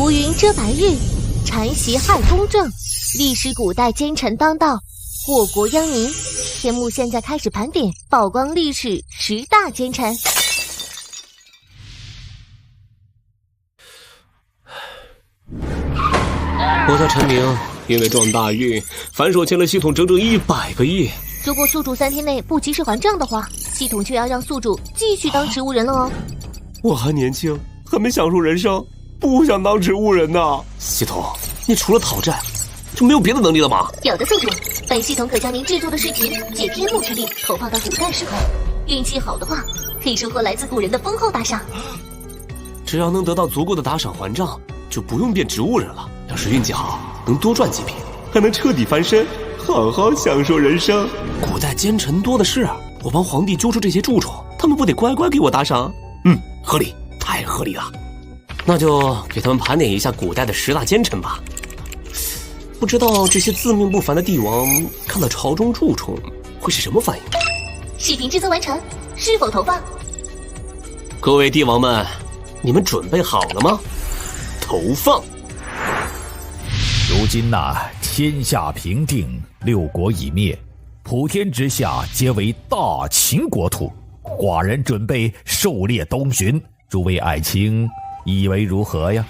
浮云遮白日，禅席害公正。历史古代奸臣当道，祸国殃民。天幕现在开始盘点，曝光历史10大奸臣。我叫陈明，因为撞大运，反手欠了系统整整100个亿。如果宿主3天内不及时还账的话，系统就要让宿主继续当植物人了哦。我还年轻，还没享受人生，不想当植物人呐。系统，你除了讨债，就没有别的能力了吗？有的宿主，本系统可将您制作的视频借天幕之力投放到古代时候，运气好的话，可以收获来自古人的丰厚打赏。只要能得到足够的打赏还账，就不用变植物人了。要是运气好，能多赚几笔，还能彻底翻身，好好享受人生。古代奸臣多的是，我帮皇帝揪出这些蛀虫，他们不得乖乖给我打赏？合理，太合理了。那就给他们盘点一下古代的10大奸臣吧。不知道这些自命不凡的帝王看到朝中蛀虫会是什么反应？视频制作完成，是否投放？各位帝王们，你们准备好了吗？投放。如今天下平定，6国已灭，普天之下皆为大秦国土。寡人准备狩猎东巡，诸位爱卿以为如何呀？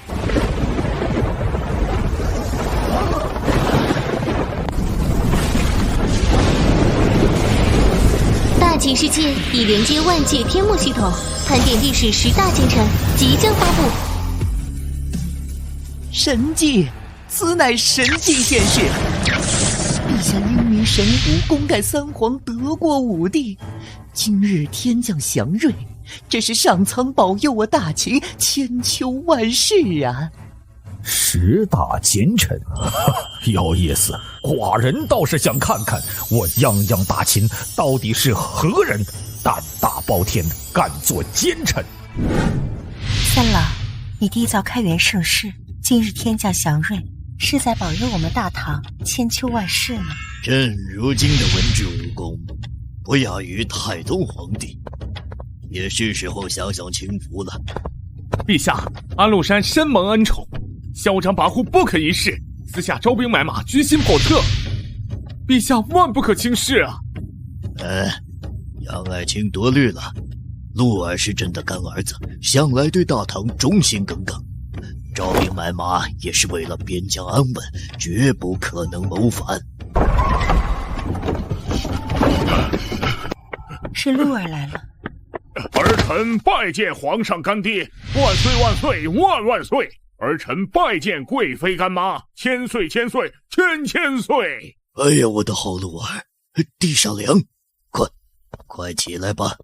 大秦世界已连接万界天幕系统，盘点历史10大奸臣即将发布。神迹，此乃神迹现世！陛下英明神武，功盖3皇，得过5帝。今日天降祥瑞，这是上苍保佑我大秦千秋万世啊！10大奸臣，有意思。寡人倒是想看看我泱泱大秦到底是何人，胆大包天，敢做奸臣。三老，你缔造开元盛世，今日天降祥瑞，是在保佑我们大唐千秋万世吗？朕如今的文治武功不亚于太宗皇帝，也是时候享享清福了。陛下，安禄山深蒙恩宠，嚣张跋扈不可一世，私下招兵买马，居心叵测，陛下万不可轻视啊！杨爱卿多虑了，陆儿是朕的干儿子，向来对大唐忠心耿耿，招兵买马也是为了边疆安稳，绝不可能谋反。是陆儿来了。儿臣拜见皇上干爹，万岁万岁万万岁！儿臣拜见贵妃干妈，千岁千岁千千岁！哎呀，我的好陆儿，地上凉，快起来吧！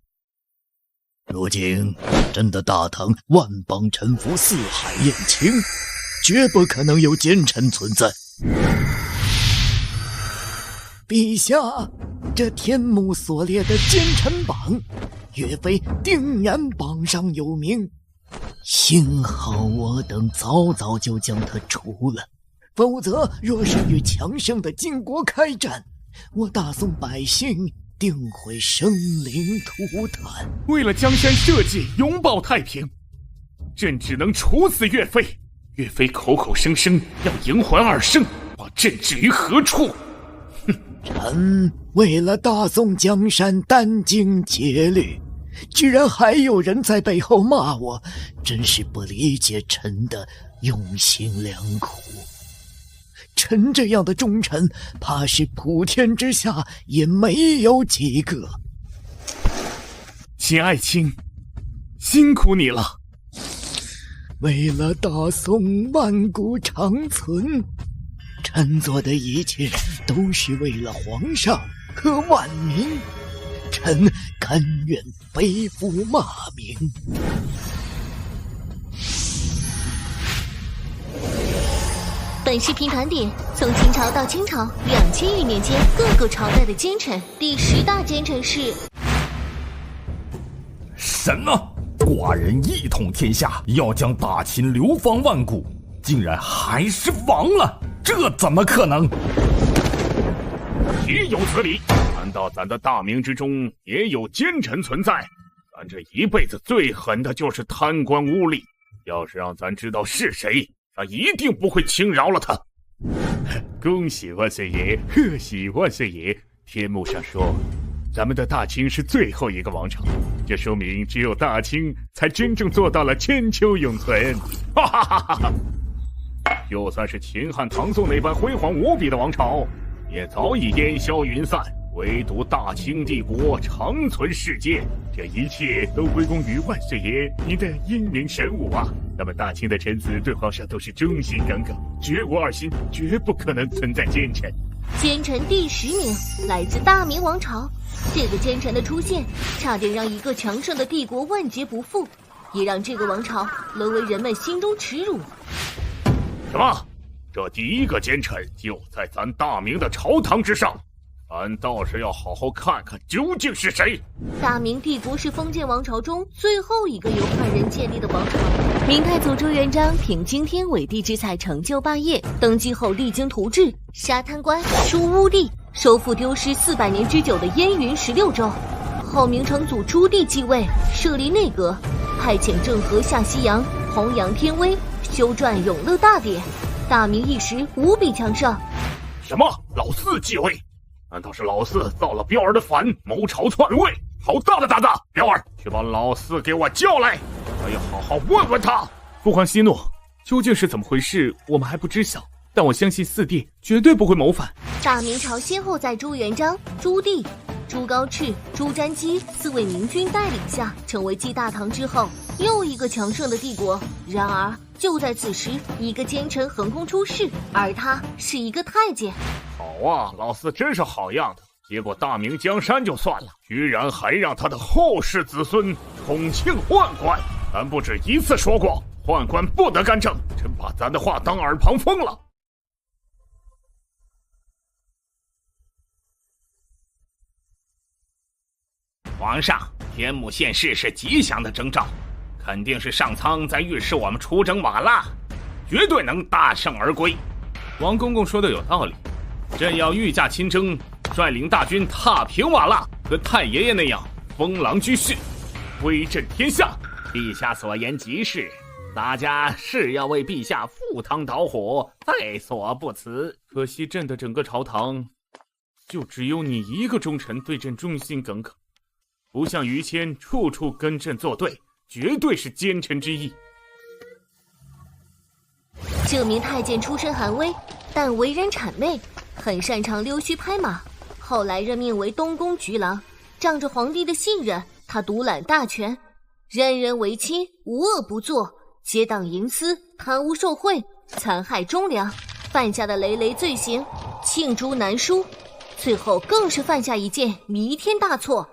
如今朕的大唐万邦臣服，四海燕青，绝不可能有奸臣存在。陛下，这天幕所列的奸臣榜，岳飞定然榜上有名。幸好我等早早就将他除了，否则若是与强盛的晋国开战，我大宋百姓定会生灵涂炭。为了江山社稷，永保太平，朕只能处死岳飞。岳飞口口声声要迎还2圣，把朕置于何处？臣为了大宋江山殚精竭虑，居然还有人在背后骂我，真是不理解臣的用心良苦。臣这样的忠臣，怕是普天之下也没有几个。秦爱卿，辛苦你了。为了大宋万古长存，臣做的一切都是为了皇上和万民，臣甘愿背负骂名。本视频盘点从秦朝到清朝2000余年间各个朝代的奸臣，第10大奸臣是什么？寡人一统天下，要将大秦流芳万古，竟然还是亡了，这怎么可能？岂有此理！难道咱的大明之中也有奸臣存在？咱这一辈子最狠的就是贪官污吏，要是让咱知道是谁，他一定不会轻饶了他。恭喜万岁爷，贺喜万岁爷！天幕上说，咱们的大清是最后一个王朝，这说明只有大清才真正做到了千秋永存。哈哈哈哈！就算是秦汉唐宋那般辉煌无比的王朝，也早已烟消云散，唯独大清帝国长存世界。这一切都归功于万岁爷您的英明神武啊！咱们大清的臣子对皇上都是忠心耿耿，绝无二心，绝不可能存在奸臣。奸臣第10名来自大明王朝，这个奸臣的出现，差点让一个强盛的帝国万劫不复，也让这个王朝沦为人们心中耻辱。什么？这第一个奸臣就在咱大明的朝堂之上，咱倒是要好好看看究竟是谁。大明帝国是封建王朝中最后一个由汉人建立的王朝。明太祖朱元璋凭惊天伟地之才成就霸业，登基后励精图治，杀贪官，疏污吏，收复丢失400年之久的燕云16州。后明成祖朱棣继位，设立内阁，派遣郑和下西洋，弘扬天威，修撰永乐大典。大明一时无比强盛。什么？老四继位？难道是老四造了彪儿的反，谋朝篡位？好大的胆子！彪儿，去把老四给我叫来，我要好好问问他。父皇息怒，究竟是怎么回事，我们还不知晓。但我相信四弟绝对不会谋反。大明朝先后在朱元璋、朱棣、朱高炽、朱瞻基4位明君带领下，成为继大唐之后又一个强盛的帝国。然而就在此时，一个奸臣横空出世，而他是一个太监。好啊，老四真是好样的！结果大明江山就算了，居然还让他的后世子孙宠庆宦官。咱不止一次说过，宦官不得干政，真把咱的话当耳旁风了。皇上，天幕现世是吉祥的征兆，肯定是上苍在预示我们出征瓦剌，绝对能大胜而归。王公公说的有道理，朕要御驾亲征，率领大军踏平瓦剌，和太爷爷那样封狼居胥，威震天下。陛下所言极是，大家是要为陛下赴汤蹈火，在所不辞。可惜朕的整个朝堂，就只有你一个忠臣对朕忠心耿耿，不像于谦处处跟朕作对，绝对是奸臣之一。这名太监出身寒微，但为人谄媚，很擅长溜须拍马。后来任命为东宫菊郎，仗着皇帝的信任，他独揽大权，人人为亲，无恶不作，结党营私，贪污受贿，残害忠良，犯下的累累罪行罄竹难书。最后更是犯下一件弥天大错。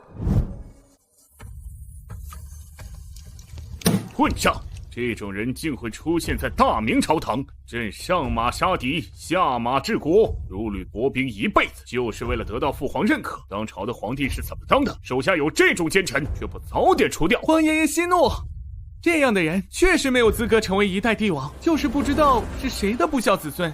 混账！这种人竟会出现在大明朝堂，朕上马杀敌，下马治国，如履薄冰一辈子，就是为了得到父皇认可。当朝的皇帝是怎么当的？手下有这种奸臣，却不早点除掉？皇爷爷息怒，这样的人确实没有资格成为一代帝王，就是不知道是谁的不孝子孙。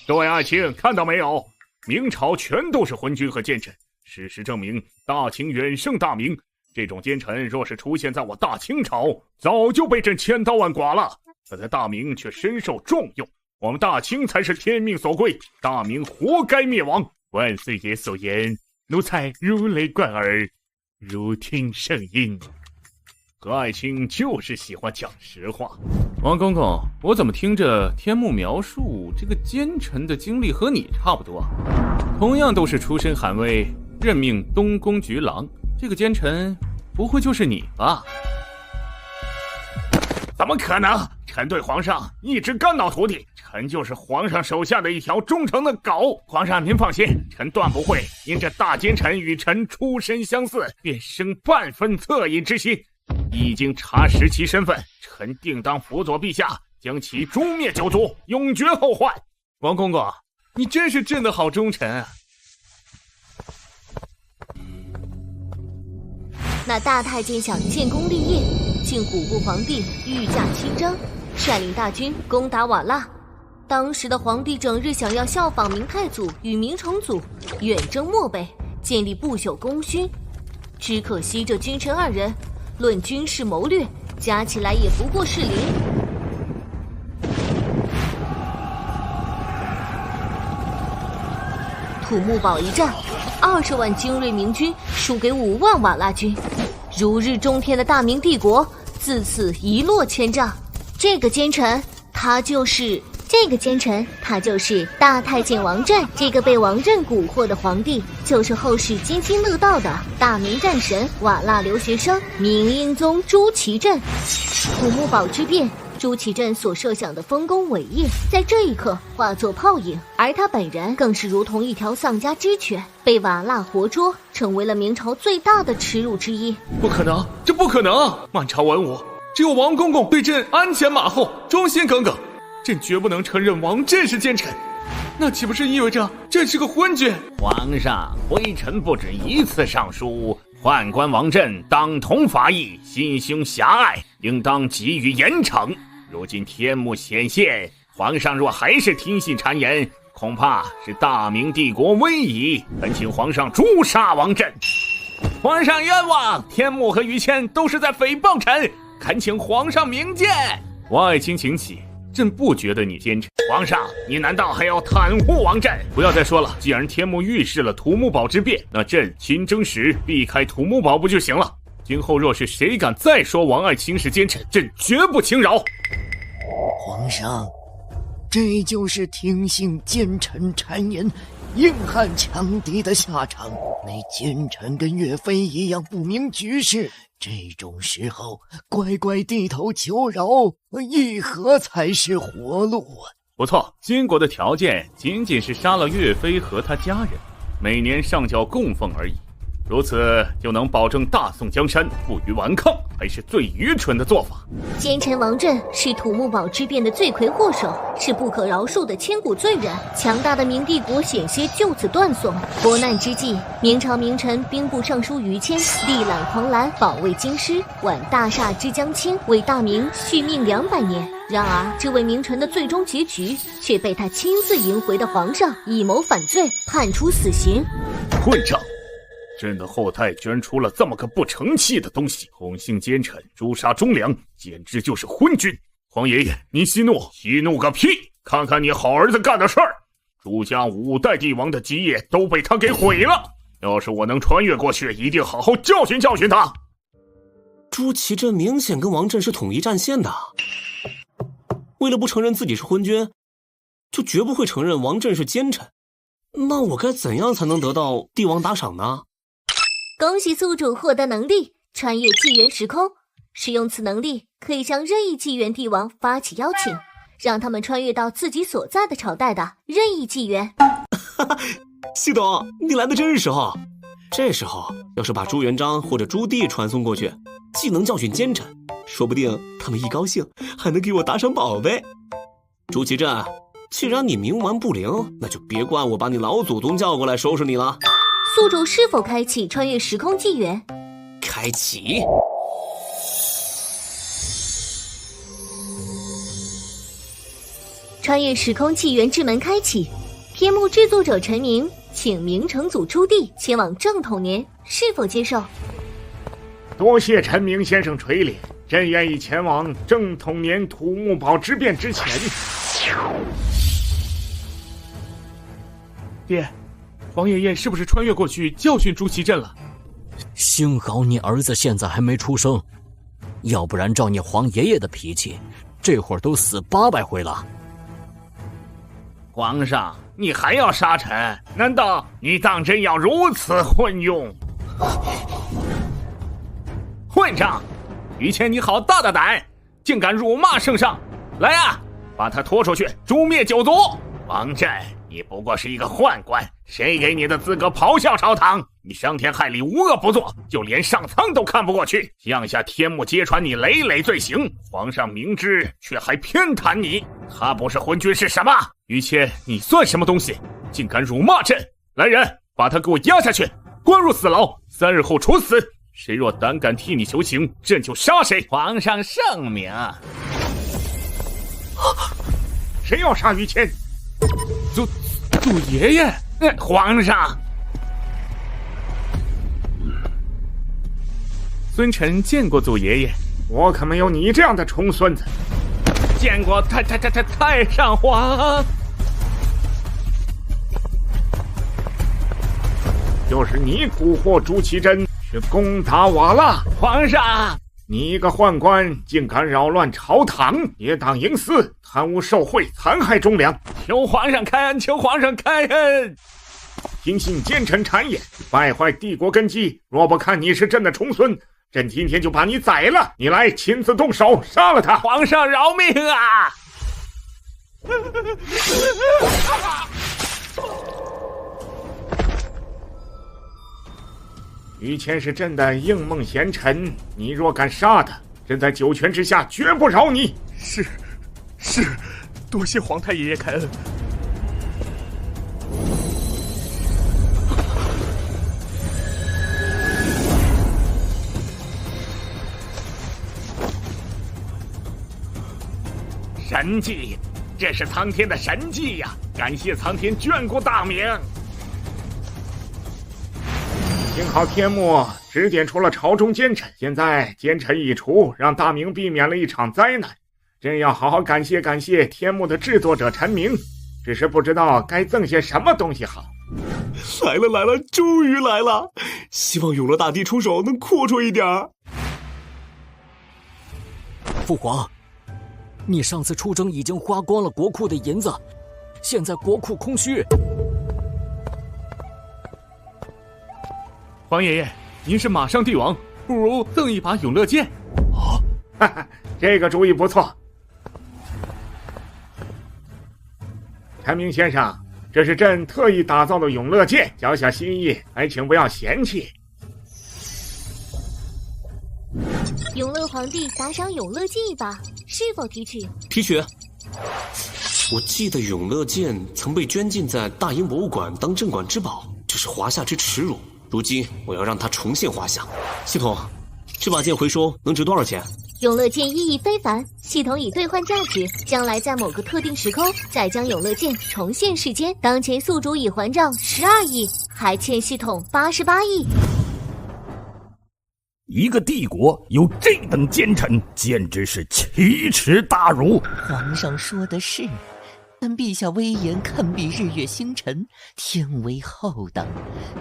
各位爱卿，看到没有？明朝全都是昏君和奸臣，事实证明，大清远胜大明。这种奸臣若是出现在我大清朝，早就被朕千刀万剐了。可在大明却深受重用，我们大清才是天命所归，大明活该灭亡。万岁爷所言，奴才如雷贯耳，如听圣音。何爱卿就是喜欢讲实话。王公公，我怎么听着天幕描述这个奸臣的经历和你差不多？同样都是出身寒微，任命东宫菊郎，这个奸臣不会就是你吧？怎么可能？臣对皇上一直肝脑涂地，臣就是皇上手下的一条忠诚的狗。皇上您放心，臣断不会因这大奸臣与臣出身相似，便生半分恻隐之心。已经查实其身份，臣定当辅佐陛下，将其诛灭九族，永绝后患。王公公，你真是朕的好忠臣啊！那大太监想建功立业，竟唬不皇帝御驾亲征，率领大军攻打瓦剌。当时的皇帝整日想要效仿明太祖与明成祖，远征漠北，建立不朽功勋。只可惜这君臣二人论军事谋略，加起来也不过是0。土木堡一战，20万精锐明军输给5万瓦剌军，如日中天的大明帝国自此一落千丈。这个奸臣，他就是大太监王振。这个被王振蛊惑的皇帝，就是后世津津乐道的大明战神瓦剌留学生明英宗朱祁镇。土木堡之变，朱祁镇所设想的丰功伟业，在这一刻化作泡影，而他本人更是如同一条丧家之犬，被瓦剌活捉，成为了明朝最大的耻辱之一。不可能，这不可能！满朝文武只有王公公对朕鞍前马后，忠心耿耿，朕绝不能承认王振是奸臣。那岂不是意味着朕是个昏君？皇上，微臣不止一次上书，宦官王振当同伐异，心胸狭隘，应当给予严惩。如今天幕显现，皇上若还是听信谗言，恐怕是大明帝国危矣。恳请皇上诛杀王振。皇上冤枉，天幕和于谦都是在诽谤臣，恳请皇上明鉴。王爱卿请起，朕不觉得你奸臣。皇上，你难道还要袒护王振？不要再说了，既然天幕预示了土木堡之变，那朕亲征时避开土木堡不就行了？今后若是谁敢再说王爱卿是奸臣，朕绝不轻饶。皇上，这就是听信奸臣谗言，硬汉强敌的下场。那奸臣跟岳飞一样不明局势，这种时候乖乖低头求饶，议和才是活路啊！不错，金国的条件仅仅是杀了岳飞和他家人，每年上缴供奉而已。如此就能保证大宋江山不予顽抗，还是最愚蠢的做法。奸臣王振是土木堡之变的罪魁祸首，是不可饶恕的千古罪人。强大的明帝国险些就此断送。国难之际，明朝名臣兵部尚书于谦力挽狂澜，保卫京师，挽大厦之将倾，为大明续命200年。然而，这位名臣的最终结局却被他亲自迎回的皇上以谋反罪，判处死刑。混账！朕的后代居然出了这么个不成器的东西，哄幸奸臣，诛杀忠良，简直就是昏君！皇爷爷，您息怒，息怒个屁！看看你好儿子干的事儿，朱家5代帝王的基业都被他给毁了。要是我能穿越过去，一定好好教训教训他。朱祁镇明显跟王振是统一战线的，为了不承认自己是昏君，就绝不会承认王振是奸臣。那我该怎样才能得到帝王打赏呢？恭喜宿主获得能力穿越纪元时空，使用此能力可以向任意纪元帝王发起邀请，让他们穿越到自己所在的朝代的任意纪元。系统，你来的真是时候。这时候要是把朱元璋或者朱棣传送过去，既能教训奸臣，说不定他们一高兴还能给我打赏宝贝。朱祁镇，既然你冥顽不灵，那就别怪我把你老祖宗叫过来收拾你了。宿主是否开启穿越时空纪元？开启。穿越时空纪元之门开启，天幕制作者陈明，请明成祖朱棣前往正统年，是否接受？多谢陈明先生垂怜，朕愿意前往正统年土木堡之变之前。爹，皇爷爷是不是穿越过去教训朱祁镇了？幸好你儿子现在还没出生，要不然照你皇爷爷的脾气，这会儿都死800回了。皇上，你还要杀臣？难道你当真要如此混用？混账！于谦，你好大的胆，竟敢辱骂圣上！来啊，把他拖出去，诛灭九族！王振，你不过是一个宦官，谁给你的资格咆哮朝堂？你伤天害理，无恶不作，就连上苍都看不过去。降下天幕揭穿你累累罪行，皇上明知却还偏袒你，他不是昏君是什么？于谦，你算什么东西？竟敢辱骂朕！来人，把他给我押下去，关入死牢，3日后处死。谁若胆敢替你求情，朕就杀谁。皇上圣明。谁要杀于谦？祖爷爷。皇上。孙臣见过祖爷爷，我可没有你这样的重孙子。见过太上皇。就是你蛊惑朱祁镇去攻打瓦剌。皇上，你一个宦官竟敢扰乱朝堂，结党营私，贪污受贿，残害忠良，求皇上开恩，求皇上开恩！听信奸臣谗言，败坏帝国根基。若不看你是朕的重孙，朕今天就把你宰了。你来，亲自动手杀了他。皇上饶命啊！于谦是朕的应梦贤臣，你若敢杀他，朕在九泉之下绝不饶你。是，多谢皇太爷爷开恩。神迹，这是苍天的神迹呀！感谢苍天眷顾大明。幸好天幕指点出了朝中奸臣，现在奸臣已除，让大明避免了一场灾难。朕要好好感谢天幕的制作者陈明，只是不知道该赠些什么东西好。来了，终于来了！希望永乐大帝出手能阔绰一点。父皇，你上次出征已经花光了国库的银子，现在国库空虚。皇爷爷，您是马上帝王，不如赠一把永乐剑。哈哈，这个主意不错。陈明先生，这是朕特意打造的永乐剑，小小心意，还请不要嫌弃。永乐皇帝打赏永乐剑一把，是否提取？提取。我记得永乐剑曾被捐进在大英博物馆当镇馆之宝，这是华夏之耻辱。如今我要让它重现华夏。系统，这把剑回收能值多少钱？永乐剑意义非凡，系统已兑换价值，将来在某个特定时空再将永乐剑重现世间。当前宿主已还账12亿，还欠系统88亿。一个帝国有这等奸臣，简直是奇耻大辱。皇上说的是，但陛下威严堪比日月星辰，天威浩荡，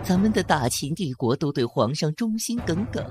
咱们的大秦帝国都对皇上忠心耿耿。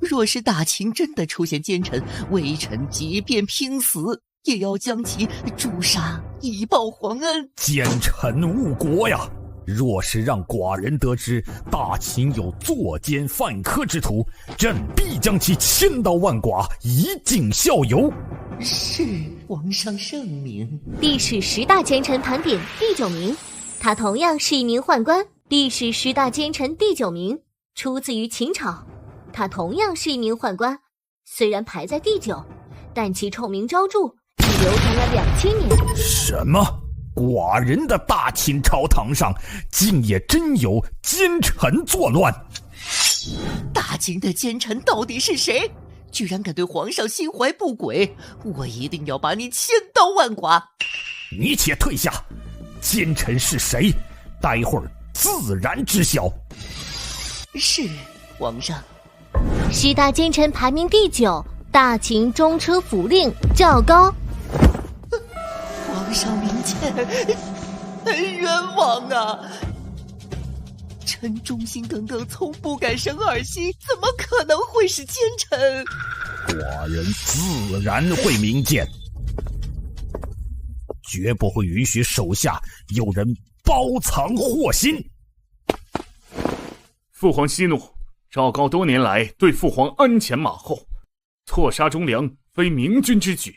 若是大秦真的出现奸臣，微臣即便拼死也要将其诛杀，以报皇恩。奸臣误国呀！若是让寡人得知大秦有作奸犯科之徒，朕必将其千刀万剐，以儆效尤。是，皇上圣明。历史10大奸臣盘点第9名，他同样是一名宦官。历史10大奸臣第9名，出自于秦朝，他同样是一名宦官。虽然排在第9，但其臭名昭著，已流传了2000年。什么？寡人的大秦朝堂上竟也真有奸臣作乱？大秦的奸臣到底是谁？居然敢对皇上心怀不轨，我一定要把你千刀万剐！你且退下，奸臣是谁？待会儿自然知晓。是，皇上。10大奸臣排名第9，大秦中车府令赵高。皇上明鉴，冤枉啊！臣忠心耿耿，从不敢生二心，怎么可能会是奸臣？寡人自然会明鉴，绝不会允许手下有人包藏祸心。父皇息怒，赵高多年来对父皇鞍前马后，错杀忠良非明君之举，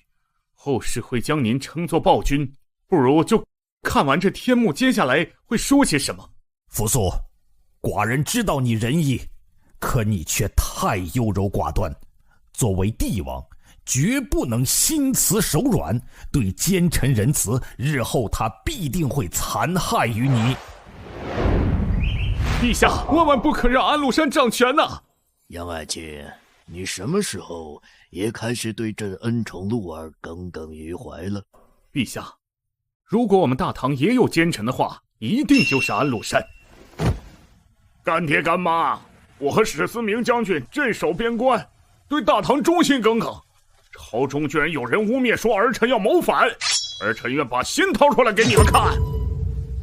后世会将您称作暴君。不如就看完这天幕接下来会说些什么。扶苏，寡人知道你仁义，可你却太优柔寡断。作为帝王，绝不能心慈手软，对奸臣仁慈，日后他必定会残害于你。陛下，万万不可让安禄山掌权呐！杨爱卿，你什么时候也开始对朕恩宠陆儿耿耿于怀了？陛下，如果我们大唐也有奸臣的话，一定就是安禄山。干爹干妈，我和史思明将军镇守边关，对大唐忠心耿耿。朝中居然有人污蔑说儿臣要谋反，儿臣愿把心掏出来给你们看。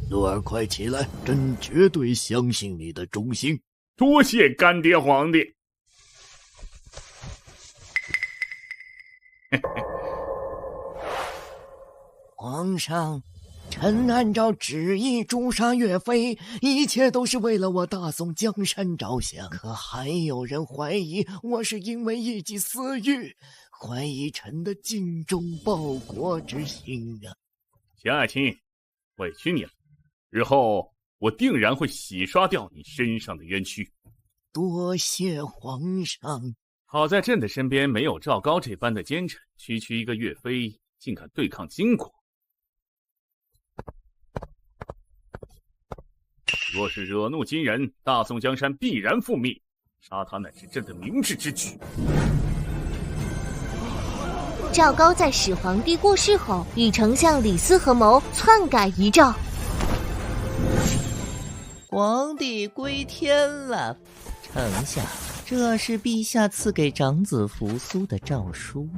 陆儿，快起来！朕绝对相信你的忠心。多谢干爹皇帝。皇上，臣按照旨意诛杀岳飞，一切都是为了我大宋江山着想。可还有人怀疑我是因为一己私欲，怀疑臣的尽忠报国之心啊！秦爱卿，委屈你了，日后我定然会洗刷掉你身上的冤屈。多谢皇上。好在朕的身边没有赵高这般的奸臣，区区一个岳飞竟敢对抗金国。若是惹怒金人，大宋江山必然覆灭，杀他乃是朕的明智之举。赵高在始皇帝过世后，与丞相李斯合谋篡改遗诏。皇帝归天了，丞相，这是陛下赐给长子扶苏的诏书，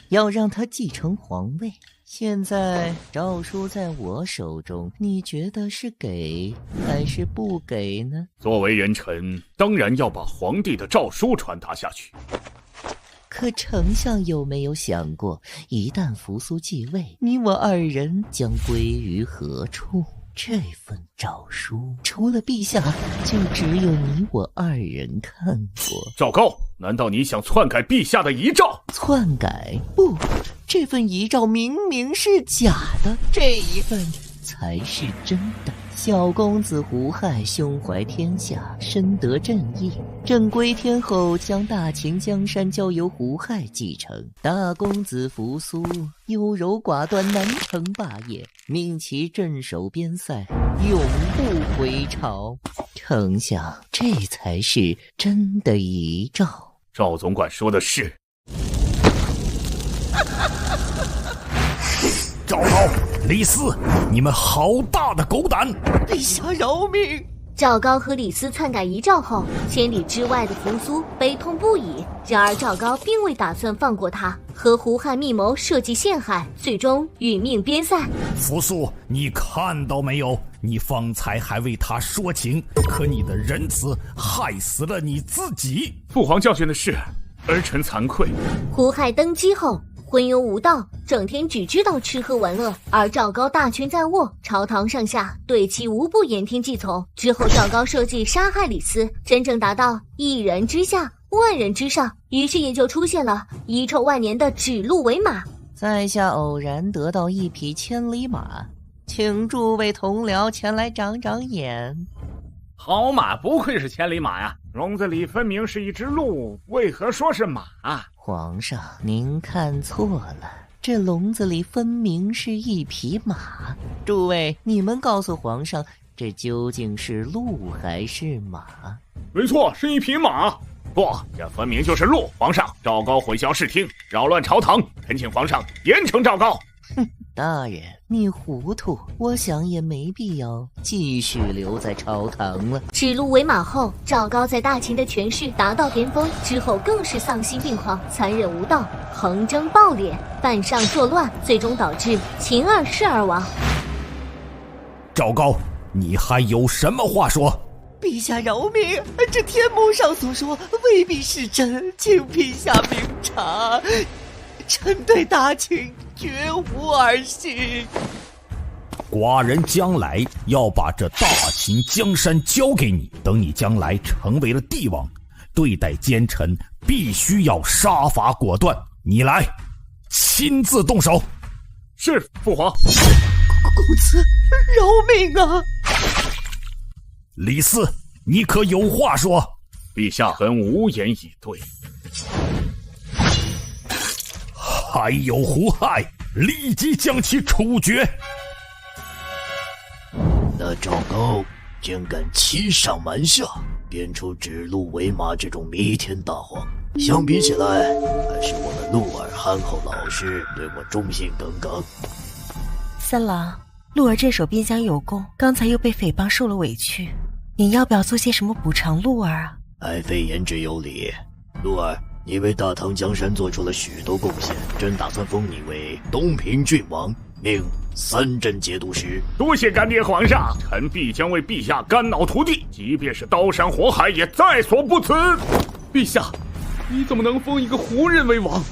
要让他继承皇位。现在诏书在我手中，你觉得是给还是不给呢？作为人臣，当然要把皇帝的诏书传达下去。可丞相有没有想过，一旦扶苏继位，你我二人将归于何处？这份诏书除了陛下，就只有你我二人看过。赵高，难道你想篡改陛下的遗诏？篡改？不，这份遗诏明明是假的，这一份才是真的。小公子胡亥胸怀天下，深得朕意。朕归天后，将大秦江山交由胡亥继承。大公子扶苏优柔寡断，难成霸业，命其镇守边塞，永不回朝。丞相，这才是真的遗诏。赵总管说的是。赵高、李斯，你们好大的狗胆！陛下饶命！赵高和李斯篡改遗诏后，千里之外的扶苏悲痛不已。然而赵高并未打算放过他，和胡亥密谋设计陷害，最终殒命边塞。扶苏，你看到没有？你方才还为他说情，可你的仁慈害死了你自己。父皇教训的是，儿臣惭愧。胡亥登基后，昏庸无道，整天只知道吃喝玩乐，而赵高大权在握，朝堂上下对其无不言听计从。之后赵高设计杀害李斯，真正达到一人之下万人之上，于是也就出现了遗臭万年的指鹿为马。在下偶然得到一匹千里马，请诸位同僚前来长长眼。好马不愧是千里马呀，笼子里分明是一只鹿，为何说是马？皇上，您看错了，这笼子里分明是一匹马。诸位，你们告诉皇上，这究竟是鹿还是马？没错，是一匹马。不，这分明就是鹿。皇上，赵高混淆视听，扰乱朝堂，恳请皇上严惩赵高。哼，大人，你糊涂，我想也没必要继续留在朝堂了。指鹿为马后，赵高在大秦的权势达到巅峰，之后更是丧心病狂，残忍无道，横征暴敛，犯上作乱，最终导致秦二世而亡。赵高，你还有什么话说？陛下饶命，这天幕上所说未必是真，请陛下明察。臣对大秦绝无二心。寡人将来要把这大秦江山交给你，等你将来成为了帝王，对待奸臣必须要杀伐果断。你来，亲自动手。是，父皇。公子，饶命啊！李斯，你可有话说？陛下本无言以对。还有胡亥，立即将其处决。那赵高竟敢欺上瞒下，编出指鹿为马这种弥天大谎，相比起来，还是我们陆儿憨厚老实，对我忠心耿耿。三郎，陆儿这手边疆有功，刚才又被诽谤受了委屈，你要不要做些什么补偿陆儿啊？爱妃言之有理，陆儿，你为大唐江山做出了许多贡献，朕打算封你为东平郡王，命3镇节度使。多谢干爹皇上，臣必将为陛下肝脑涂地，即便是刀山火海也在所不辞。陛下，你怎么能封一个胡人为王？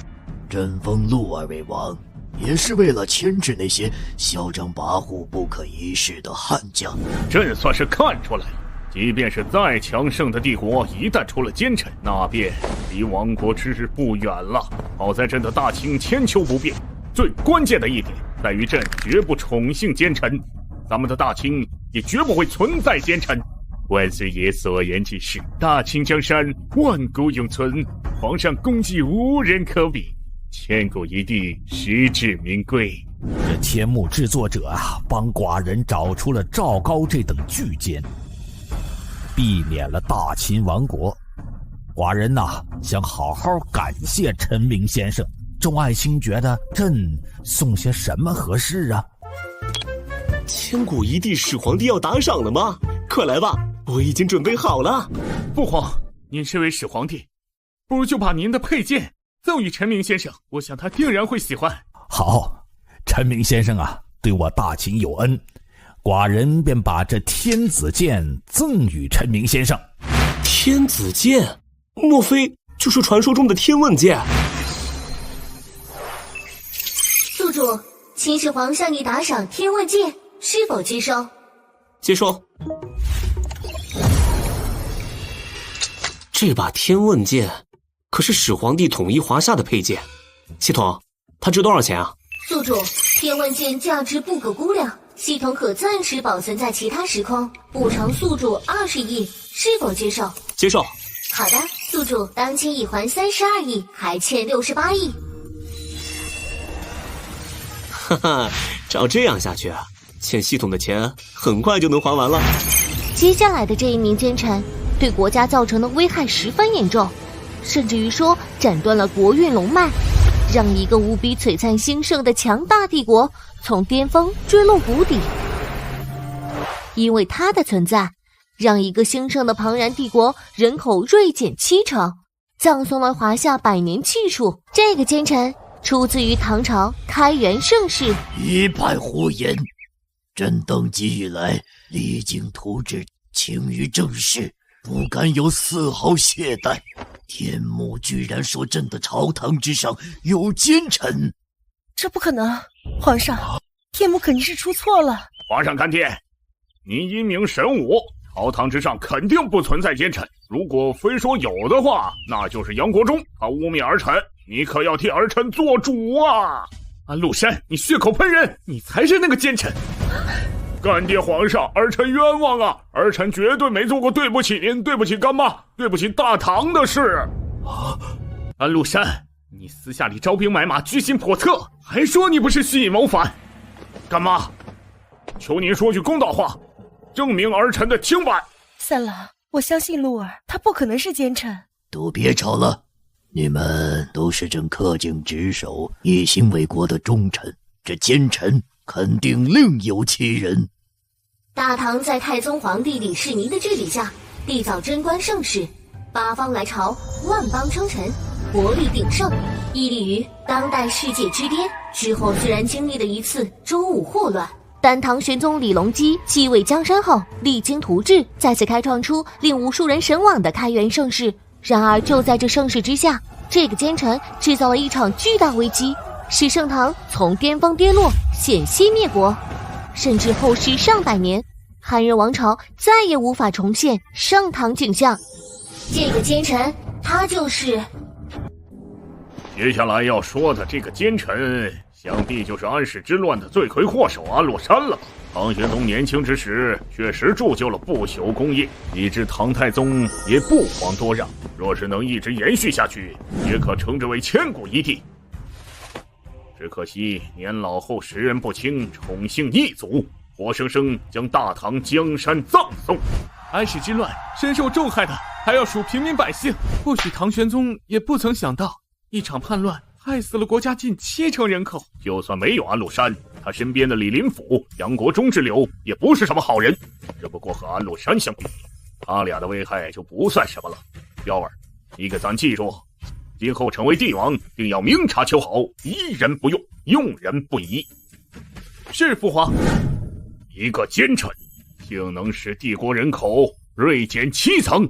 朕封陆儿为王，也是为了牵制那些嚣张跋扈、不可一世的悍将。朕算是看出来了。即便是再强盛的帝国，一旦出了奸臣，那便离亡国之日不远了。好在朕的大清千秋不变，最关键的一点在于朕绝不宠幸奸臣，咱们的大清也绝不会存在奸臣。万岁爷所言极是，大清江山万古永存，皇上功绩无人可比，千古一帝，实至名归。这天幕制作者啊，帮寡人找出了赵高这等巨奸，避免了大秦亡国。寡人呐，想好好感谢陈明先生。众爱卿觉得朕送些什么合适啊？千古一帝始皇帝要打赏了吗？快来吧，我已经准备好了。父皇，您身为始皇帝，不如就把您的佩剑赠与陈明先生，我想他定然会喜欢。好，陈明先生啊，对我大秦有恩，寡人便把这天子剑赠与陈明先生。天子剑，莫非就是传说中的天问剑？宿主，秦始皇向你打赏天问剑，是否接收？接收。这把天问剑可是始皇帝统一华夏的佩剑，系统，它值多少钱啊？宿主，天问剑价值不可估量，系统可暂时保存在其他时空，补偿宿主20亿，是否接受？接受。好的，宿主，当前已还32亿，还欠68亿。哈哈，照这样下去，欠系统的钱很快就能还完了。接下来的这一名奸臣对国家造成的危害十分严重，甚至于说斩断了国运龙脉，让一个无比璀璨兴盛的强大帝国从巅峰坠落谷底。因为他的存在，让一个兴盛的庞然帝国人口锐减70%，葬送了华夏100年气数。这个奸臣出自于唐朝开元盛世。一派胡言！朕登基以来，励精图治，勤于政事，不敢有丝毫懈怠。天目居然说朕的朝堂之上有奸臣，这不可能！皇上，天目肯定是出错了。皇上干爹，您英明神武，朝堂之上肯定不存在奸臣。如果非说有的话，那就是杨国忠，他污蔑儿臣，你可要替儿臣做主啊！安禄山，你血口喷人，你才是那个奸臣！干爹皇上，儿臣冤枉啊！儿臣绝对没做过对不起您、对不起干妈、对不起大唐的事。安禄山，你私下里招兵买马、居心叵测，还说你不是蓄意谋反。干妈，求您说句公道话，证明儿臣的清白。三郎，我相信鹿儿，他不可能是奸臣。都别吵了，你们都是朕恪尽职守、一心为国的忠臣，这奸臣肯定另有其人。大唐在太宗皇帝李世民的治理下，缔造贞观盛世，八方来朝，万邦称臣，国力鼎盛，屹立于当代世界之巅。之后虽然经历了一次周武霍乱，但唐玄宗李隆基继位江山后，励精图治，再次开创出令无数人神往的开元盛世。然而就在这盛世之下，这个奸臣制造了一场巨大危机，使盛唐从巅峰跌落，险些灭国，甚至后世上百年，汉人王朝再也无法重现盛唐景象。这个奸臣，他就是接下来要说的这个奸臣，想必就是安史之乱的罪魁祸首安禄山了吧？唐玄宗年轻之时确实铸就了不朽功业，以致唐太宗也不遑多让。若是能一直延续下去，也可称之为千古一帝。只可惜年老后识人不清，宠幸异族，活生生将大唐江山葬送。安史之乱深受重害的还要数平民百姓，或许唐玄宗也不曾想到，一场叛乱害死了国家近70%人口。就算没有安禄山，他身边的李林甫、杨国忠之流也不是什么好人，只不过和安禄山相比，他俩的危害就不算什么了。彪儿，你给咱记住，今后成为帝王，定要明察秋毫，疑人不用，用人不疑。是父皇。一个奸臣，竟能使帝国人口锐减7层，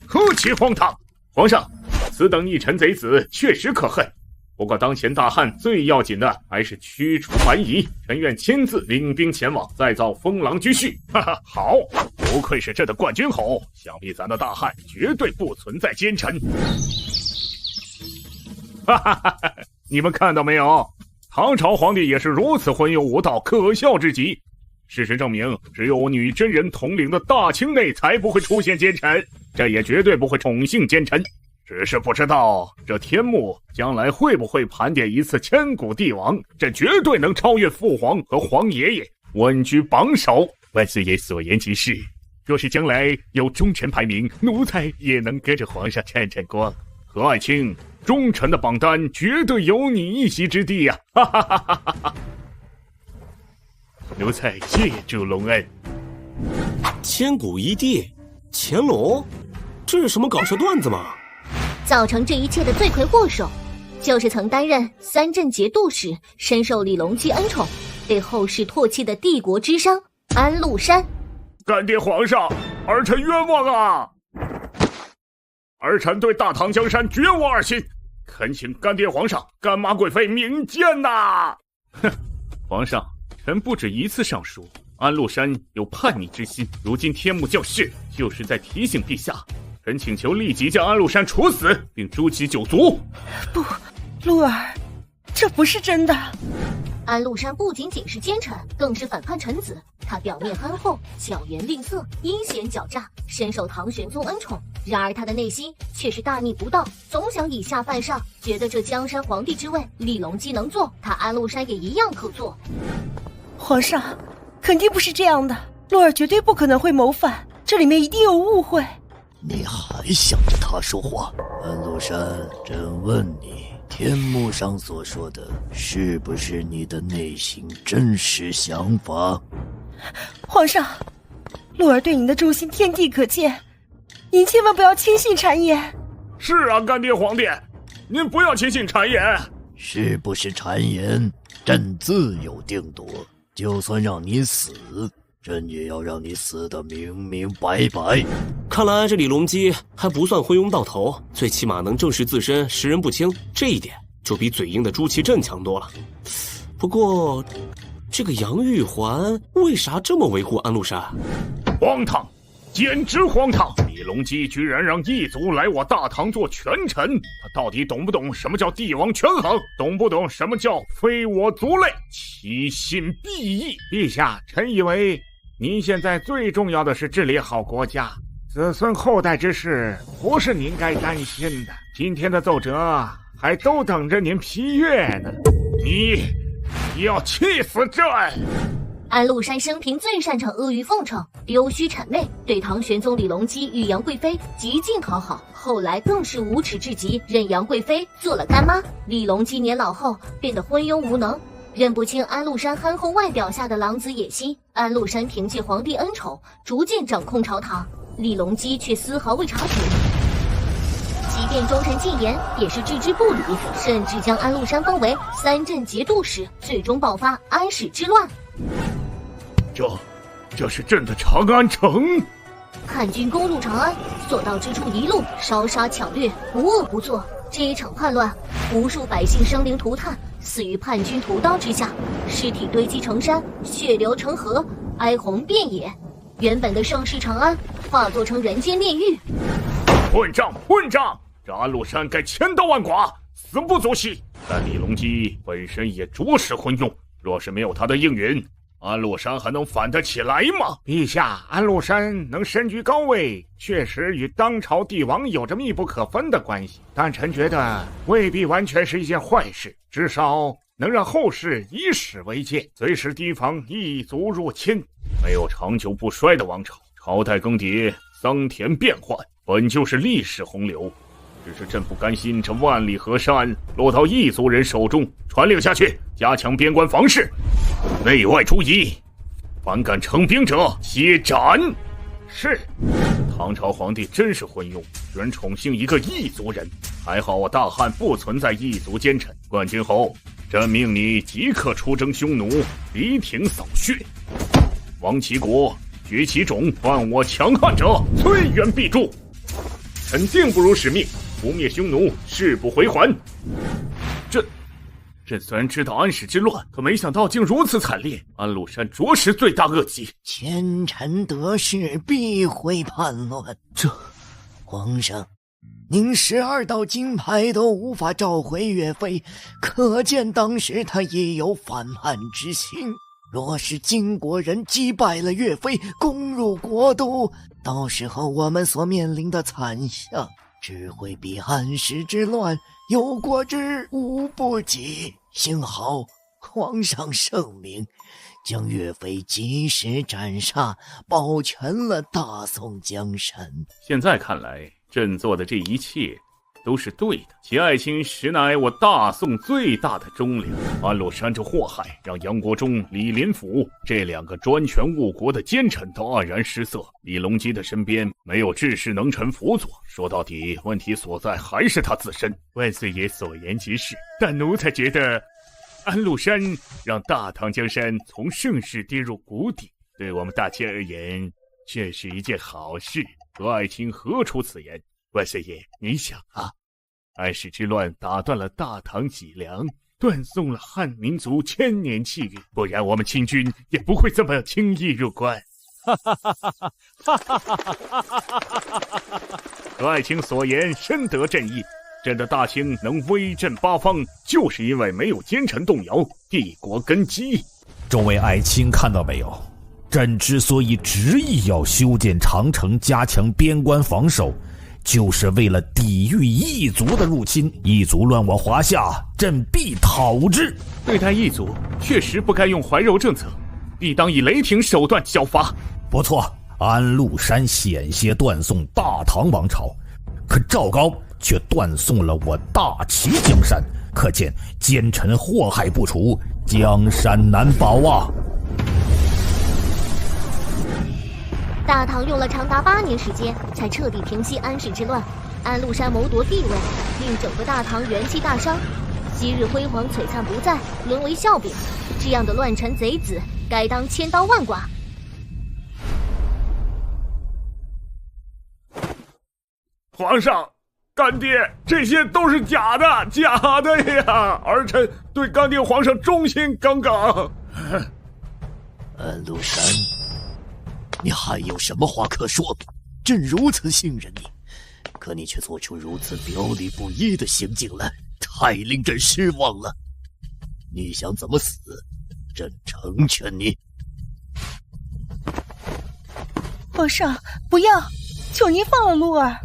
何其荒唐！皇上，此等逆臣贼子确实可恨。不过当前大旱，最要紧的还是驱除蛮夷。臣愿亲自领兵前往，再造封狼居胥。哈哈，好，不愧是朕的冠军侯，想必咱的大汉绝对不存在奸臣。哈哈哈哈！你们看到没有？唐朝皇帝也是如此昏庸无道，可笑至极。事实证明，只有我女真人统领的大清内才不会出现奸臣，这也绝对不会宠幸奸臣。只是不知道这天幕将来会不会盘点一次千古帝王，这绝对能超越父皇和皇爷爷，稳居榜首。万岁爷所言极是，若是将来有忠臣排名，奴才也能跟着皇上沾沾光。何爱卿，忠臣的榜单绝对有你一席之地呀！哈哈哈哈哈哈！奴才谢主隆恩。千古一帝，乾隆，这是什么搞笑段子吗？造成这一切的罪魁祸首，就是曾担任3镇节度使、深受李隆基恩宠、被后世唾弃的帝国之殇安禄山。干爹皇上，儿臣冤枉啊！儿臣对大唐江山绝无二心，恳请干爹皇上、干妈贵妃明鉴呐！哼，皇上，臣不止一次上书，安禄山有叛逆之心，如今天幕教事，就是在提醒陛下。臣请求立即将安禄山处死，并诛其9族。不，鹿儿，这不是真的。安禄山不仅仅是奸臣，更是反叛臣子。他表面憨厚，巧言令色，阴险狡诈，深受唐玄宗恩宠。然而他的内心却是大逆不道，总想以下犯上，觉得这江山皇帝之位，李隆基能做，他安禄山也一样可做。皇上，肯定不是这样的，鹿儿绝对不可能会谋反，这里面一定有误会。你还想着他说话？安禄山，朕问你，天幕上所说的是不是你的内心真实想法？皇上，鹿儿对您的忠心天地可见，您千万不要轻信谗言。是啊，干爹皇帝，您不要轻信谗言。是不是谗言，朕自有定夺。就算让你死，朕也要让你死得明明白白。看来这李隆基还不算昏庸到头，最起码能正视自身识人不清，这一点就比嘴硬的朱祁镇强多了。不过这个杨玉环为啥这么维护安禄山？荒唐，简直荒唐！李隆基居然让异族来我大唐做权臣，他到底懂不懂什么叫帝王权衡？懂不懂什么叫非我族类？其心必异。陛下，臣以为您现在最重要的是治理好国家，子孙后代之事不是您该担心的。今天的奏折还都等着您批阅呢。你要气死朕！安禄山生平最擅长阿谀奉承、溜须谄媚，对唐玄宗李隆基与杨贵妃极尽讨好，后来更是无耻至极，认杨贵妃做了干妈。李隆基年老后变得昏庸无能，认不清安禄山憨厚外表下的狼子野心。安禄山凭借皇帝恩宠，逐渐掌控朝堂，李隆基却丝毫未察觉。即便忠臣进言，也是置之不理，甚至将安禄山封为3镇节度使，最终爆发安史之乱。这是朕的长安城。叛军攻入长安，所到之处一路烧杀抢掠，无恶不作。这一场叛乱，无数百姓生灵涂炭，死于叛军屠刀之下，尸体堆积成山，血流成河，哀鸿遍野。原本的盛世长安，化作成人间炼狱。混账！混账！这安禄山该千刀万剐，死不足惜。但李隆基本身也着实昏庸，若是没有他的应允，安禄山还能反得起来吗？陛下，安禄山能身居高位，确实与当朝帝王有着密不可分的关系，但臣觉得未必完全是一件坏事，至少能让后世以史为鉴，随时提防异族入侵。没有长久不衰的王朝，朝代更迭，桑田变幻，本就是历史洪流。只是朕不甘心这万里河山落到异族人手中，传令下去，加强边关防视，内外诸夷，反敢成兵者，皆斩。是，唐朝皇帝真是昏庸，居然宠幸一个异族人。还好我大汉不存在异族奸臣。冠军侯，朕命你即刻出征匈奴，犁庭扫血，亡其国，绝其种，犯我强汉者，虽远必诛。臣定不辱使命，不灭匈奴，誓不回还。朕虽然知道安史之乱，可没想到竟如此惨烈。安禄山着实罪大恶极。奸臣得势必会叛乱。皇上，您12道金牌都无法召回岳飞，可见当时他也有反叛之心。若是金国人击败了岳飞，攻入国都，到时候我们所面临的惨象，只会比安史之乱有过之无不及。幸好皇上圣明，将岳飞及时斩杀，保全了大宋江山。现在看来，朕做的这一切都是对的。其爱卿实乃我大宋最大的忠良。安禄山这祸害，让杨国忠、李林甫这2个专权误国的奸臣都黯然失色。李隆基的身边没有治世能臣辅佐，说到底，问题所在还是他自身。万岁爷所言极是，但奴才觉得安禄山让大唐江山从盛世跌入谷底，对我们大清而言，这是一件好事。何爱卿何出此言？万岁爷，您想啊，安史之乱打断了大唐脊梁，断送了汉民族千年气运，不然我们清军也不会这么轻易入关。何爱卿所言深得朕意。朕的大清能威震八方，就是因为没有奸臣动摇帝国根基。众位爱卿看到没有？朕之所以执意要修建长城，加强边关防守，就是为了抵御异族的入侵。异族乱我华夏，朕必讨之。对待异族，确实不该用怀柔政策，必当以雷霆手段剿伐。不错，安禄山险些断送大唐王朝，可赵高却断送了我大齐江山，可见奸臣祸害不除，江山难保啊！大唐用了长达8年时间，才彻底平息安史之乱。安禄山谋夺帝位，令整个大唐元气大伤，昔日辉煌璀璨不再，沦为笑柄。这样的乱臣贼子，该当千刀万剐。皇上，干爹，这些都是假的呀！儿臣对干爹皇上忠心耿耿。安禄山，你还有什么话可说？朕如此信任你，可你却做出如此表里不一的行径来，太令朕失望了。你想怎么死，朕成全你。皇上，不要，求您放了鹿儿。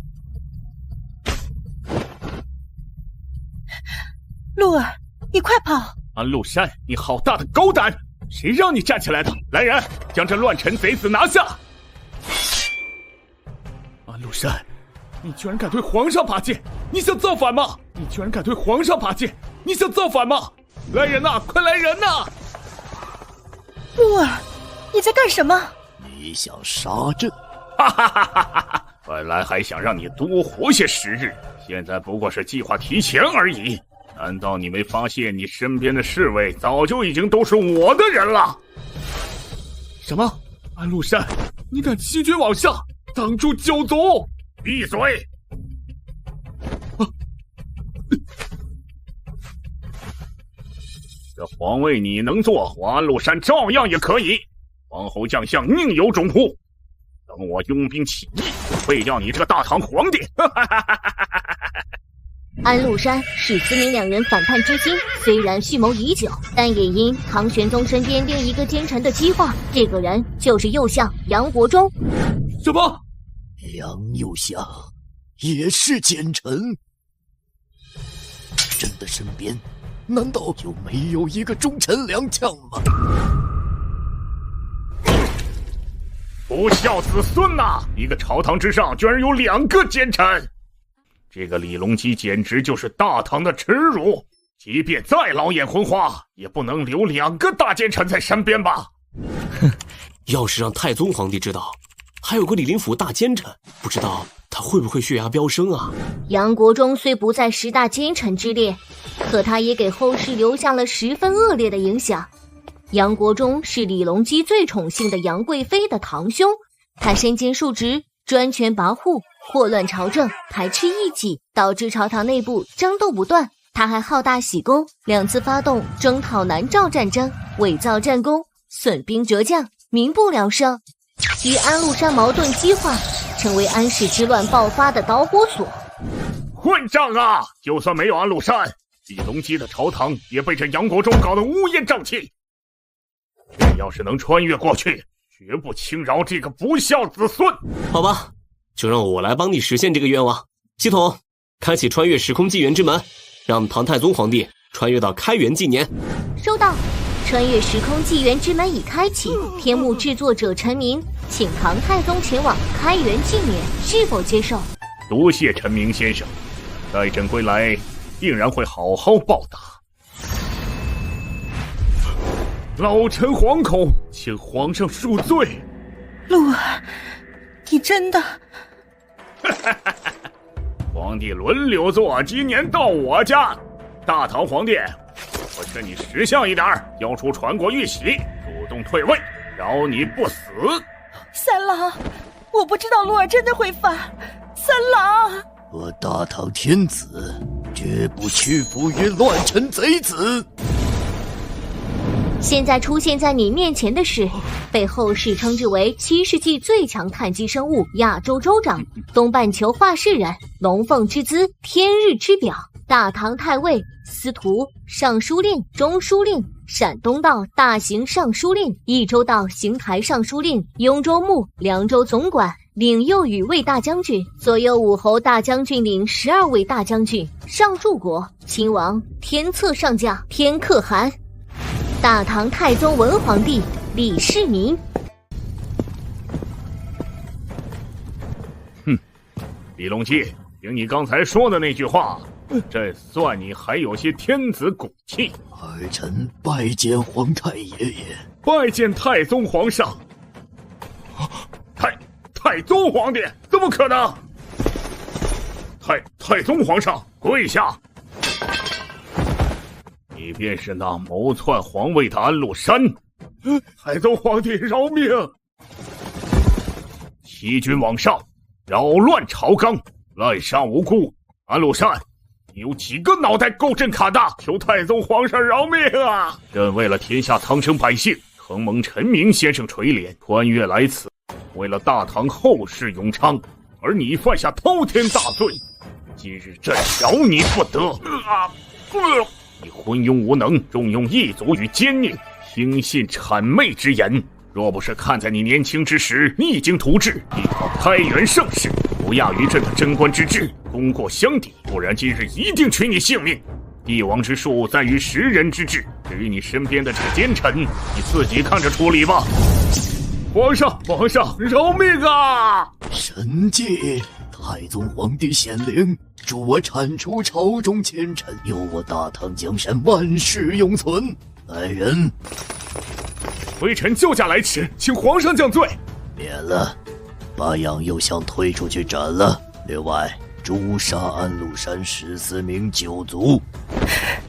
鹿儿，你快跑！安禄山，你好大的狗胆！谁让你站起来的？来人，将这乱臣贼子拿下！安禄山，你居然敢对皇上拔剑！你想造反吗？你居然敢对皇上拔剑！你想造反吗？来人呐，快来人呐！鹿儿，你在干什么？你想杀朕？哈哈哈哈哈哈！本来还想让你多活些10日，现在不过是计划提前而已。难道你没发现你身边的侍卫早就已经都是我的人了？什么？安禄山，你敢欺君罔上，挡住九族？闭嘴！这皇位你能坐，我安禄山照样也可以。王侯将相宁有种乎？等我拥兵起义，废掉你这个大唐皇帝！安禄山是子明2人反叛之心，虽然蓄谋已久，但也因唐玄宗身边另一个奸臣的激化，这个人就是右相杨国忠。什么？杨右相也是奸臣？朕的身边难道就没有一个忠臣良将吗？不孝子孙呐！一个朝堂之上居然有2个奸臣！这个李隆基简直就是大唐的耻辱，即便再老眼昏花，也不能留2个大奸臣在身边吧？哼，要是让太宗皇帝知道，还有个李林甫大奸臣，不知道他会不会血压飙升啊？杨国忠虽不在10大奸臣之列，可他也给后世留下了十分恶劣的影响。杨国忠是李隆基最宠幸的杨贵妃的堂兄，他身兼数职，专权跋扈，祸乱朝政，排斥异己，导致朝堂内部争斗不断。他还好大喜功，2次发动征讨南诏战争，伪造战功，损兵折将，民不聊生，与安禄山矛盾激化，成为安史之乱爆发的导火索。混账啊！就算没有安禄山，李隆基的朝堂也被这杨国忠搞得乌烟瘴气。这要是能穿越过去，绝不轻饶这个不孝子孙。好吧，就让我来帮你实现这个愿望。系统，开启穿越时空纪元之门，让唐太宗皇帝穿越到开元纪年。收到，穿越时空纪元之门已开启，天幕制作者陈明，请唐太宗前往开元纪年，是否接受？多谢陈明先生，待朕归来，定然会好好报答。老臣惶恐，请皇上恕罪。鹿儿，你真的？皇帝轮流坐，今年到我家。大唐皇帝，我劝你识相一点，交出传国玉玺，主动退位，饶你不死。三郎，我不知道鹿儿真的会发。三郎，我大唐天子绝不屈服于乱臣贼子。现在出现在你面前的是被后世称之为7世纪最强碳基生物亚洲州长，东半球话事人，龙凤之姿，天日之表，大唐太尉，司徒，尚书令，中书令，陕东道大行尚书令，益州道行台尚书令，雍州牧，凉州总管，领右羽卫大将军，左右武侯大将军领12位大将军，上柱国，亲王，天策上将，天可汗。大唐太宗文皇帝李世民。李隆基，凭你刚才说的那句话，朕算你还有些天子骨气。儿臣拜见皇太爷爷。拜见太宗皇上。太宗皇帝，怎么可能？太宗皇上，跪下！你便是那谋篡皇位的安禄山。太宗皇帝饶命！欺君罔上，扰乱朝纲，滥杀无辜。安禄山，你有几个脑袋够朕砍的？求太宗皇上饶命啊！朕为了天下苍生百姓，承蒙陈明先生垂怜，穿越来此，为了大唐后世永昌。而你犯下滔天大罪，今日朕饶你不得。你昏庸无能，重用异族与奸佞，听信谄媚之言。若不是看在你年轻之时励精图治，一统开元盛世，不亚于朕的贞观之治，功过相抵，不然今日一定取你性命。帝王之术在于识人之智，至于你身边的这个奸臣，你自己看着处理吧。皇上，饶命啊！神迹！太宗皇帝显灵，助我铲除朝中奸臣，有我大唐江山万世永存。来人，微臣救驾来迟，请皇上降罪。免了，把杨右相推出去斩了。另外，诛杀安禄山14名九族。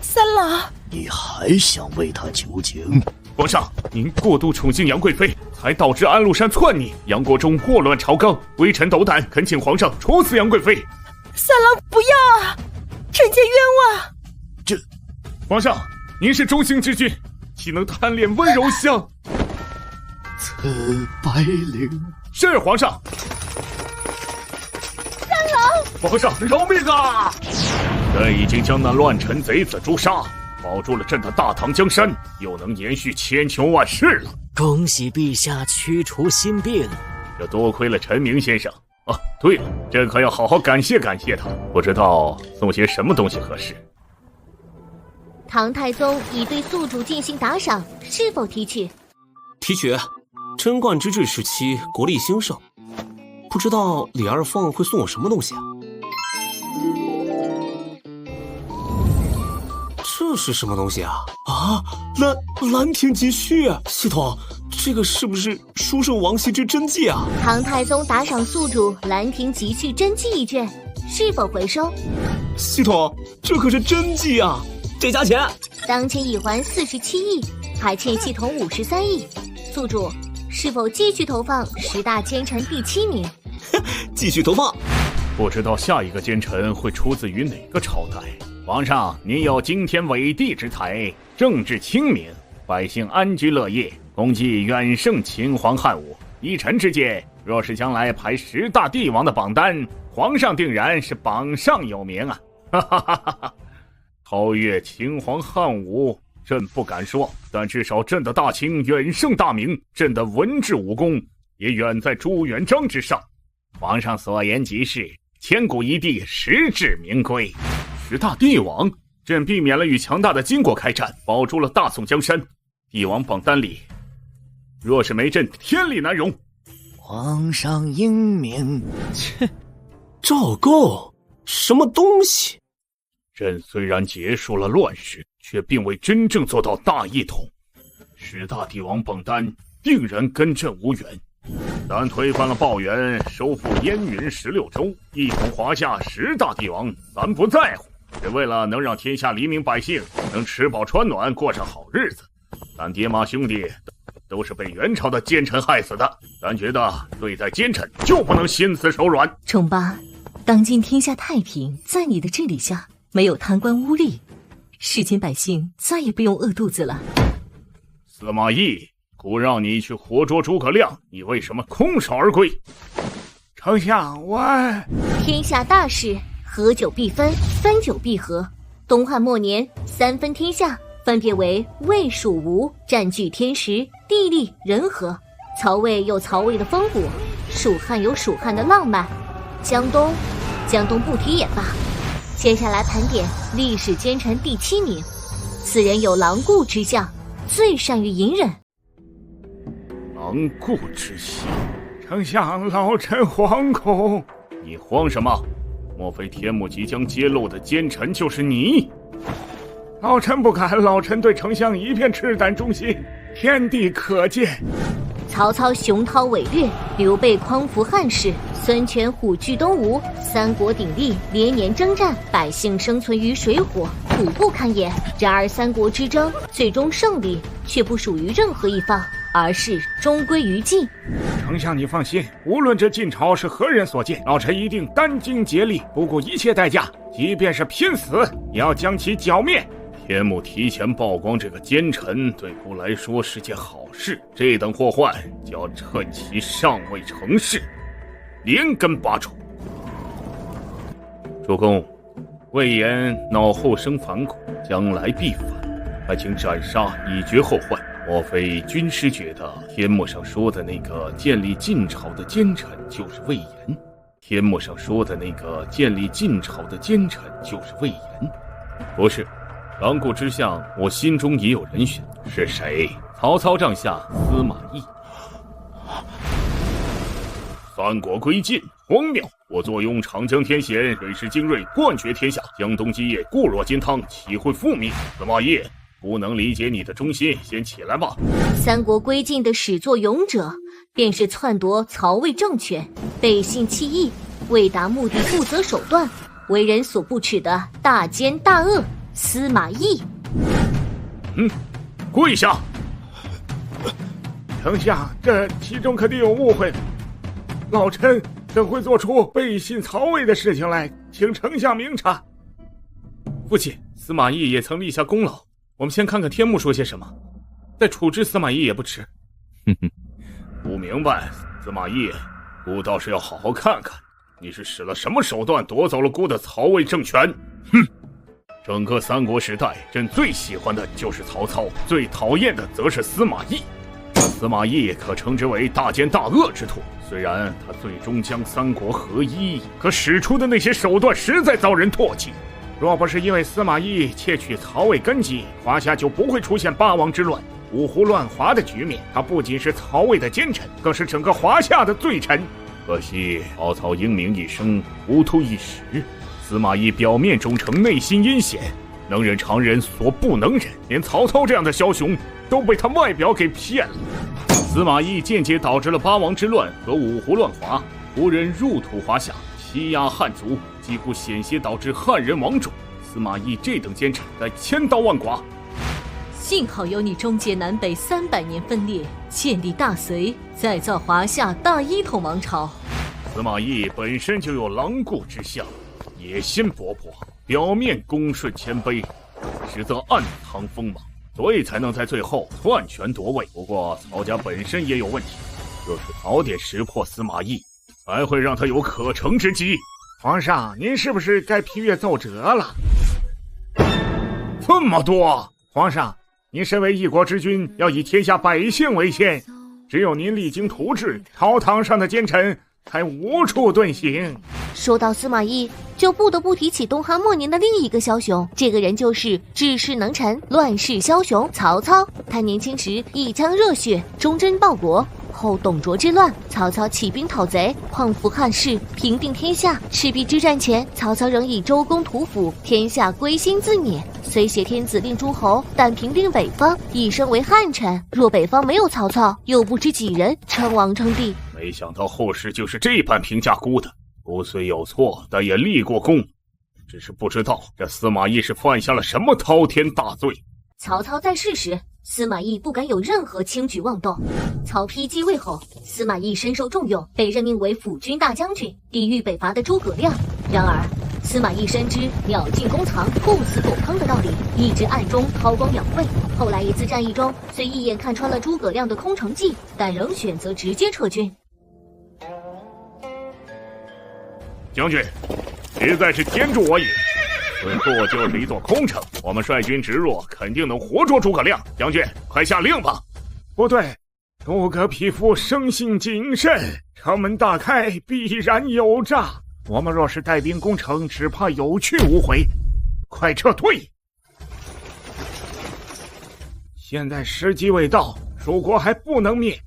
三郎，你还想为他求情？皇上，您过度宠幸杨贵妃，才导致安禄山篡逆，杨国忠祸乱朝纲。微臣斗胆，恳请皇上处死杨贵妃。三郎，不要啊！臣妾冤枉。这，皇上，您是中兴之君，岂能贪恋温柔乡？此白灵。是皇上。三郎，皇上饶命啊！朕已经将那乱臣贼子诛杀，保住了朕的大唐江山，又能延续千秋万世了。恭喜陛下驱除心病。这多亏了陈明先生啊！对了，朕可要好好感谢感谢他。不知道送些什么东西合适。唐太宗已对宿主进行打赏，是否提取？提取。贞观之治时期，国力兴盛，不知道李二凤会送我什么东西啊？这是什么东西啊？啊，蓝天集序！系统，这个是不是书圣王羲之真迹啊？唐太宗打赏宿主兰亭集序真迹一卷，是否回收？系统，这可是真迹啊！这加钱。当前已还47亿，还欠系统53亿。宿主是否继续投放10大奸臣第7名？继续投放。不知道下一个奸臣会出自于哪个朝代。皇上，您有惊天伟地之才，政治清明，百姓安居乐业，功绩远胜秦皇汉武。依臣之见，若是将来排10大帝王的榜单，皇上定然是榜上有名啊！哈哈哈哈哈！超越秦皇汉武，朕不敢说，但至少朕的大清远胜大明，朕的文治武功也远在朱元璋之上。皇上所言极是，千古一帝，实至名归。10大帝王，朕避免了与强大的金国开战，保住了大宋江山。帝王榜单里，若是没朕，天理难容。皇上英明。切，赵构，什么东西？朕虽然结束了乱世，却并未真正做到大一统。10大帝王榜单定然跟朕无缘。咱推翻了暴元，收复燕云16州，一统华夏10大帝王，咱不在乎，只为了能让天下黎民百姓能吃饱穿暖，过上好日子。咱爹妈兄弟都是被元朝的奸臣害死的，咱觉得对待奸臣就不能心慈手软。宠爸，当今天下太平，在你的治理下，没有贪官污吏，世间百姓再也不用饿肚子了。司马懿，古让你去活捉诸葛亮，你为什么空手而归？丞相，我天下大事，合久必分，分久必合。东汉末年，3分天下，分别为魏、蜀、吴，占据天时、地利、人和。曹魏有曹魏的风骨，蜀汉有蜀汉的浪漫。江东不提也罢。接下来盘点历史奸臣第7名，此人有狼顾之相，最善于隐忍。狼顾之相，丞相，老臣惶恐。你慌什么？莫非天幕即将揭露的奸臣就是你？老臣不敢，老臣对丞相一片赤胆忠心，天地可见。曹操雄韬伟略，刘备匡扶汉室，孙权虎踞东吴，三国鼎立，连年征战，百姓生存于水火，苦不堪言。然而三国之争最终胜利却不属于任何一方，而是终归于晋。丞相你放心，无论这晋朝是何人所建，老臣一定殚精竭力，不顾一切代价，即便是拼死也要将其剿灭。天幕提前曝光这个奸臣，对孤来说是件好事。这等祸患，就要趁其尚未成事，连根拔除。主公，魏延脑后生反骨，将来必反，还请斩杀，以绝后患。莫非军师觉得天幕上说的那个建立晋朝的奸臣就是魏延？天幕上说的那个建立晋朝的奸臣就是魏延？不是。狼顾之相，我心中也有人选。是谁？曹操帐下司马懿。三国归晋，荒谬！我坐拥长江天险，水师精锐，冠绝天下，江东基业固若金汤，岂会覆灭？司马懿，不能理解你的忠心，先起来吧。三国归晋的始作俑者，便是篡夺曹魏政权、背信弃义、为达目的不择手段、为人所不齿的大奸大恶。司马懿，跪下！丞相，这其中肯定有误会，老臣怎会做出背信曹魏的事情来？请丞相明察。父亲，司马懿也曾立下功劳，我们先看看天幕说些什么，再处置司马懿也不迟。不明白，司马懿，孤倒是要好好看看，你是使了什么手段夺走了孤的曹魏政权？整个三国时代，朕最喜欢的就是曹操，最讨厌的则是司马懿。司马懿可称之为大奸大恶之徒，虽然他最终将三国合一，可使出的那些手段实在遭人唾弃。若不是因为司马懿窃取曹魏根基，华夏就不会出现八王之乱、五胡乱华的局面。他不仅是曹魏的奸臣，更是整个华夏的罪臣。可惜曹操英明一生，糊涂一时。司马懿表面忠诚，内心阴险，能忍常人所不能忍，连曹操这样的枭雄都被他外表给骗了。司马懿间接导致了八王之乱和五胡乱华，胡人入土华夏，欺压汉族，几乎险些导致汉人亡种。司马懿这等奸臣该千刀万剐。幸好有你终结南北300年分裂，建立大隋，再造华夏大一统王朝。司马懿本身就有狼顾之相，野心勃勃，表面恭顺谦卑，实则暗藏锋芒，所以才能在最后篡权夺位。不过曹家本身也有问题，若是早点识破司马懿，才会让他有可乘之机。皇上，您是不是该批阅奏折了？这么多！皇上，您身为一国之君，要以天下百姓为先，只有您励精图治，朝堂上的奸臣才无处遁形。说到司马懿，就不得不提起东汉末年的另一个枭雄，这个人就是治世能臣、乱世枭雄曹操。他年轻时一腔热血，忠贞报国。后董卓之乱，曹操起兵讨贼，匡扶汉室，平定天下。赤壁之战前，曹操仍以周公吐哺，天下归心自译。虽挟天子令诸侯，但平定北方，一生为汉臣。若北方没有曹操，又不知几人称王称帝。没想到后世就是这般评价孤的。孤虽有错，但也立过功。只是不知道这司马懿是犯下了什么滔天大罪。曹操在世时，司马懿不敢有任何轻举妄动。曹丕继位后，司马懿深受重用，被任命为辅军大将军，抵御北伐的诸葛亮。然而司马懿深知鸟尽弓藏，兔死狗烹的道理，一直暗中韬光养晦。后来一次战役中，虽一眼看穿了诸葛亮的空城计，但仍选择直接撤军。将军，实在是天助我也！此处就是一座空城，我们率军直入，肯定能活捉诸葛亮。将军，快下令吧！不对，诸葛匹夫生性谨慎，城门大开，必然有诈。我们若是带兵攻城，只怕有去无回。快撤退！现在时机未到，蜀国还不能灭。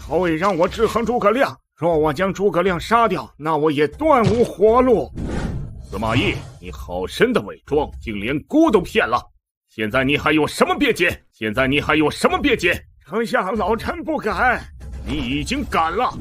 曹魏让我制衡诸葛亮，若我将诸葛亮杀掉，那我也断无活路。司马懿，你好深的伪装，竟连孤都骗了。现在你还有什么辩解？丞相，老臣不敢。你已经敢了。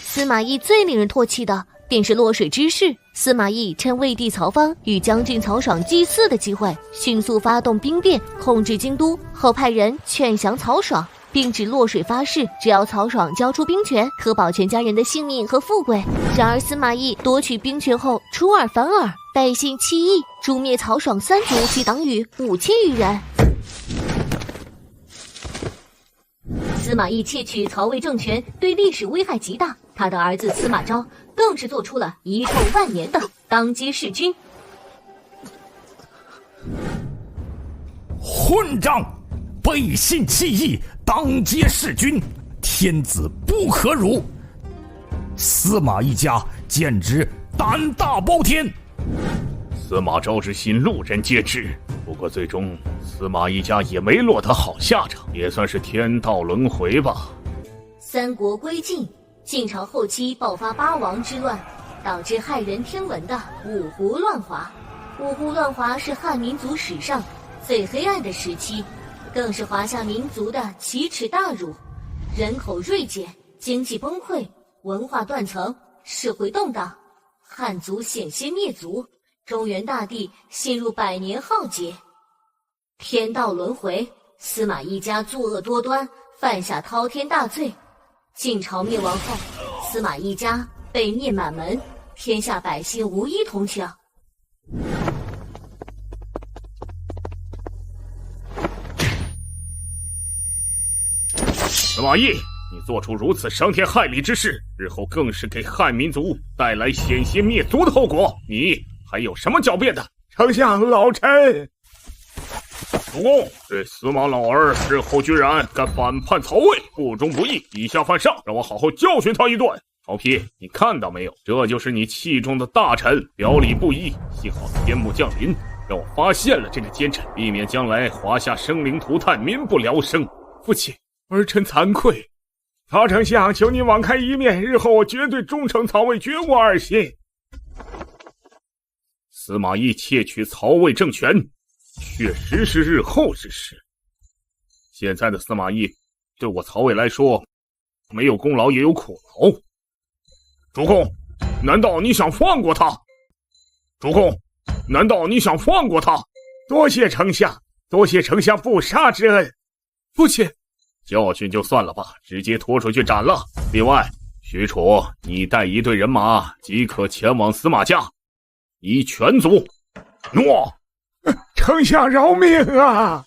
司马懿最令人唾弃的便是落水之事。司马懿趁魏帝曹芳与将军曹爽祭祀的机会，迅速发动兵变，控制京都，后派人劝降曹爽，并指落水发誓，只要曹爽交出兵权，可保全家人的性命和富贵。然而司马懿夺取兵权后出尔反尔，背信弃义，诛灭曹爽3族及党羽5000余人。司马懿窃取曹魏政权，对历史危害极大。他的儿子司马昭更是做出了遗臭万年的当街弑君。混账！背信弃义，当街弑君，天子不可辱！司马懿家简直胆大包天。司马昭之心，路人皆知。不过最终司马懿家也没落得好下场，也算是天道轮回吧。三国归晋，晋朝后期爆发八王之乱，导致骇人听闻的五胡乱华。五胡乱华是汉民族史上最黑暗的时期，更是华夏民族的奇耻大辱。人口锐减，经济崩溃，文化断层，社会动荡，汉族险些灭族，中原大地陷入100年浩劫。天道轮回，司马懿家作恶多端，犯下滔天大罪。晋朝灭亡后，司马懿家被灭满门，天下百姓无一同情。司马懿，你做出如此伤天害理之事，日后更是给汉民族带来险些灭族的后果，你还有什么狡辩的？丞相，老臣。主公，这司马老儿日后居然敢反叛曹魏，不忠不义，以下犯上，让我好好教训他一顿。曹丕，你看到没有？这就是你器重的大臣，表里不一。幸好天幕降临，让我发现了这个奸臣，避免将来华夏生灵涂炭，民不聊生。父亲，儿臣惭愧。曹丞相，求您网开一面，日后我绝对忠诚曹魏，绝无二心。司马懿窃取曹魏政权，确实是日后之事。现在的司马懿对我曹魏来说，没有功劳也有苦劳。主公，难道你想放过他？主公，难道你想放过他？多谢丞相，多谢丞相不杀之恩。父亲，教训就算了吧，直接拖出去斩了。另外，许褚，你带一队人马即可前往司马家，以全族。诺。丞相饶命啊！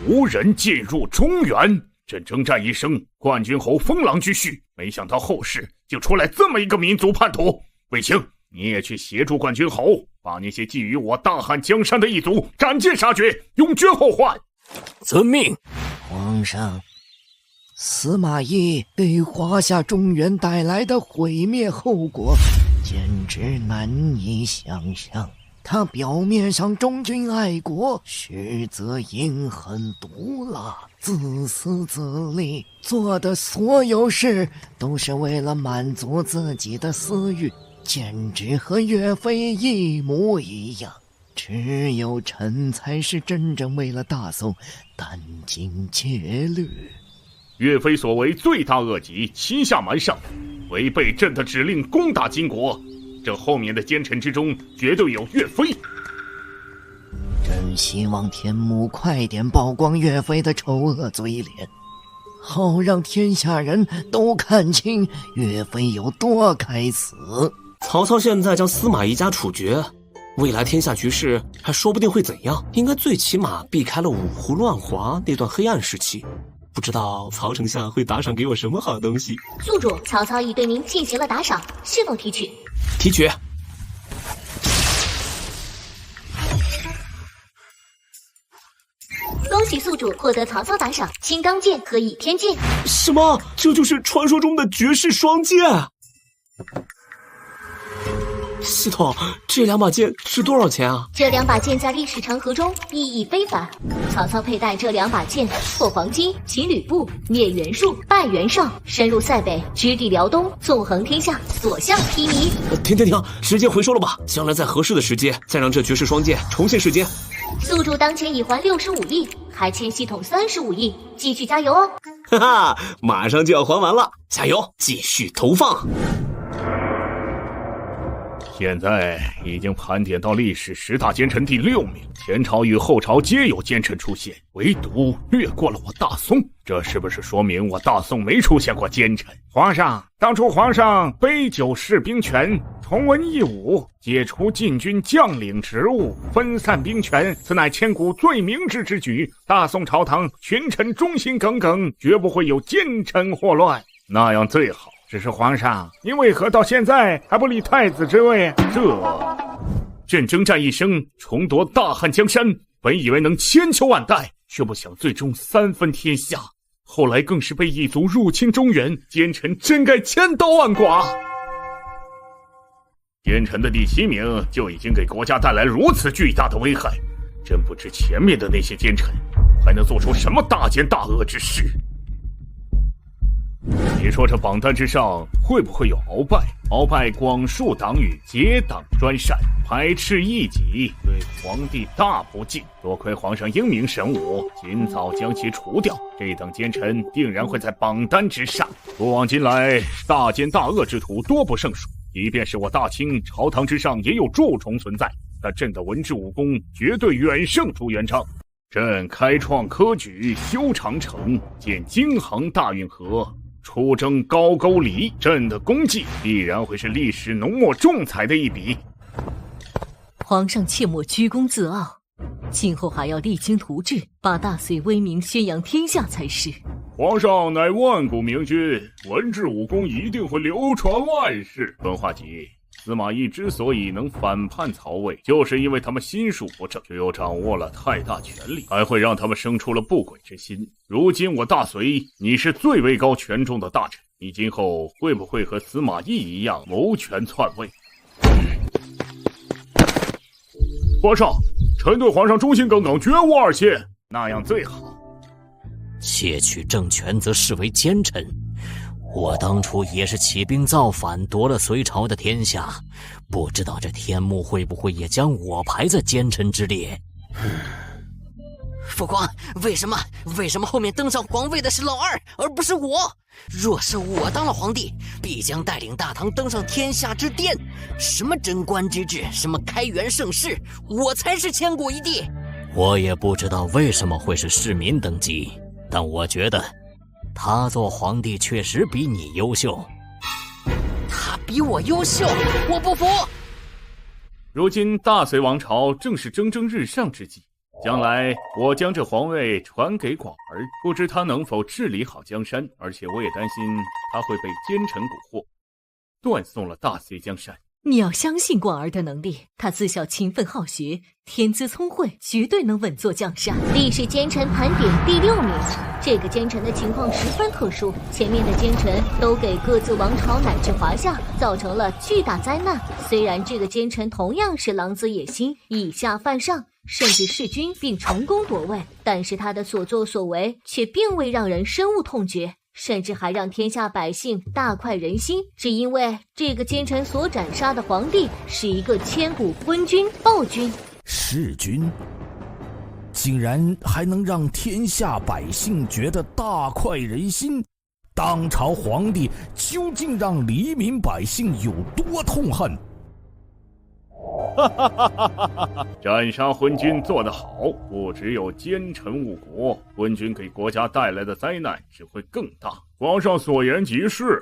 无人进入中原，朕征战一生，冠军侯封狼居胥，没想到后世就出来这么一个民族叛徒。卫青，你也去协助冠军侯，把那些觊觎我大汉江山的异族斩尽杀绝，永绝后患。遵命。皇上，司马懿给华夏中原带来的毁灭后果，简直难以想象。他表面上忠君爱国，实则阴狠毒辣、自私自利，做的所有事都是为了满足自己的私欲，简直和岳飞一模一样。只有臣才是真正为了大宋殚精竭虑。岳飞所为罪大恶极，欺下瞒上，违背朕的指令攻打金国。这后面的奸臣之中，绝对有岳飞。朕希望天幕快点曝光岳飞的丑恶嘴脸，好让天下人都看清岳飞有多该死。曹操现在将司马懿家处决，未来天下局势还说不定会怎样，应该最起码避开了五胡乱华那段黑暗时期。不知道曹丞相会打赏给我什么好东西？宿主，曹操已对您进行了打赏，是否提取？提取。恭喜宿主获得曹操打赏青钢剑和倚天剑。什么？这就是传说中的绝世双剑？系统，这两把剑值多少钱啊？这两把剑在历史长河中意义非凡。曹操佩戴这两把剑，破黄金，秦吕布，灭袁术，败袁绍，深入塞北，直抵辽东，纵横天下，所向披靡。停，直接回收了吧，将来在合适的时节再让这绝世双剑重现世间。宿主当前已还65亿，还欠系统35亿，继续加油哦！哈哈，马上就要还完了，加油，继续投放。现在已经盘点到历史10大奸臣第6名，前朝与后朝皆有奸臣出现，唯独略过了我大宋，这是不是说明我大宋没出现过奸臣？皇上，当初皇上杯酒释兵权，重文义武，解除禁军将领职务，分散兵权，此乃千古最明智之举。大宋朝堂群臣忠心耿耿，绝不会有奸臣祸乱，那样最好。只是皇上，您为何到现在还不立太子之位？朕征战一生，重夺大汉江山，本以为能千秋万代，却不想最终3分天下。后来更是被异族入侵中原，奸臣真该千刀万剐。奸臣的第7名就已经给国家带来如此巨大的危害，真不知前面的那些奸臣还能做出什么大奸大恶之事。你说这榜单之上会不会有鳌拜？鳌拜广树党羽，结党专擅，排斥异己，对皇帝大不敬。多亏皇上英明神武，尽早将其除掉，这等奸臣定然会在榜单之上。古往今来，大奸大恶之徒多不胜数，即便是我大清朝堂之上也有蛀虫存在，但朕的文治武功绝对远胜朱元璋。朕开创科举，修长城，建京杭大运河，出征高句丽，朕的功绩必然会是历史浓墨重彩的一笔。皇上切莫居功自傲，今后还要励精图治，把大隋威名宣扬天下才是。皇上乃万古明君，文治武功一定会流传万世。文化集，司马懿之所以能反叛曹魏，就是因为他们心术不正，却又掌握了太大权力，还会让他们生出了不轨之心。如今我大隋，你是最位高权重的大臣，你今后会不会和司马懿一样谋权篡位？皇上，臣对皇上忠心耿耿，绝无二心，那样最好。窃取政权则视为奸臣，我当初也是起兵造反，夺了隋朝的天下，不知道这天目会不会也将我排在奸臣之列。父皇，为什么后面登上皇位的是老二，而不是我？若是我当了皇帝，必将带领大唐登上天下之巅。什么贞观之治，什么开元盛世，我才是千古一帝。我也不知道为什么会是世民登基，但我觉得他做皇帝确实比你优秀。他比我优秀，我不服。如今大隋王朝正是蒸蒸日上之际，将来我将这皇位传给广儿，不知他能否治理好江山，而且我也担心他会被奸臣蛊惑，断送了大隋江山。你要相信广儿的能力，他自小勤奋好学，天资聪慧，绝对能稳坐江山。历史奸臣盘点第6名，这个奸臣的情况十分特殊，前面的奸臣都给各自王朝乃至华夏造成了巨大灾难。虽然这个奸臣同样是狼子野心，以下犯上，甚至弑君并成功夺位，但是他的所作所为却并未让人深恶痛绝，甚至还让天下百姓大快人心，只因为这个奸臣所斩杀的皇帝是一个千古昏君暴君。弑君竟然还能让天下百姓觉得大快人心，当朝皇帝究竟让黎民百姓有多痛恨？斩杀昏君做得好，不只有奸臣误国，昏君给国家带来的灾难只会更大。皇上所言极是。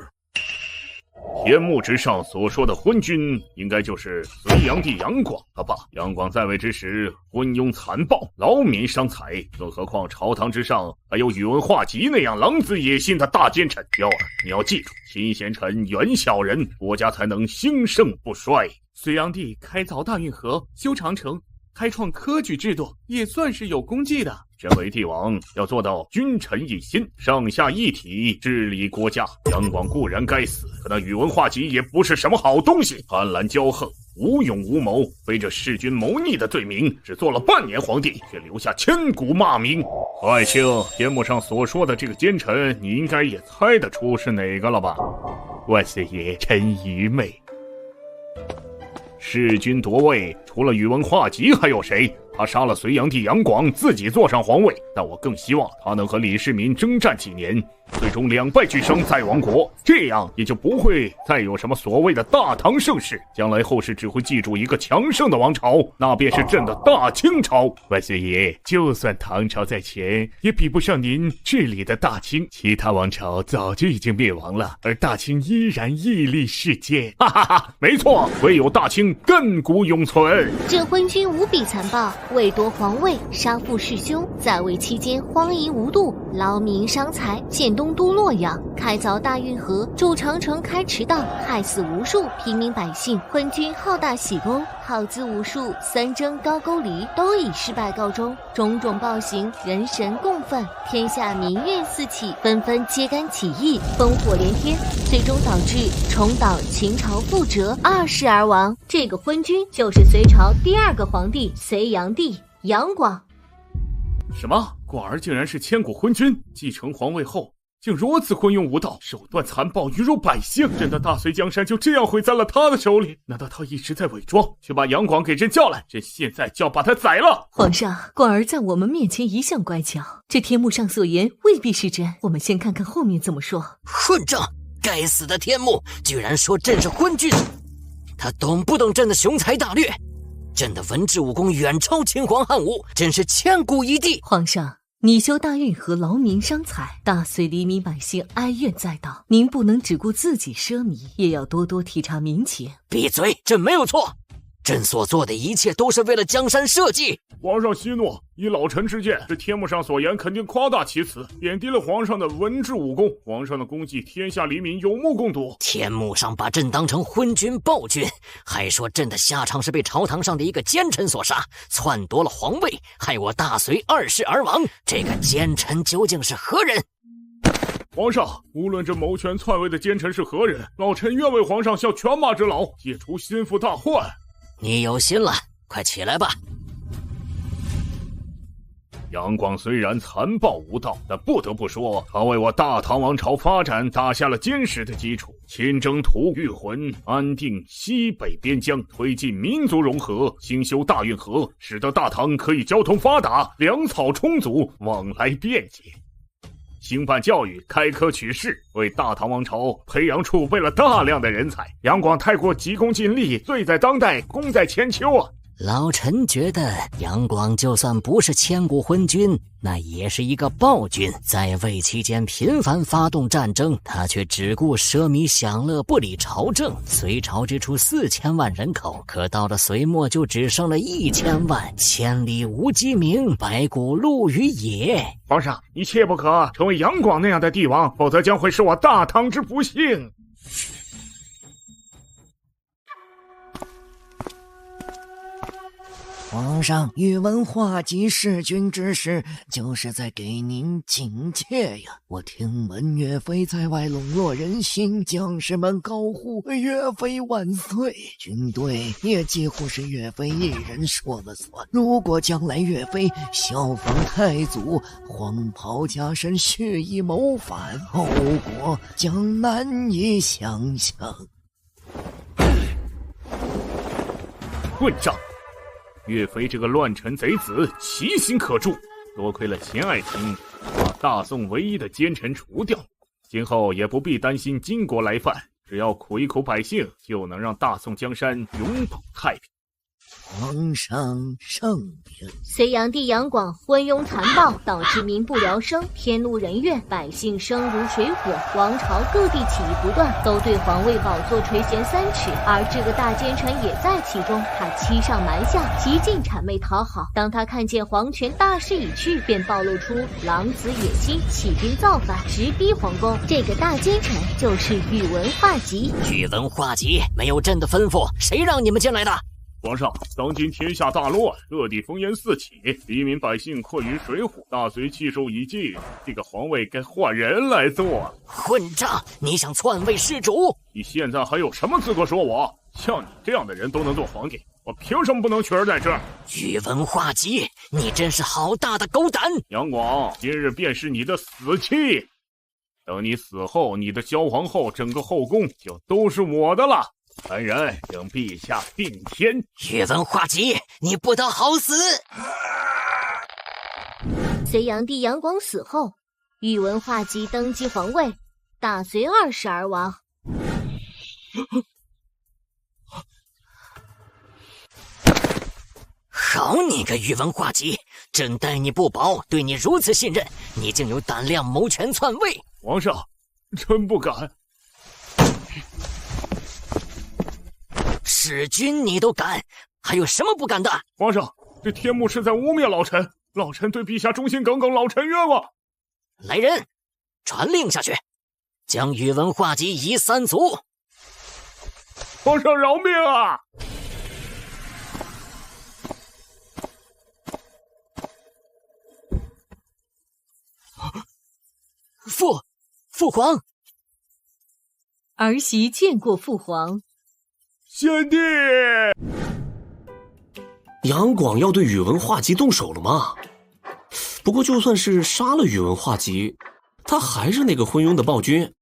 天幕之上所说的昏君，应该就是隋炀帝杨广了吧？杨广在位之时，昏庸残暴，劳民伤财，更何况朝堂之上还有宇文化及那样狼子野心的大奸臣。幺儿，你要记住，亲贤臣，远小人，国家才能兴盛不衰。隋炀帝开凿大运河，修长城，开创科举制度，也算是有功绩的。身为帝王，要做到君臣一心，上下一体，治理国家。杨广固然该死，可那宇文化及也不是什么好东西，贪婪骄横，无勇无谋，背着弑君谋逆的罪名，只做了半年皇帝，却留下千古骂名。爱卿，天幕上所说的这个奸臣，你应该也猜得出是哪个了吧？万岁爷，臣愚昧。弑君夺位，除了宇文化及还有谁？他杀了隋炀帝杨广，自己坐上皇位，但我更希望他能和李世民征战几年，最终两败俱伤再亡国，这样也就不会再有什么所谓的大唐盛世，将来后世只会记住一个强盛的王朝，那便是朕的大清朝。万岁爷，就算唐朝在前，也比不上您治理的大清，其他王朝早就已经灭亡了，而大清依然屹立世间。哈哈哈，没错，唯有大清亘古永存。这昏君无比残暴，为夺皇位，杀父弑兄，在位期间荒淫无度，劳民伤财，建东都洛阳，开凿大运河，筑长城，开驰道，害死无数平民百姓。昏君好大喜功，好自无数，三征高句丽都以失败告终，种种暴行，人神共愤，天下民怨四起，纷纷揭竿起义，烽火连天，最终导致重蹈秦朝覆辙，2世而亡。这个昏君就是隋朝第2个皇帝隋炀帝杨广。什么？广儿竟然是千古昏君，继承皇位后竟如此昏庸无道，手段残暴，愚辱百姓。朕的大隋江山就这样毁在了他的手里？难道他一直在伪装？去把杨广给朕叫来，朕现在就要把他宰了。皇上，广儿在我们面前一向乖巧，这天幕上所言未必是真，我们先看看后面怎么说。混账！该死的天幕，居然说朕是昏君，他懂不懂朕的雄才大略？朕的文治武功远超秦皇汉武，真是千古一帝。皇上，你修大运河，劳民伤财，大隋黎民百姓哀怨载道，您不能只顾自己奢靡，也要多多体察民情。闭嘴，朕没有错，朕所做的一切都是为了江山社稷。皇上息怒，依老臣之见，这天幕上所言肯定夸大其词，贬低了皇上的文治武功。皇上的功绩，天下黎民有目共睹。天幕上把朕当成昏君暴君，还说朕的下场是被朝堂上的一个奸臣所杀，篡夺了皇位，害我大隋2世而亡。这个奸臣究竟是何人？皇上，无论这谋权篡位的奸臣是何人，老臣愿为皇上效犬马之劳，解除心腹大患。你有心了，快起来吧。杨广虽然残暴无道，但不得不说，他为我大唐王朝发展打下了坚实的基础。亲征吐谷浑，安定西北边疆，推进民族融合，兴修大运河，使得大唐可以交通发达，粮草充足，往来便捷。兴办教育，开科取士，为大唐王朝培养储备了大量的人才。杨广太过急功近利，罪在当代，功在千秋啊！老臣觉得杨广就算不是千古昏君，那也是一个暴君，在位期间频繁发动战争，他却只顾奢靡享乐，不理朝政。隋朝之初4000万人口，可到了隋末就只剩了1000万，千里无鸡鸣，百骨露于野。皇上，你切不可成为杨广那样的帝王，否则将会是我大唐之不幸。皇上，宇文化及弑君之事，就是在给您警戒呀！我听闻岳飞在外笼络人心，将士们高呼岳飞万岁，军队也几乎是岳飞一人说了算。如果将来岳飞效仿太祖，黄袍加身，蓄意谋反，后果将难以想象。混账！岳飞这个乱臣贼子，其心可诛。多亏了钱爱卿把大宋唯一的奸臣除掉，今后也不必担心金国来犯，只要苦一苦百姓，就能让大宋江山永保太平。皇上圣明。隋炀帝杨广昏庸残暴，导致民不聊生，天怒人怨，百姓生如水火，王朝各地起义不断，都对皇位宝座垂涎3尺。而这个大奸臣也在其中，他欺上瞒下，极尽谄媚讨好。当他看见皇权大势已去，便暴露出狼子野心，起兵造反，直逼皇宫。这个大奸臣就是宇文化及。宇文化及，没有朕的吩咐，谁让你们进来的？皇上，当今天下大乱，各地烽烟四起，黎民百姓困于水火，大隋气数已尽，这个皇位该换人来做。混账！你想篡位弑主？你现在还有什么资格说我？像你这样的人都能做皇帝，我凭什么不能取而代之？宇文化及，你真是好大的狗胆！杨广，今日便是你的死期，等你死后，你的萧皇后整个后宫就都是我的了。本人请陛下定天。宇文化及，你不得好死！隋炀帝杨广死后，宇文化及登基皇位，大隋2世而亡。好你个宇文化及，朕待你不薄，对你如此信任，你竟有胆量谋权篡位！皇上，臣不敢。弑君你都敢，还有什么不敢的？皇上，这天目是在污蔑老臣，老臣对陛下忠心耿耿，老臣冤枉。来人，传令下去，将宇文化及夷3族。皇上饶命啊！父皇，儿媳见过父皇。先帝，杨广要对宇文化及动手了吗？不过就算是杀了宇文化及，他还是那个昏庸的暴君，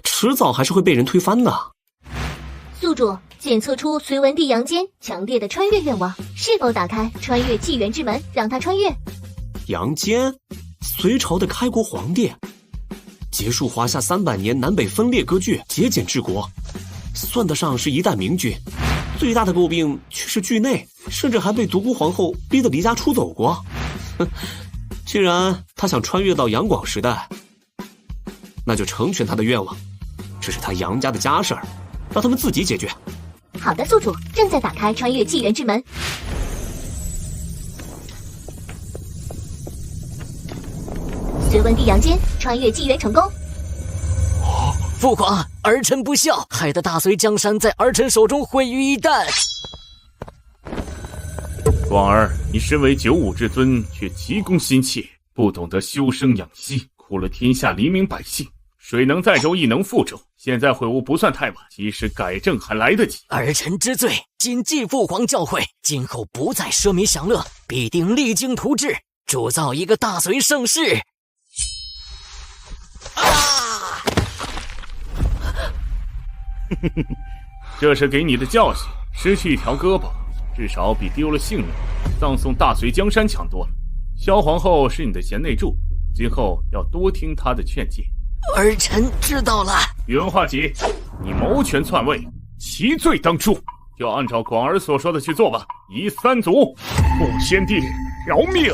迟早还是会被人推翻的。宿主检测出隋文帝杨坚强烈的穿越愿望，是否打开穿越纪元之门，让他穿越？杨坚，隋朝的开国皇帝，结束华夏300年南北分裂割据，节俭治国，算得上是一代明君。最大的诟病却是惧内，甚至还被独孤皇后逼得离家出走过。既然他想穿越到杨广时代，那就成全他的愿望，这是他杨家的家事儿，让他们自己解决。好的，宿主正在打开穿越纪元之门。隋文帝杨坚穿越纪元成功。父皇，儿臣不孝，害得大隋江山在儿臣手中毁于一旦。广儿，你身为95之尊，却急功心切，不懂得修身养息，苦了天下黎民百姓。水能载舟，亦能覆舟。现在悔悟不算太晚，及时改正还来得及。儿臣知罪，谨记父皇教诲，今后不再奢靡享乐，必定励精图治，铸造一个大隋盛世。啊！这是给你的教训，失去一条胳膊，至少比丢了性命、葬送大隋江山强多了。萧皇后是你的贤内助，今后要多听她的劝诫。儿臣知道了。宇文化及，你谋权篡位，其罪当诛，就按照广儿所说的去做吧。夷三族，父先帝饶命！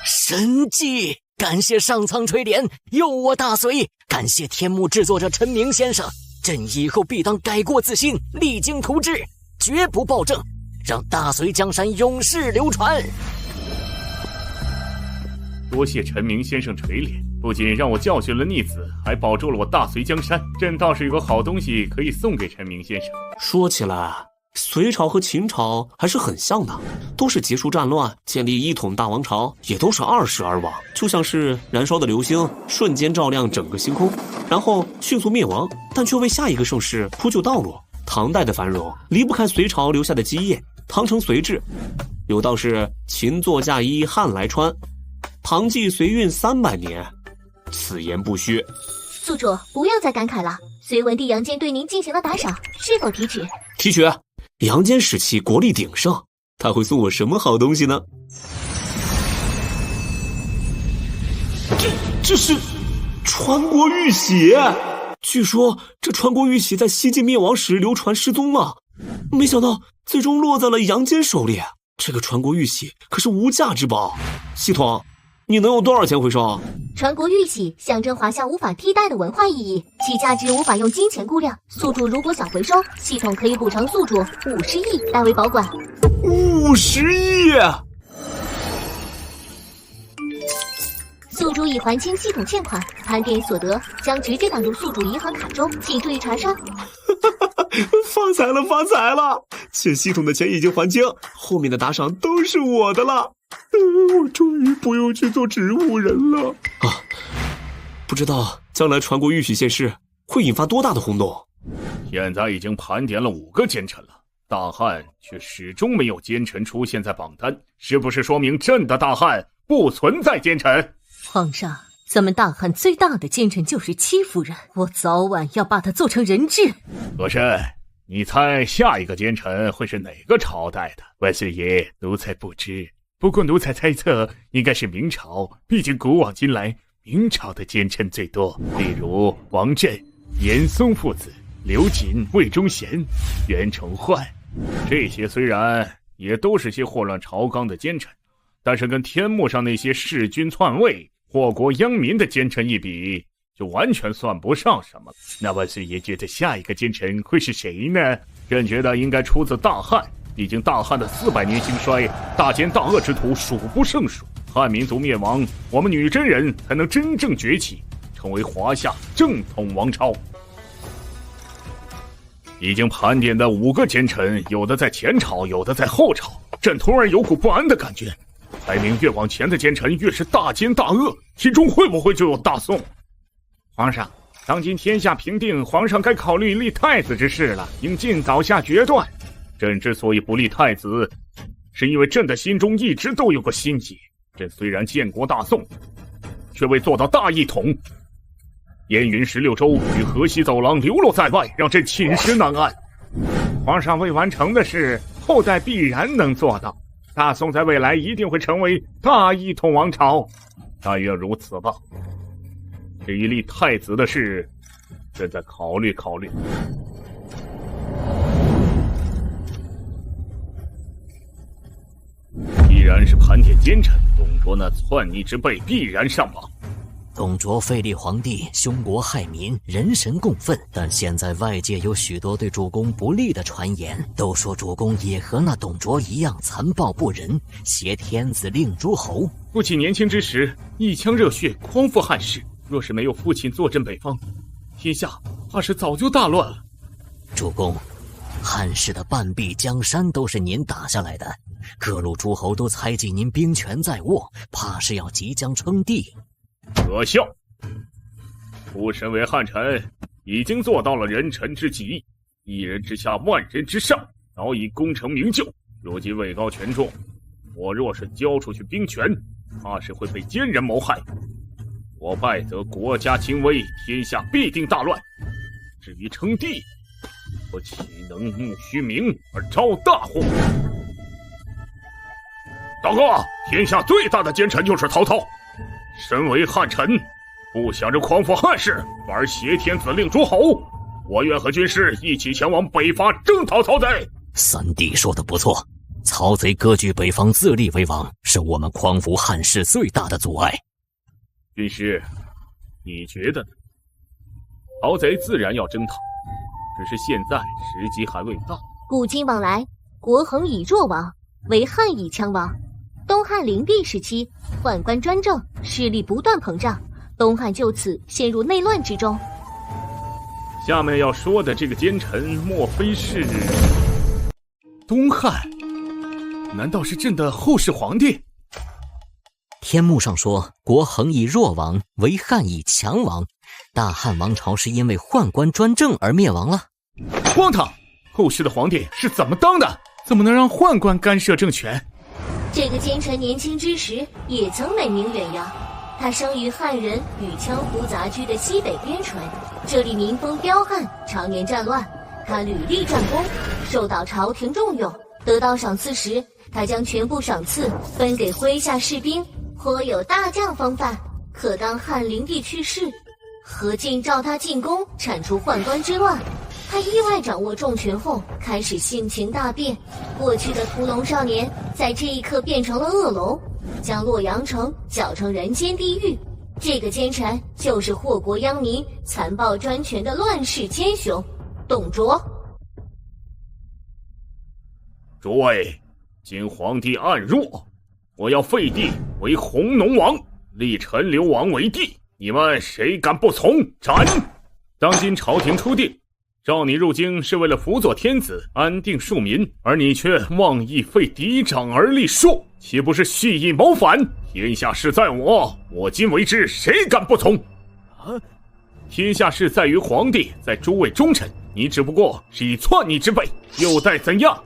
神迹！感谢上苍垂怜，佑我大隋！感谢天幕制作者陈明先生，朕以后必当改过自新，励精图治，绝不暴政，让大隋江山永世流传。多谢陈明先生垂怜，不仅让我教训了逆子，还保住了我大隋江山。朕倒是有个好东西可以送给陈明先生。说起来，隋朝和秦朝还是很像的，都是结束战乱，建立一统大王朝，也都是二世而亡，就像是燃烧的流星，瞬间照亮整个星空，然后迅速灭亡，但却为下一个盛世铺就道路。唐代的繁荣离不开隋朝留下的基业，唐承隋制，有道是秦作嫁衣汉来穿，唐继隋运300年，此言不虚。宿主不要再感慨了，隋文帝杨坚对您进行了打赏，是否提取？提取。杨坚时期国力鼎盛，他会送我什么好东西呢？这是传国玉玺，据说这传国玉玺在西晋灭亡时流传失踪了，没想到最终落在了杨坚手里。这个传国玉玺可是无价之宝，系统，你能有多少钱回收？传国玉玺象征华夏无法替代的文化意义，其价值无法用金钱估量。宿主如果想回收，系统可以补偿宿主50亿代为保管。50亿！宿主已还清系统欠款，盘点所得将直接打入宿主银行卡中，请注意查收。发财了，发财了！欠系统的钱已经还清，后面的打赏都是我的了。我终于不用去做植物人了啊！不知道将来传国玉玺现世会引发多大的轰动。现在已经盘点了5个奸臣了，大汉却始终没有奸臣出现在榜单，是不是说明朕的大汉不存在奸臣？皇上，咱们大汉最大的奸臣就是戚夫人，我早晚要把她做成人质。和珅，你猜下一个奸臣会是哪个朝代的？万岁爷，奴才不知。不过奴才猜测应该是明朝，毕竟古往今来明朝的奸臣最多，例如王振、严嵩父子、刘瑾、魏忠贤、袁崇焕。这些虽然也都是些祸乱朝纲的奸臣，但是跟天幕上那些弑君篡位、祸国殃民的奸臣一比，就完全算不上什么了。那万岁爷觉得下一个奸臣会是谁呢？朕觉得应该出自大汉，毕竟大汉的400年兴衰，大奸大恶之徒数不胜数。汉民族灭亡，我们女真人才能真正崛起，成为华夏正统王朝。已经盘点的5个奸臣，有的在前朝，有的在后朝。朕突然有股不安的感觉，排名越往前的奸臣越是大奸大恶，其中会不会就有大宋？皇上，当今天下平定，皇上该考虑立太子之事了，应尽早下决断。朕之所以不立太子，是因为朕的心中一直都有个心结。朕虽然建国大宋，却未做到大一统。燕云16州与河西走廊流落在外，让朕寝食难安。皇上未完成的事，后代必然能做到。大宋在未来一定会成为大一统王朝。但愿如此吧。至于立太子的事，朕再考虑考虑。既然是盘点奸臣，董卓那篡逆之辈必然上榜。董卓废立皇帝，凶国害民，人神共愤。但现在外界有许多对主公不利的传言，都说主公也和那董卓一样残暴不仁，挟天子令诸侯。父亲年轻之时一腔热血匡扶汉室，若是没有父亲坐镇北方，天下怕是早就大乱了。主公，汉室的半壁江山都是您打下来的，各路诸侯都猜忌您兵权在握，怕是要即将称帝。可笑！吾身为汉臣，已经做到了人臣之极，一人之下，万人之上，早已功成名就。如今位高权重，我若是交出去兵权，怕是会被奸人谋害。我败则国家倾危，天下必定大乱。至于称帝，我岂能慕虚名而招大祸？大哥，天下最大的奸臣就是曹操。身为汉臣，不想着匡扶汉室，反而挟天子令诸侯。我愿和军师一起前往北伐，征讨曹贼。三弟说的不错，曹贼割据北方，自立为王，是我们匡扶汉室最大的阻碍。军师，你觉得呢？曹贼自然要征讨，只是现在时机还未到。古今往来，国衡以弱亡，为汉以强亡。东汉灵帝时期，宦官专政，势力不断膨胀，东汉就此陷入内乱之中。下面要说的这个奸臣，莫非是东汉？难道是朕的后世皇帝？天幕上说，国衡以弱亡，为汉以强亡。大汉王朝是因为宦官专政而灭亡了。荒唐！后世的皇帝是怎么当的？怎么能让宦官干涉政权？这个奸臣年轻之时也曾美名远扬，他生于汉人与羌胡杂居的西北边陲，这里民风彪悍，常年战乱。他屡立战功，受到朝廷重用，得到赏赐时，他将全部赏赐分给麾下士兵，颇有大将风范。可当汉灵帝去世，何进召他进宫，铲除宦官之乱。他意外掌握重权后，开始性情大变。过去的屠龙少年，在这一刻变成了恶龙，将洛阳城搅成人间地狱。这个奸臣就是祸国殃民、残暴专权的乱世奸雄董卓。诸位，今皇帝暗弱，我要废帝为弘农王，立陈留王为帝，你们谁敢不从？斩！当今朝廷初定，召你入京是为了辅佐天子，安定庶民，而你却妄议废嫡长而立庶，岂不是蓄意谋反？天下事在我，我今为之，谁敢不从？天下事在于皇帝，在诸位忠臣，你只不过是以篡逆之辈，又待怎样？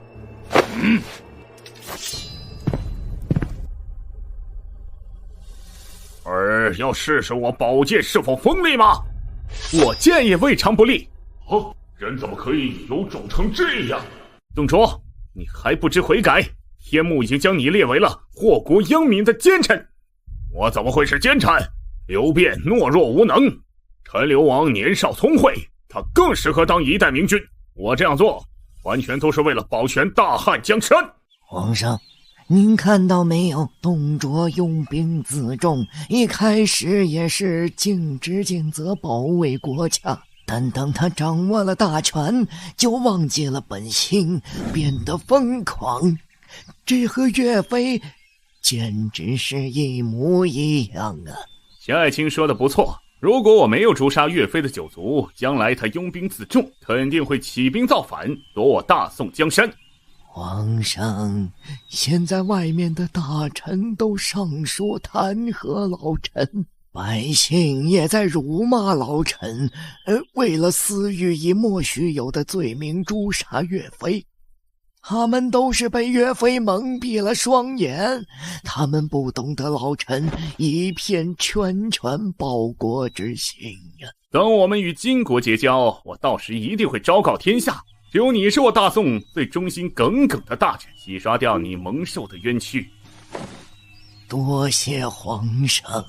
而要试试我宝剑是否锋利吗？我剑也未尝不利。哦，人怎么可以有种成这样？董卓，你还不知悔改？天幕已经将你列为了祸国殃民的奸臣。我怎么会是奸臣？刘辩懦弱无能，陈留王年少聪慧，他更适合当一代明君。我这样做完全都是为了保全大汉江山。皇上，您看到没有？董卓拥兵自重，一开始也是尽职尽责保卫国家，但当他掌握了大权，就忘记了本心，变得疯狂。这和岳飞简直是一模一样啊！秦爱卿说的不错，如果我没有诛杀岳飞的九族，将来他拥兵自重，肯定会起兵造反，夺我大宋江山。皇上，现在外面的大臣都上书弹劾老臣，百姓也在辱骂老臣，为了私欲以莫须有的罪名诛杀岳飞。他们都是被岳飞蒙蔽了双眼，他们不懂得老臣一片拳拳报国之心呀。等我们与金国结交，我到时一定会昭告天下，只有你是我大宋最忠心耿耿的大臣，洗刷掉你蒙受的冤屈。多谢皇上。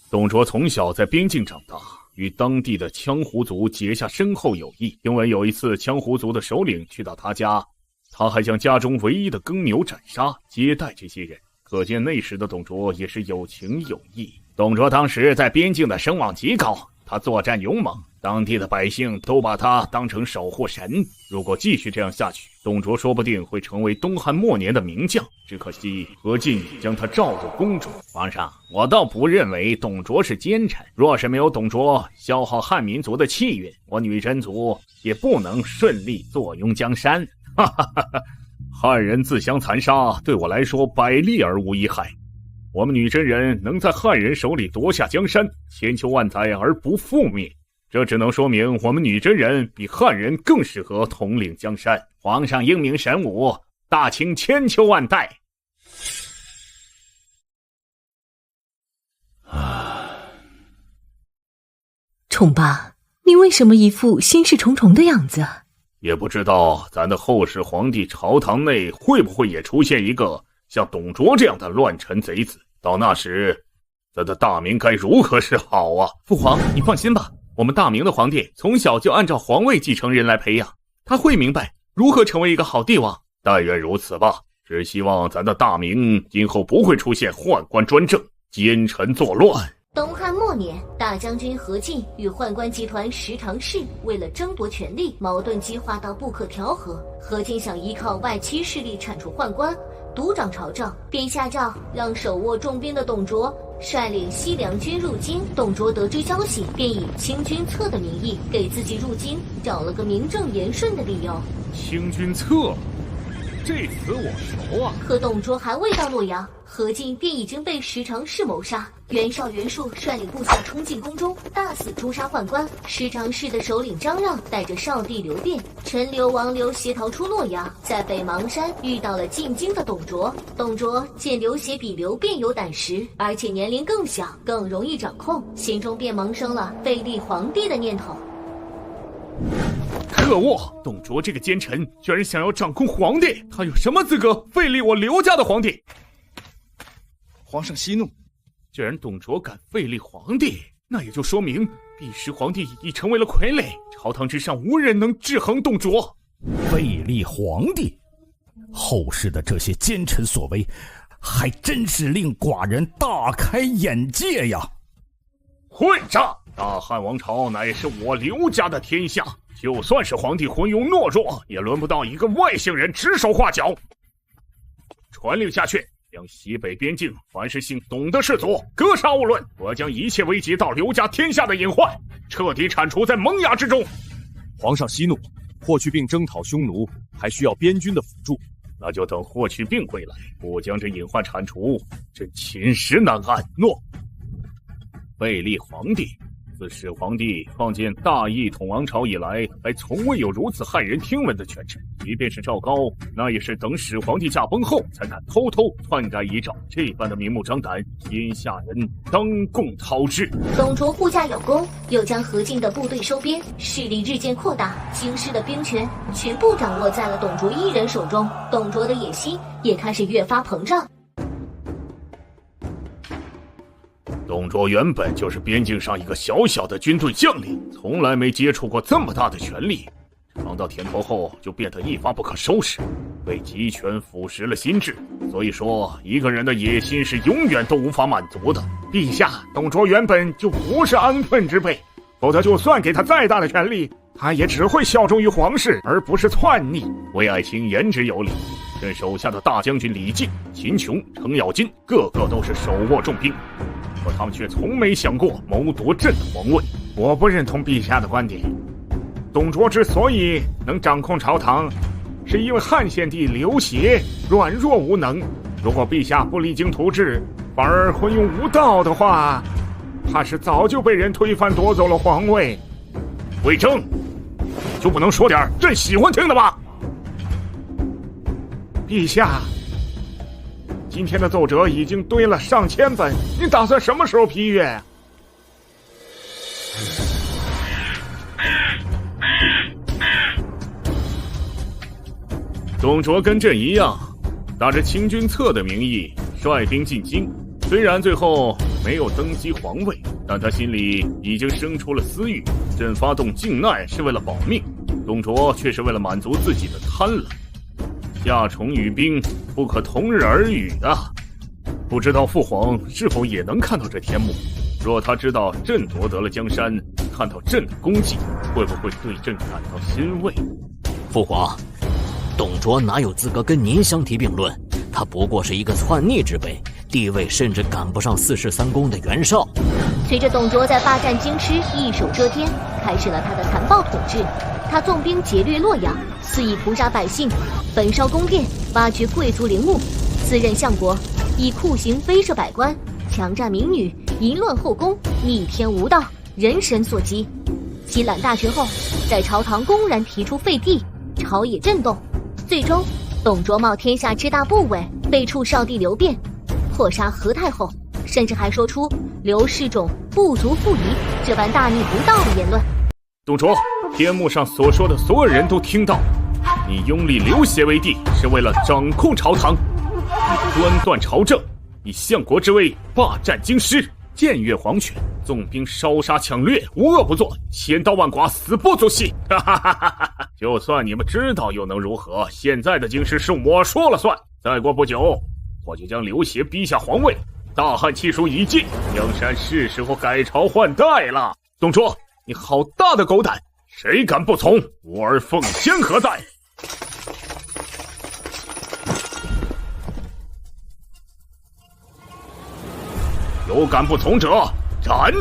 董卓从小在边境长大，与当地的羌胡族结下深厚友谊。听闻有一次羌胡族的首领去到他家，他还将家中唯一的耕牛斩杀，接待这些人。可见那时的董卓也是有情有义。董卓当时在边境的声望极高，他作战勇猛，当地的百姓都把他当成守护神。如果继续这样下去，董卓说不定会成为东汉末年的名将。只可惜何进将他召入宫中。皇上，我倒不认为董卓是奸臣，若是没有董卓消耗汉民族的气运，我女真族也不能顺利坐拥江山。哈哈哈哈！汉人自相残杀，对我来说百利而无一害。我们女真人能在汉人手里夺下江山，千秋万载而不覆灭，这只能说明我们女真人比汉人更适合统领江山。皇上英明神武，大清千秋万代。宠爸，你为什么一副心事重重的样子？也不知道咱的后世皇帝朝堂内会不会也出现一个像董卓这样的乱臣贼子。到那时，咱的大明该如何是好啊？父皇，你放心吧，我们大明的皇帝从小就按照皇位继承人来培养，他会明白如何成为一个好帝王。但愿如此吧，只希望咱的大明今后不会出现宦官专政、奸臣作乱。东汉末年，大将军何进与宦官集团十常侍为了争夺权力，矛盾激化到不可调和。何进想依靠外戚势力铲除宦官，独掌朝政，便下诏让手握重兵的董卓率领西凉军入京。董卓得知消息，便以清君侧的名义给自己入京找了个名正言顺的理由。清君侧，这词我熟啊。可董卓还未到洛阳，何进便已经被十常侍谋杀。袁绍、袁术率领部下冲进宫中，大肆诛杀宦官。十常侍的首领张让带着少帝刘辩、陈留、王刘协逃出洛阳，在北邙山遇到了进京的董卓。董卓见刘协比刘辩有胆识，而且年龄更小，更容易掌控，心中便萌生了废立皇帝的念头。可恶！董卓这个奸臣居然想要掌控皇帝，他有什么资格废立我刘家的皇帝？皇上息怒，既然董卓敢废立皇帝，那也就说明彼时皇帝已成为了傀儡，朝堂之上无人能制衡董卓。废立皇帝，后世的这些奸臣所为，还真是令寡人大开眼界呀！混账！大汉王朝乃是我刘家的天下，就算是皇帝昏庸懦弱，也轮不到一个外姓人指手画脚。传令下去，将西北边境凡是姓董的氏族格杀勿论，我将一切危及到刘家天下的隐患彻底铲除在萌芽之中。皇上息怒，霍去病征讨匈奴还需要边军的辅助，那就等霍去病归来，不将这隐患铲除，朕寝食难安。诺。废立皇帝，自始皇帝创建大一统王朝以来，还从未有如此骇人听闻的权臣。即便是赵高，那也是等始皇帝驾崩后，才敢偷偷篡改遗诏。这般的明目张胆，天下人当共讨之。董卓护驾有功，又将何进的部队收编，势力日渐扩大，京师的兵权全部掌握在了董卓一人手中。董卓的野心也开始越发膨胀。董卓原本就是边境上一个小小的军队将领，从来没接触过这么大的权力，尝到甜头后就变得一发不可收拾，被集权腐蚀了心智。所以说，一个人的野心是永远都无法满足的。陛下，董卓原本就不是安分之辈，否则就算给他再大的权力，他也只会效忠于皇室，而不是篡逆。魏爱卿言之有理，朕手下的大将军李靖、秦琼、程咬金，个个都是手握重兵，可他们却从没想过谋夺朕的皇位。我不认同陛下的观点。董卓之所以能掌控朝堂，是因为汉献帝刘协软弱无能。如果陛下不励精图治，反而昏庸无道的话，怕是早就被人推翻夺走了皇位。魏征，就不能说点朕喜欢听的吗？陛下，今天的奏折已经堆了上千本，你打算什么时候批阅？董卓跟朕一样，打着清君侧的名义率兵进京，虽然最后没有登基皇位，但他心里已经生出了私欲。朕发动靖难是为了保命，董卓却是为了满足自己的贪婪。夏虫与兵不可同日而语啊！不知道父皇是否也能看到这天幕？若他知道朕夺得了江山，看到朕的功绩，会不会对朕感到欣慰？父皇，董卓哪有资格跟您相提并论？他不过是一个篡逆之辈，地位甚至赶不上四世三公的袁绍。随着董卓在霸占京师一手遮天，开始了他的残暴统治。他纵兵劫掠洛阳，肆意屠杀百姓，焚烧宫殿，挖掘贵族陵墓，自任相国，以酷刑非射百官，强占民女，淫乱后宫，逆天无道，人神所及。积揽大权后，在朝堂公然提出废帝，朝野震动。最终，董卓冒天下之大不韪，废黜少帝刘辩，破杀何太后，甚至还说出刘氏种不足复疑这般大逆不道的言论。董卓，天幕上所说的所有人都听到，你拥立刘协为帝是为了掌控朝堂，你端断朝政，以相国之威霸占京师，僭越皇权，纵兵烧杀抢掠，无恶不作，千刀万剐，死不足惜。哈哈哈哈哈！就算你们知道又能如何？现在的京师是我说了算。再过不久，我就将刘协逼下皇位，大汉气数已尽，江山是时候改朝换代了。董卓，你好大的狗胆！谁敢不从？我儿奉先何在？有敢不从者，斩！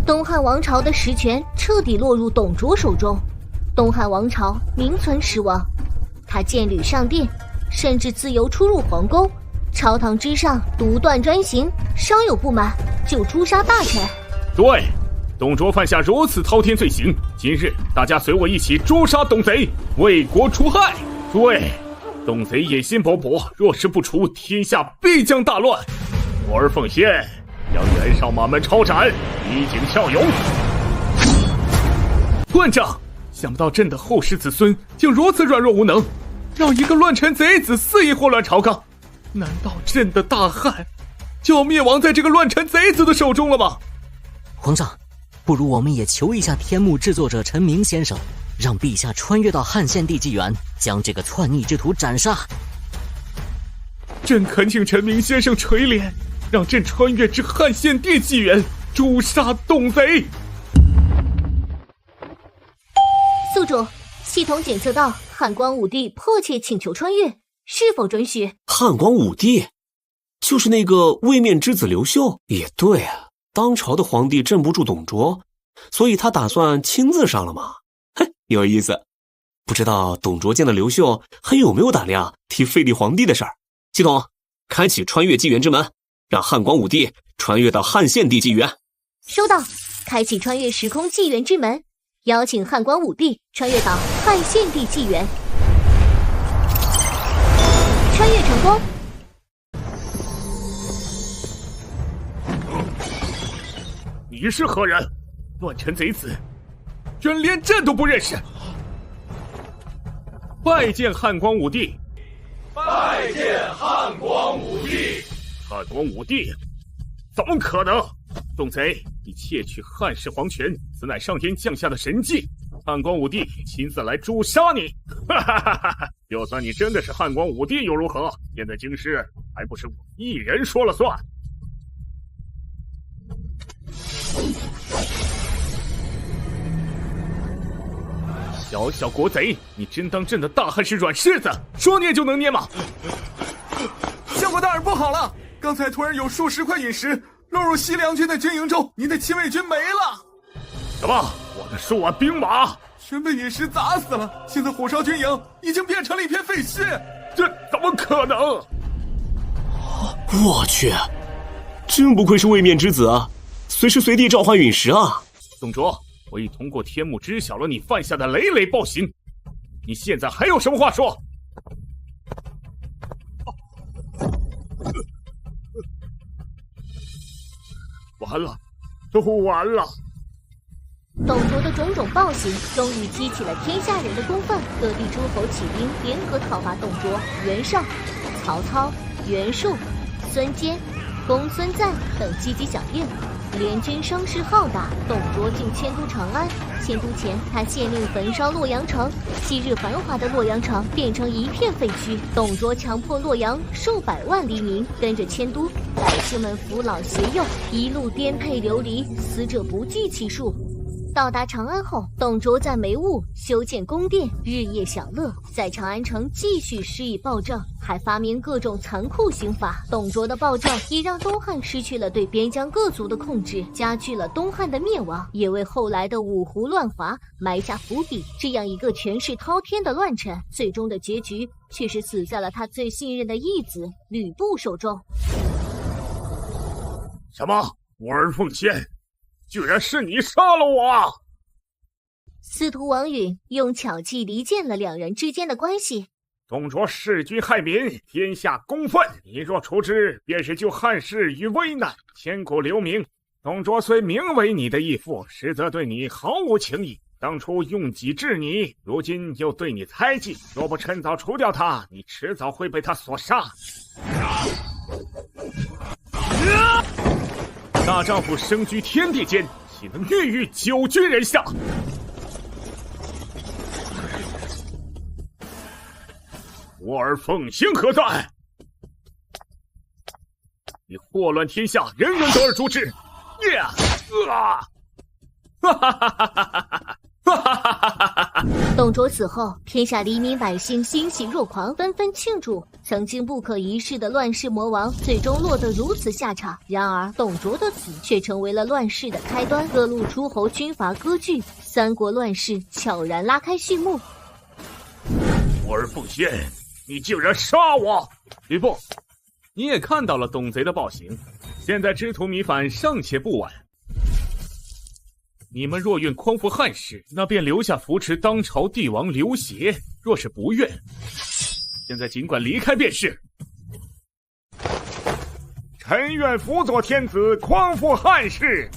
东汉王朝的实权彻底落入董卓手中，东汉王朝名存实亡。他剑履上殿，甚至自由出入皇宫，朝堂之上独断专行，稍有不满就诛杀大臣。对，董卓犯下如此滔天罪行，今日大家随我一起诛杀董贼，为国除害。诸位，董贼野心勃勃，若是不除，天下必将大乱。我儿奉先将袁绍马门抄斩，以儆效尤。断杖！想不到朕的后世子孙竟如此软弱无能，让一个乱臣贼子肆意祸乱朝纲。难道朕的大汉就要灭亡在这个乱臣贼子的手中了吗？皇上，不如我们也求一下天幕制作者陈明先生，让陛下穿越到汉献帝纪元，将这个篡逆之徒斩杀。朕恳请陈明先生垂怜，让朕穿越至汉献帝纪元，诛杀董贼。宿主，系统检测到汉光武帝迫切请求穿越，是否准许？汉光武帝就是那个位面之子刘秀。也对啊，当朝的皇帝镇不住董卓，所以他打算亲自上了嘛。嘿，有意思。不知道董卓见了刘秀还有没有胆量提废帝皇帝的事儿。系统开启穿越纪元之门，让汉光武帝穿越到汉献帝纪元。收到，开启穿越时空纪元之门，邀请汉光武帝穿越到汉献帝纪元。穿越成功。你是何人？乱臣贼子，居然连朕都不认识！拜见汉光武帝！拜见汉光武帝！汉光武帝？怎么可能？董贼，你窃取汉室皇权，此乃上天降下的神迹。汉光武帝亲自来诛杀你！哈哈哈哈！就算你真的是汉光武帝又如何？现在京师还不是我一人说了算？小小国贼，你真当朕的大汉是软柿子，说捏就能捏吗？相国大人不好了，刚才突然有数十块陨石落入西凉军的军营中，您的亲卫军没了。什么？我的数万兵马全被陨石砸死了，现在火烧军营已经变成了一片废墟。这怎么可能？我去，真不愧是位面之子啊，随时随地召唤陨石啊！董卓，我已通过天幕知晓了你犯下的累累暴行，你现在还有什么话说？完了，都完了！董卓的种种暴行，终于激起了天下人的公愤，各地诸侯起兵联合讨伐董卓、袁绍、曹操、袁术、孙坚、公孙瓒等积极响应，联军声势浩大。董卓竟迁都长安，迁都前他限令焚烧洛阳城，昔日繁华的洛阳城变成一片废墟。董卓强迫洛阳数百万黎民跟着迁都，百姓们扶老携幼，一路颠沛流离，死者不计其数。到达长安后，董卓在梅坞修建宫殿，日夜享乐，在长安城继续施以暴政，还发明各种残酷刑罚。董卓的暴政也让东汉失去了对边疆各族的控制，加剧了东汉的灭亡，也为后来的五胡乱华埋下伏笔。这样一个权势滔天的乱臣，最终的结局却是死在了他最信任的义子吕布手中。什么？我儿奉先居然是你杀了我！司徒王允用巧计离间了两人之间的关系。董卓弑君害民，天下公愤，你若除之，便是救汉室于危难，千古留名。董卓虽名为你的义父，实则对你毫无情义。当初用计治你，如今又对你猜忌，若不趁早除掉他，你迟早会被他所杀。大丈夫生居天地间，岂能欲与九军人下？我儿奉兴何在？你祸乱天下，人人得而诛之。董卓死后，天下黎民百姓欣喜若狂，纷纷庆祝。曾经不可一世的乱世魔王，最终落得如此下场。然而，董卓的死却成为了乱世的开端。各路诸侯军阀割据，三国乱世悄然拉开序幕。我儿奉先，你竟然杀我！吕布，你也看到了董贼的暴行，现在知途弥返尚且不晚。你们若愿匡扶汉室，那便留下扶持当朝帝王刘协；若是不愿，现在尽管离开便是。臣愿辅佐天子，匡扶汉室。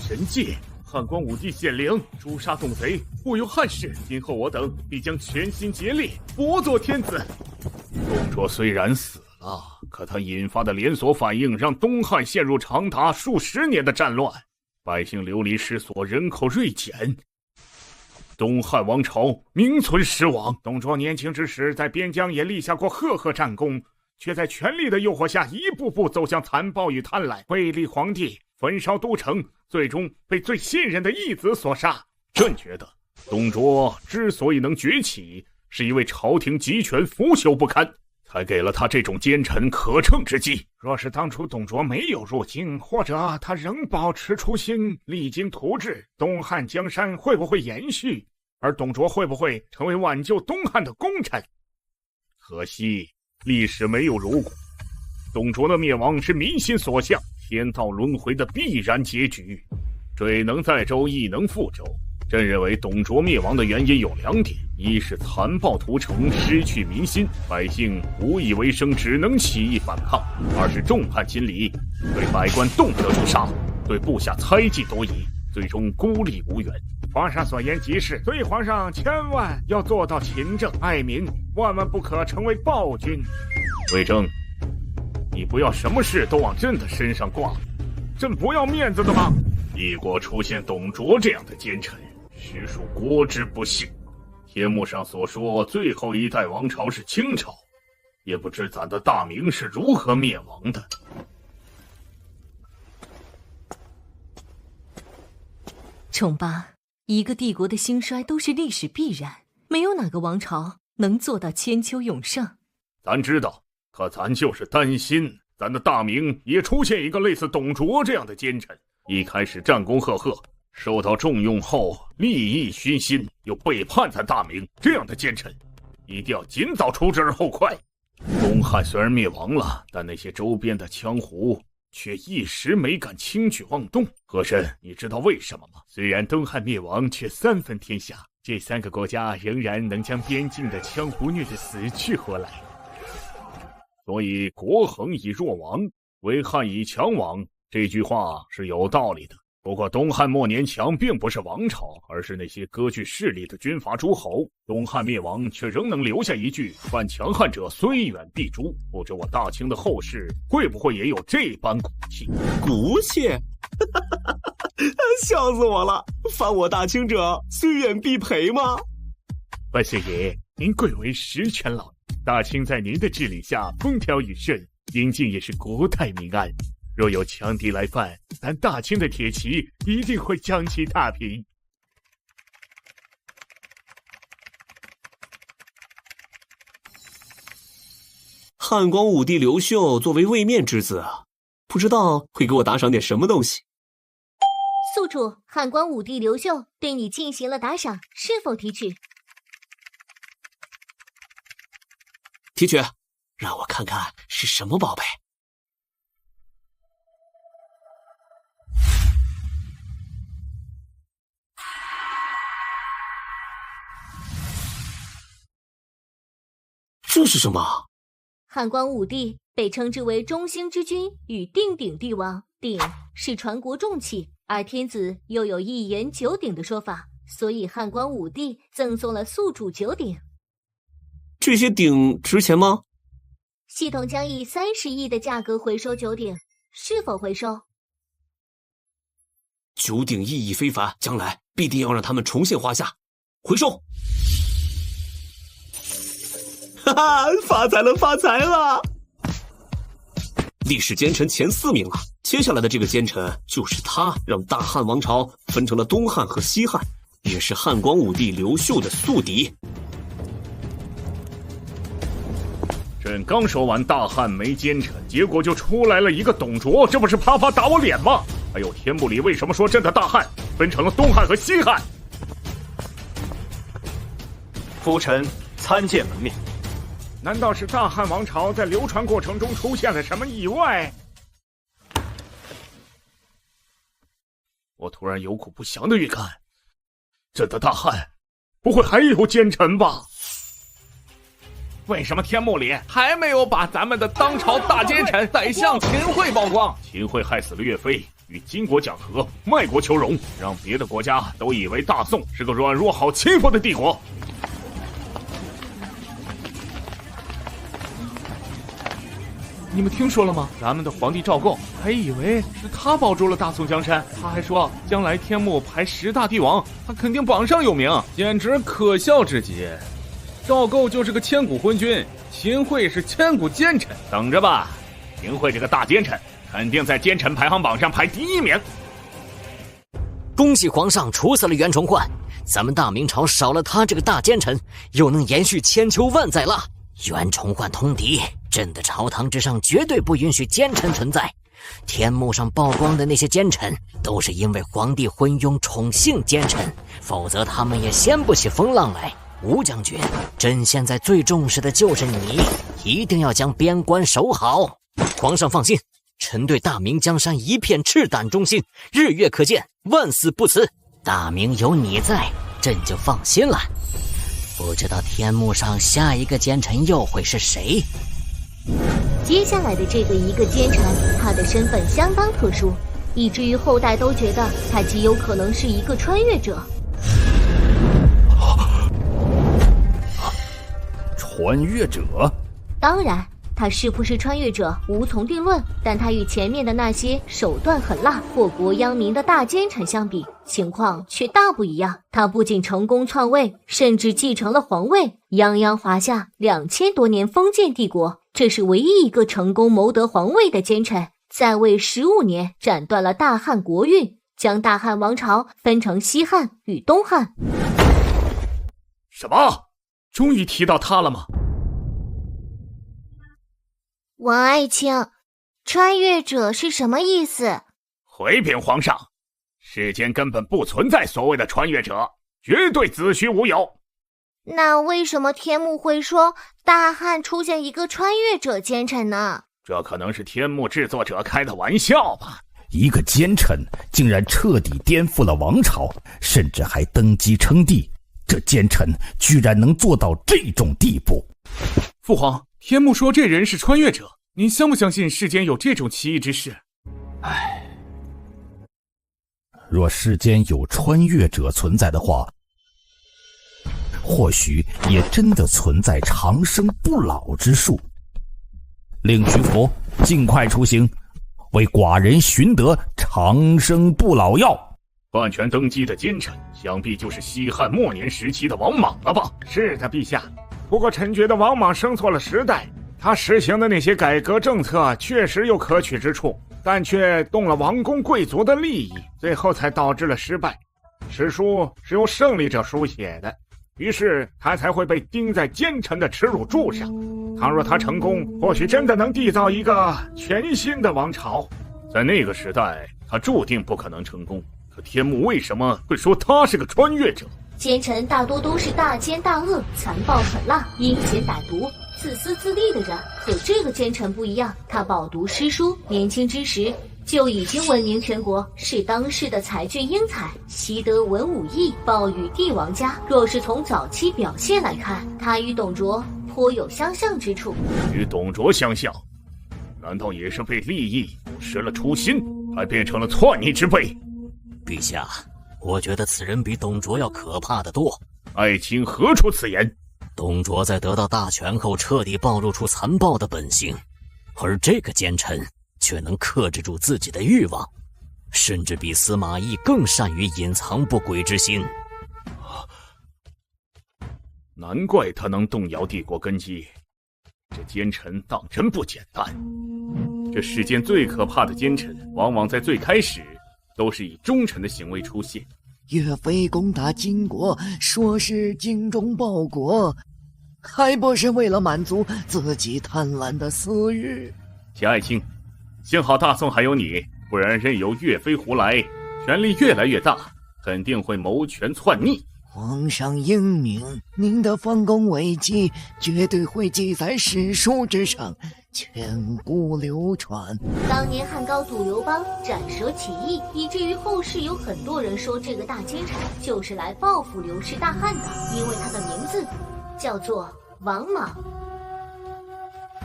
神界，汉光武帝显灵，诛杀董贼，护佑汉室。今后我等必将全心竭力，辅佐天子。董卓虽然死了，可他引发的连锁反应让东汉陷入长达数十年的战乱，百姓流离失所，人口锐减，东汉王朝名存实亡。董卓年轻之时在边疆也立下过赫赫战功，却在权力的诱惑下一步步走向残暴与贪婪，废立皇帝，焚烧都城，最终被最信任的义子所杀。朕觉得董卓之所以能崛起，是因为朝廷集权腐朽不堪，才给了他这种奸臣可乘之机。若是当初董卓没有入京，或者他仍保持初心，励精图治，东汉江山会不会延续？而董卓会不会成为挽救东汉的功臣？可惜历史没有如果，董卓的灭亡是民心所向，天道轮回的必然结局。水能载舟，亦能覆舟。朕认为董卓灭亡的原因有两点：一是残暴屠城，失去民心，百姓无以为生，只能起义反抗；二是众叛亲离，对百官动辄诛杀，对部下猜忌多疑，最终孤立无援。皇上所言极是，所以皇上千万要做到勤政爱民，万万不可成为暴君。魏征，你不要什么事都往朕的身上挂，朕不要面子的吗？一国出现董卓这样的奸臣，实属国之不幸。天幕上所说最后一代王朝是清朝，也不知咱的大明是如何灭亡的。宠爸，一个帝国的兴衰都是历史必然，没有哪个王朝能做到千秋永盛。咱知道，可咱就是担心咱的大明也出现一个类似董卓这样的奸臣，一开始战功赫赫，受到重用后利益熏心，又背叛咱大明，这样的奸臣一定要尽早除之而后快。东汉虽然灭亡了，但那些周边的羌胡却一时没敢轻举妄动。和珅，你知道为什么吗？虽然东汉灭亡，却三分天下，这三个国家仍然能将边境的羌胡虐得死去活来。所以国恒以弱亡，为汉以强亡，这句话是有道理的。不过东汉末年强并不是王朝，而是那些割据势力的军阀诸侯。东汉灭亡却仍能留下一句犯强悍者虽远必诛，不知我大清的后世会不会也有这般骨气？骨气？笑死我了！犯我大清者虽远必赔吗？万岁爷，您贵为实权老，大清在您的治理下风调雨顺，宁静也是国泰民安。若有强敌来犯，咱大清的铁骑一定会将其踏平。汉光武帝刘秀作为位面之子啊，不知道会给我打赏点什么东西。宿主，汉光武帝刘秀对你进行了打赏，是否提取？提取，让我看看是什么宝贝。这是什么？汉光武帝被称之为中兴之君与定鼎帝王，鼎是传国重器，而天子又有一言九鼎的说法，所以汉光武帝赠送了宿主9鼎。这些鼎值钱吗？系统将以30亿的价格回收9鼎，是否回收？9鼎意义非凡，将来必定要让他们重现华夏。回收！哈哈，发财了，发财了！历史奸臣前4名了，接下来的这个奸臣就是他，让大汉王朝分成了东汉和西汉，也是汉光武帝刘秀的宿敌。朕刚说完大汉没奸臣，结果就出来了一个董卓，这不是啪啪打我脸吗？还有天幕里为什么说朕的大汉分成了东汉和西汉？夫臣参见门面。难道是大汉王朝在流传过程中出现了什么意外？我突然有股不祥的预感，朕的大汉不会还有奸臣吧？为什么天幕里还没有把咱们的当朝大奸臣宰相秦桧曝光？秦桧害死了岳飞，与金国讲和，卖国求荣，让别的国家都以为大宋是个软弱好欺负的帝国。你们听说了吗？咱们的皇帝赵构还以为是他保住了大宋江山，他还说将来天幕排10大帝王，他肯定榜上有名，简直可笑至极。赵构就是个千古昏君，秦桧是千古奸臣，等着吧，秦桧这个大奸臣肯定在奸臣排行榜上排第1名。恭喜皇上处死了袁崇焕，咱们大明朝少了他这个大奸臣，又能延续千秋万载了。袁崇焕通敌，朕的朝堂之上绝对不允许奸臣存在。天幕上曝光的那些奸臣，都是因为皇帝昏庸宠幸奸臣，否则他们也掀不起风浪来。吴将军，朕现在最重视的就是你，一定要将边关守好。皇上放心，臣对大明江山一片赤胆忠心，日月可见，万死不辞。大明有你在，朕就放心了。不知道天幕上下一个奸臣又会是谁？接下来的这个一个奸臣，他的身份相当特殊，以至于后代都觉得他极有可能是一个穿越者。穿越者？当然，他是不是穿越者无从定论，但他与前面的那些手段狠辣、祸国殃民的大奸臣相比，情况却大不一样。他不仅成功篡位，甚至继承了皇位，泱泱华夏2000多年封建帝国，这是唯一一个成功谋得皇位的奸臣。在位15年，斩断了大汉国运，将大汉王朝分成西汉与东汉。什么？终于提到他了吗？王爱卿，穿越者是什么意思？回禀皇上，世间根本不存在所谓的穿越者，绝对子虚乌有。那为什么天幕会说大汉出现一个穿越者奸臣呢？这可能是天幕制作者开的玩笑吧。一个奸臣竟然彻底颠覆了王朝，甚至还登基称帝，这奸臣居然能做到这种地步。父皇，天幕说这人是穿越者，您相不相信世间有这种奇异之事？唉，若世间有穿越者存在的话，或许也真的存在长生不老之术。令徐福尽快出行，为寡人寻得长生不老药。换权登基的奸臣，想必就是西汉末年时期的王莽了吧？是的，陛下。不过臣觉得王莽生错了时代，他实行的那些改革政策确实有可取之处，但却动了王公贵族的利益，最后才导致了失败。史书是由胜利者书写的，于是他才会被钉在奸臣的耻辱柱上。倘若他成功，或许真的能缔造一个全新的王朝。在那个时代，他注定不可能成功。可天幕为什么会说他是个穿越者？奸臣大多都是大奸大恶、残暴狠辣、阴险歹毒、自私自利的人，可这个奸臣不一样，他饱读诗书，年轻之时就已经闻名全国，是当世的才俊英才，习得文武艺，报与帝王家。若是从早期表现来看，他与董卓颇有相像之处。与董卓相像，难道也是被利益失了初心，才变成了篡逆之辈？陛下，我觉得此人比董卓要可怕得多。爱卿何出此言？董卓在得到大权后，彻底暴露出残暴的本性，而这个奸臣却能克制住自己的欲望，甚至比司马懿更善于隐藏不轨之心。难怪他能动摇帝国根基，这奸臣当真不简单。这世间最可怕的奸臣，往往在最开始都是以忠臣的行为出现。岳飞攻打荆国，说是精忠报国，还不是为了满足自己贪婪的私欲？节爱卿，幸好大宋还有你，不然任由岳飞胡来，权力越来越大，肯定会谋权篡逆。皇上英明，您的丰功伟绩绝对会记在史书之上，千古流传。当年汉高祖刘邦斩蛇起义，以至于后世有很多人说这个大奸臣就是来报复刘氏大汉的，因为他的名字叫做王莽。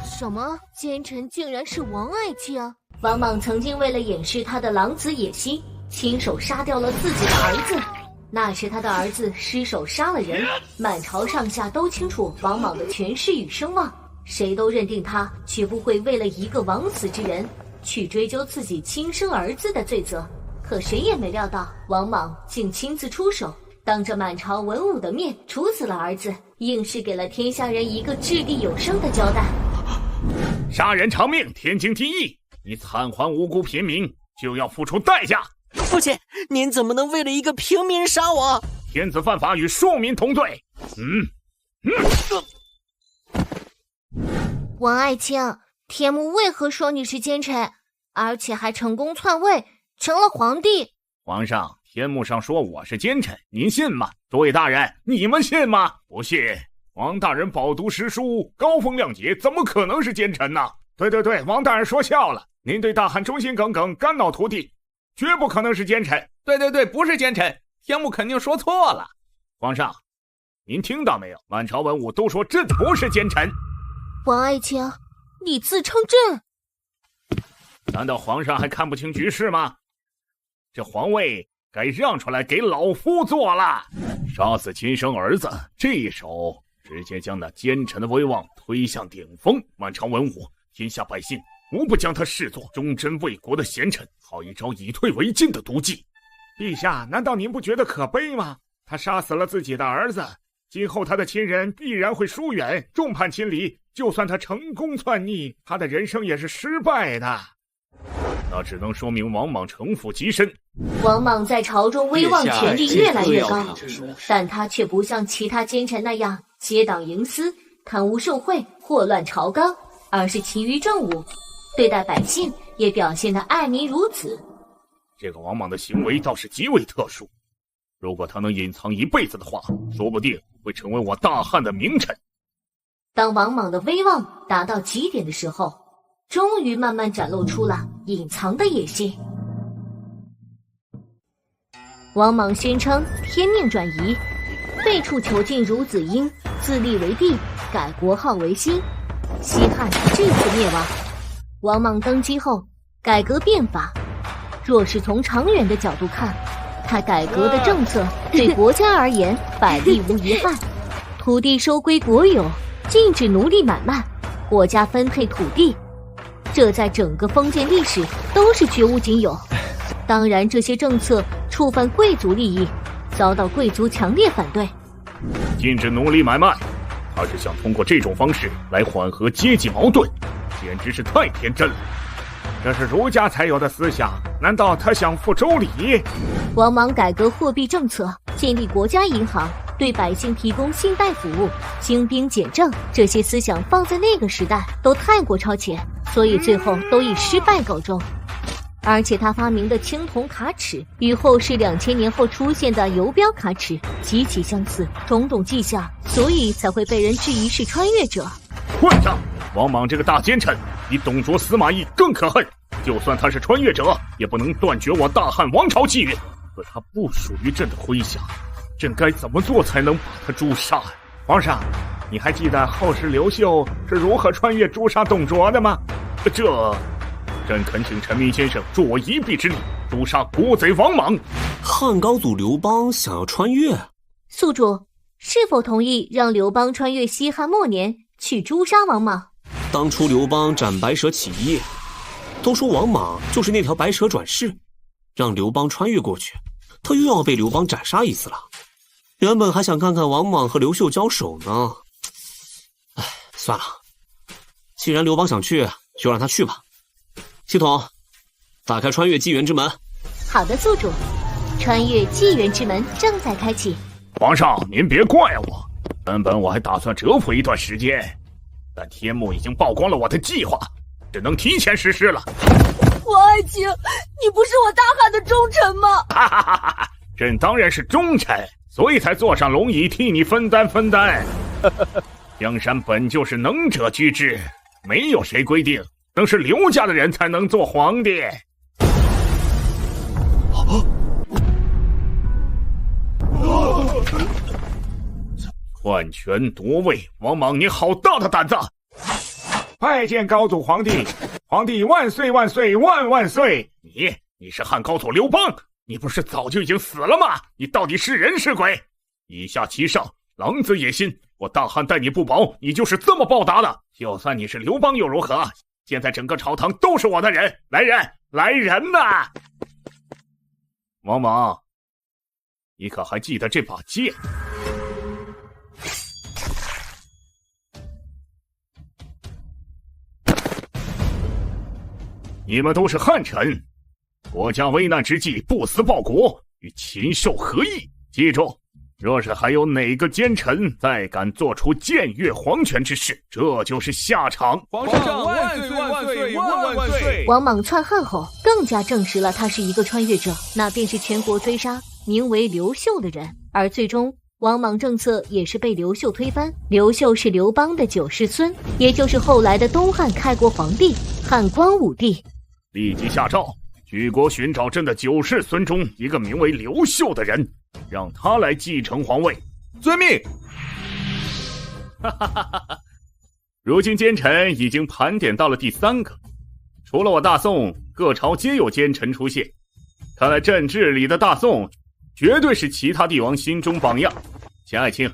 什么？奸臣竟然是王爱卿？王莽曾经为了掩饰他的狼子野心，亲手杀掉了自己的儿子。那时他的儿子失手杀了人，满朝上下都清楚王莽的权势与声望，谁都认定他绝不会为了一个枉死之人去追究自己亲生儿子的罪责。可谁也没料到，王莽竟亲自出手，当着满朝文武的面处死了儿子，硬是给了天下人一个掷地有声的交代。杀人偿命，天经地义，你惨还无辜平民，就要付出代价。父亲，您怎么能为了一个平民杀我？天子犯法与庶民同罪。王爱卿，天目为何说你是奸臣，而且还成功篡位，成了皇帝？皇上，天目上说我是奸臣，您信吗？诸位大人，你们信吗？不信。王大人饱读诗书，高风亮节，怎么可能是奸臣呢？对，王大人说笑了，您对大汉忠心耿耿，肝脑涂地，绝不可能是奸臣。对，不是奸臣，天目肯定说错了。皇上，您听到没有？满朝文武都说朕不是奸臣。王爱卿，你自称朕？难道皇上还看不清局势吗？这皇位该让出来给老夫做了。杀死亲生儿子，这一手直接将那奸臣的威望推向顶峰，满朝文武、天下百姓无不将他视作忠贞为国的贤臣，好一招以退为进的毒计。陛下，难道您不觉得可悲吗？他杀死了自己的儿子，今后他的亲人必然会疏远，众叛亲离。就算他成功篡逆，他的人生也是失败的。那只能说明王莽城府极深。王莽在朝中威望权力越来越高，但他却不像其他奸臣那样结党营私、贪污受贿、祸乱朝纲，而是勤于政务，对待百姓也表现得爱民如子。这个王莽的行为倒是极为特殊，如果他能隐藏一辈子的话，说不定会成为我大汉的名臣。当王莽的威望达到极点的时候，终于慢慢展露出了隐藏的野心。王莽宣称天命转移，废黜囚禁孺子婴，自立为帝，改国号为新，西汉至此灭亡。王莽登基后改革变法，若是从长远的角度看，他改革的政策对国家而言百利无一害，土地收归国有，禁止奴隶买卖，国家分配土地，这在整个封建历史都是绝无仅有。当然，这些政策触犯贵族利益，遭到贵族强烈反对。禁止奴隶买卖，他是想通过这种方式来缓和阶级矛盾，简直是太天真了。这是儒家才有的思想，难道他想复周礼？王莽改革货币政策，建立国家银行，对百姓提供信贷服务，精兵简政，这些思想放在那个时代都太过超前，所以最后都以失败告终。而且他发明的青铜卡尺与后世2000年后出现的游标卡尺极其相似，种种迹象，所以才会被人质疑是穿越者。混账！王莽这个大奸臣比董卓、司马懿更可恨，就算他是穿越者，也不能断绝我大汉王朝气运。可他不属于朕的麾下，朕该怎么做才能把他诛杀？皇上，你还记得后世刘秀是如何穿越朱砂洞卓的吗？朕恳请陈明先生助我一臂之力，诛杀国贼王莽。汉高祖刘邦想要穿越，宿主是否同意让刘邦穿越西汉末年去诛杀王莽？当初刘邦斩白蛇起义，都说王莽就是那条白蛇转世，让刘邦穿越过去，他又要被刘邦斩杀一次了。原本还想看看王莽和刘秀交手呢，算了，既然刘邦想去，就让他去吧。系统，打开穿越纪元之门。好的，宿主，穿越纪元之门正在开启。皇上，您别怪我，原本我还打算蛰伏一段时间，但天幕已经曝光了我的计划，只能提前实施了。王爱卿，你不是我大汉的忠臣吗？哈哈哈哈！朕当然是忠臣，所以才坐上龙椅替你分担。江山本就是能者居之，没有谁规定等是刘家的人才能做皇帝。篡权夺位，王莽，你好大的胆子！拜见高祖皇帝，皇帝万岁万岁万万岁！你是汉高祖刘邦，你不是早就已经死了吗？你到底是人是鬼？以下欺上，狼子野心！我大汉待你不薄，你就是这么报答的。就算你是刘邦又如何？现在整个朝堂都是我的人，来人呐！王莽，你可还记得这把剑？你们都是汉臣，国家危难之际不思报国，与禽兽何异？记住，若是还有哪个奸臣再敢做出僭越皇权之事，这就是下场。皇上万岁万岁万岁！王莽篡汉后，更加证实了他是一个穿越者，那便是全国追杀名为刘秀的人，而最终王莽政策也是被刘秀推翻。刘秀是刘邦的9世孙，也就是后来的东汉开国皇帝汉光武帝。立即下诏，举国寻找朕的9世孙中一个名为刘秀的人，让他来继承皇位。遵命。如今奸臣已经盘点到了第3个，除了我大宋，各朝皆有奸臣出现。看来朕治理的大宋，绝对是其他帝王心中榜样。钱爱卿，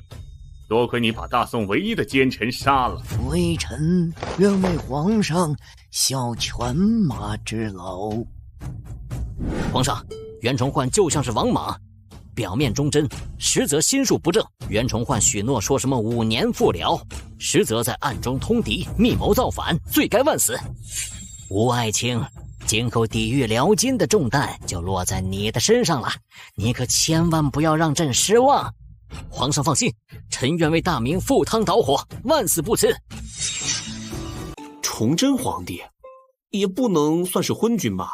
多亏你把大宋唯一的奸臣杀了。微臣愿为皇上效犬马之劳。皇上，袁崇焕就像是王莽，表面忠贞，实则心术不正。袁崇焕许诺说什么5年复辽，实则在暗中通敌，密谋造反，罪该万死。吴爱卿，今后抵御辽金的重担就落在你的身上了，你可千万不要让朕失望。皇上放心，臣愿为大明赴汤蹈火，万死不辞。崇祯皇帝也不能算是昏君吧？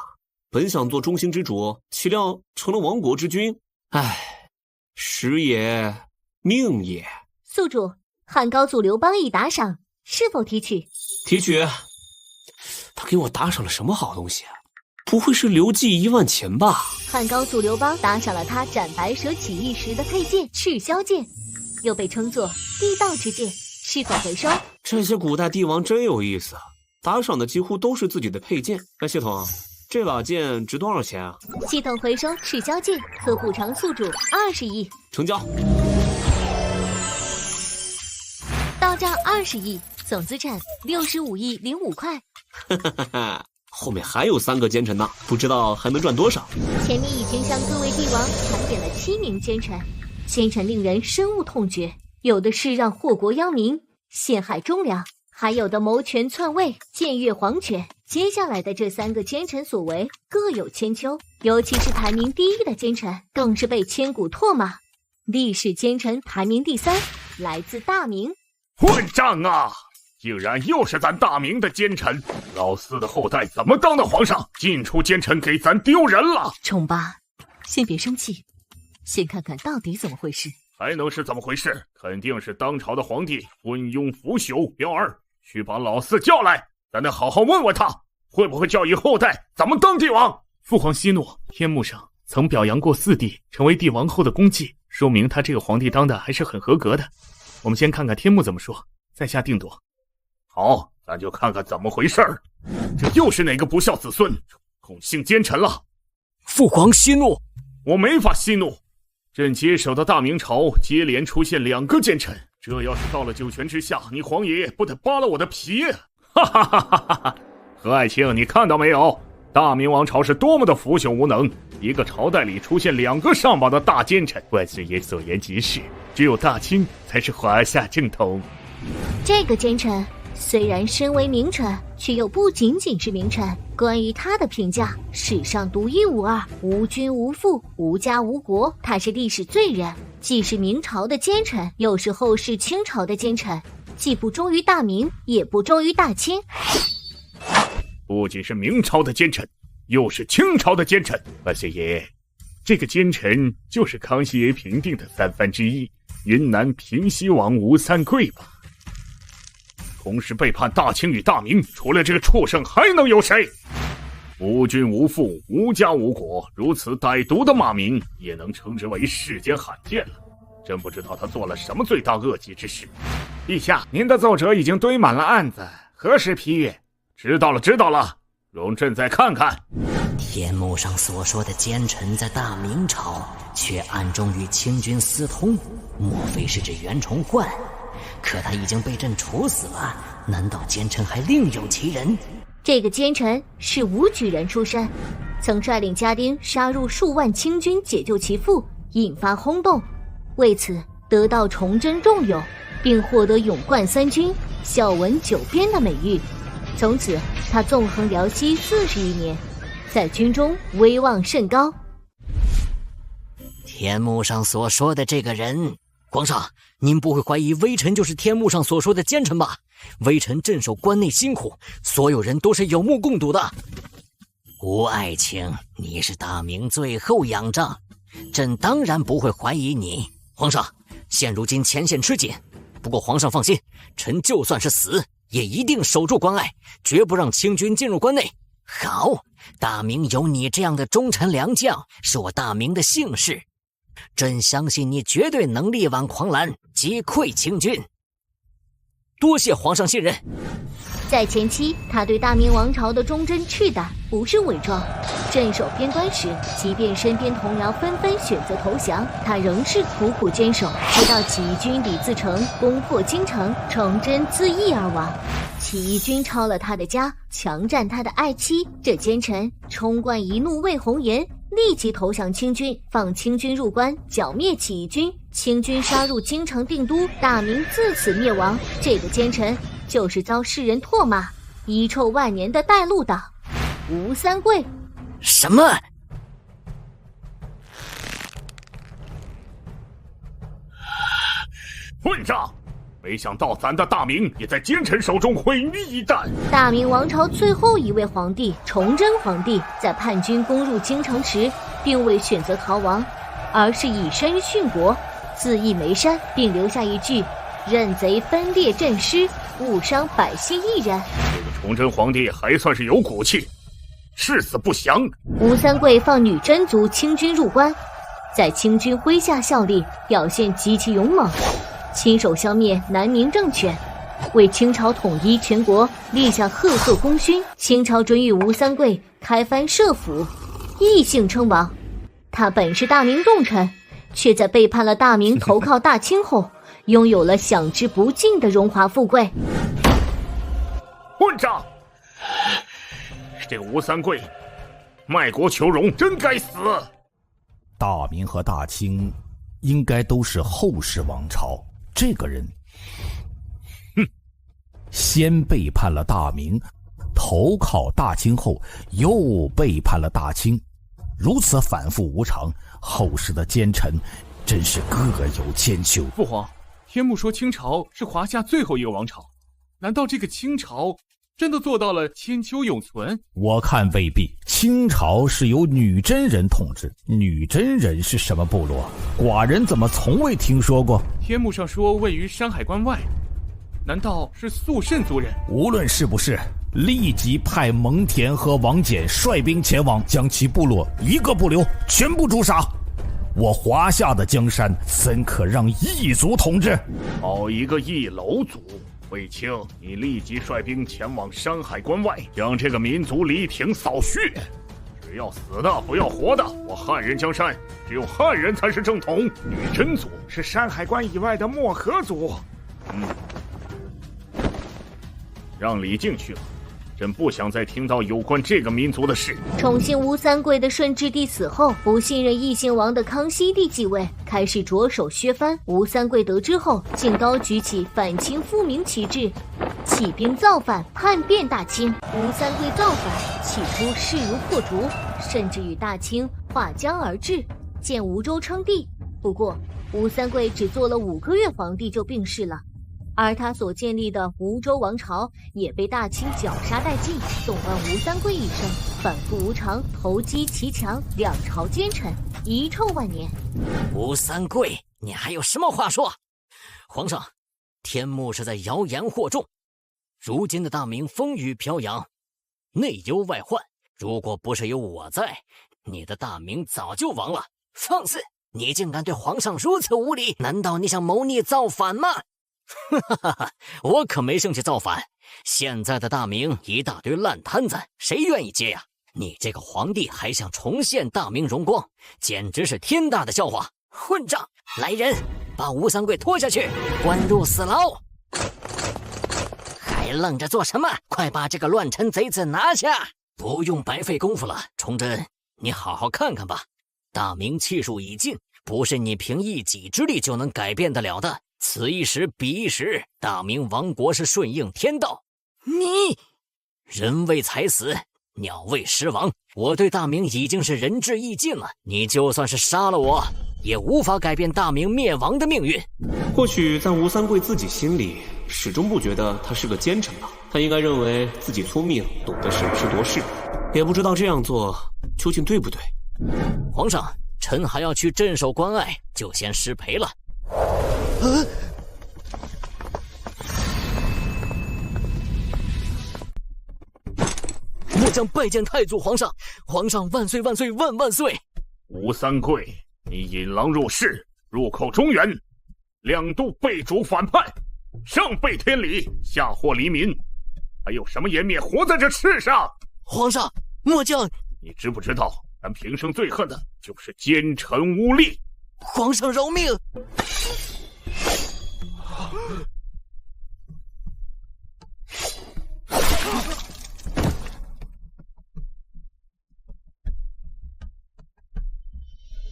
本想做中兴之主，岂料成了亡国之君。唉，时也，命也。宿主，汉高祖刘邦已打赏，是否提取？提取。他给我打赏了什么好东西？不会是刘季1万钱吧？汉高祖刘邦打赏了他斩白蛇起义时的佩剑赤霄剑，又被称作地道之剑，是否回收？这些古代帝王真有意思，打赏的几乎都是自己的佩剑。那系统，这把剑值多少钱啊？系统回收赤霄剑，可补偿宿主20亿。成交。到账20亿，总资产65亿05块。后面还有3个奸臣呢，不知道还能赚多少。前面已经向各位帝王盘点了7名奸臣，奸臣令人深恶痛绝，有的是让祸国殃民、陷害忠良，还有的谋权篡位、僭越皇权。接下来的这3个奸臣所为各有千秋，尤其是排名第1的奸臣，更是被千古唾骂。历史奸臣排名第3，来自大明。混账啊！竟然又是咱大明的奸臣，老四的后代怎么当的皇上？进出奸臣给咱丢人了！宠爸，先别生气，先看看到底怎么回事。还能是怎么回事？肯定是当朝的皇帝昏庸腐朽。彪儿，去把老四叫来，咱得好好问问他，会不会教育后代怎么当帝王。父皇息怒，天幕上曾表扬过4弟成为帝王后的功绩，说明他这个皇帝当的还是很合格的。我们先看看天幕怎么说，再下定夺。好，咱就看看怎么回事儿。这又是哪个不孝子孙宠幸奸臣了？父皇息怒，我没法息怒。朕接手的大明朝接连出现2个奸臣，这要是到了九泉之下，你皇爷不得扒了我的皮？哈哈哈哈哈哈！何爱卿，你看到没有？大明王朝是多么的腐朽无能，一个朝代里出现2个上榜的大奸臣，万岁爷所言极是，只有大清才是华夏正统。这个奸臣虽然身为名臣，却又不仅仅是名臣。关于他的评价，史上独一无二，无君无父，无家无国，他是历史罪人，既是明朝的奸臣，又是后世清朝的奸臣，既不忠于大明，也不忠于大清。不仅是明朝的奸臣，又是清朝的奸臣。万岁爷，这个奸臣就是康熙爷平定的3藩之一，云南平西王吴三桂吧？同时背叛大清与大明，除了这个畜生还能有谁？无君无父，无家无国，如此歹毒的骂名，也能称之为世间罕见了。真不知道他做了什么罪大恶极之事。陛下，您的奏折已经堆满了案子，何时批阅？知道了，知道了，容朕再看看。天幕上所说的奸臣在大明朝，却暗中与清军私通，莫非是指袁崇焕？可他已经被朕处死了，难道奸臣还另有其人？这个奸臣是武举人出身，曾率领家丁杀入数万清军，解救其父，引发轰动，为此得到崇祯重用，并获得勇冠3军、孝文9边的美誉。从此他纵横辽西41年，在军中威望甚高。天幕上所说的这个人，皇上，您不会怀疑微臣就是天幕上所说的奸臣吧？微臣镇守关内辛苦，所有人都是有目共睹的。吴爱卿，你是大明最后仰仗，朕当然不会怀疑你。皇上，现如今前线吃紧，不过皇上放心，臣就算是死，也一定守住关隘，绝不让清军进入关内。好，大明有你这样的忠臣良将，是我大明的幸事。朕相信你绝对能力挽狂澜，击溃清军。多谢皇上信任。在前期，他对大明王朝的忠贞赤胆不是伪装。镇守边关时，即便身边同僚纷纷选择投降，他仍是苦苦坚守，直到起义军李自成攻破京城，崇祯自缢而亡。起义军抄了他的家，强占他的爱妻，这奸臣冲冠一怒为红颜，立即投降清军，放清军入关，剿灭起义军。清军杀入京城定都，大明自此灭亡。这个奸臣就是遭世人唾骂、遗臭万年的带路党吴三桂。什么？混账！没想到咱的大明也在奸臣手中毁于一旦。大明王朝最后一位皇帝崇祯皇帝，在叛军攻入京城时，并未选择逃亡，而是以身殉国，自缢煤山，并留下一句：任贼分裂阵师，误伤百姓一人。这个崇祯皇帝还算是有骨气，誓死不降。吴三桂放女真族清军入关，在清军麾下效力，表现极其勇猛，亲手消灭南明政权，为清朝统一全国立下赫赫功勋。清朝准予吴三桂开藩设府，异姓称王。他本是大明重臣，却在背叛了大明投靠大清后，拥有了享之不尽的荣华富贵。混账！这个吴三桂卖国求荣，真该死！大明和大清应该都是后世王朝，这个人，先背叛了大明，投靠大清后又背叛了大清，如此反复无常，后世的奸臣真是各有千秋。父皇，天幕说清朝是华夏最后一个王朝，难道这个清朝真的做到了千秋永存？我看未必。清朝是由女真人统治，女真人是什么部落？寡人怎么从未听说过？天幕上说位于山海关外，难道是肃慎族人？无论是不是，立即派蒙恬和王翦率兵前往，将其部落一个不留全部诛杀。我华夏的江山怎可让异族统治？好一个异楼族！卫青，你立即率兵前往山海关外，将这个民族犁庭扫穴。只要死的，不要活的。我汉人江山，只有汉人才是正统。女真族是山海关以外的漠河族。让李靖去吧。朕不想再听到有关这个民族的事。宠幸吴三桂的顺治帝死后，不信任异姓王的康熙帝继位，开始着手削藩。吴三桂得知后，竟高举起反清复明旗帜，起兵造反，叛变大清。吴三桂造反，起初势如破竹，甚至与大清划江而治，建吴州称帝。不过，吴三桂只做了5个月皇帝就病逝了。而他所建立的吴州王朝也被大清绞杀殆尽，纵观吴三桂一生，反复无常，投机骑强，两朝奸臣，遗臭万年。吴三桂，你还有什么话说？皇上，天目是在谣言惑众，如今的大明风雨飘扬，内忧外患，如果不是有我在，你的大明早就亡了。放肆！你竟敢对皇上如此无礼，难道你想谋逆造反吗？我可没兴趣造反，现在的大明一大堆烂摊子，谁愿意接呀？你这个皇帝还想重现大明荣光，简直是天大的笑话！混账！来人，把吴三桂拖下去，关入死牢！还愣着做什么？快把这个乱臣贼子拿下！不用白费功夫了，崇祯，你好好看看吧。大明气数已尽，不是你凭一己之力就能改变得了的。此一时彼一时，大明亡国是顺应天道。你人为财死，鸟为食亡。我对大明已经是仁至义尽了，你就算是杀了我，也无法改变大明灭亡的命运。或许在吴三桂自己心里，始终不觉得他是个奸臣吧。他应该认为自己聪明，懂得审时度势，也不知道这样做究竟对不对。皇上，臣还要去镇守关隘，就先失陪了。末将拜见太祖皇上，皇上万岁万岁万万岁！吴三桂，你引狼入室，入寇中原，2度被主反叛，上背天理，下祸黎民，还有什么颜面活在这世上？皇上，末将……你知不知道，咱平生最恨的就是奸臣污吏。皇上饶命！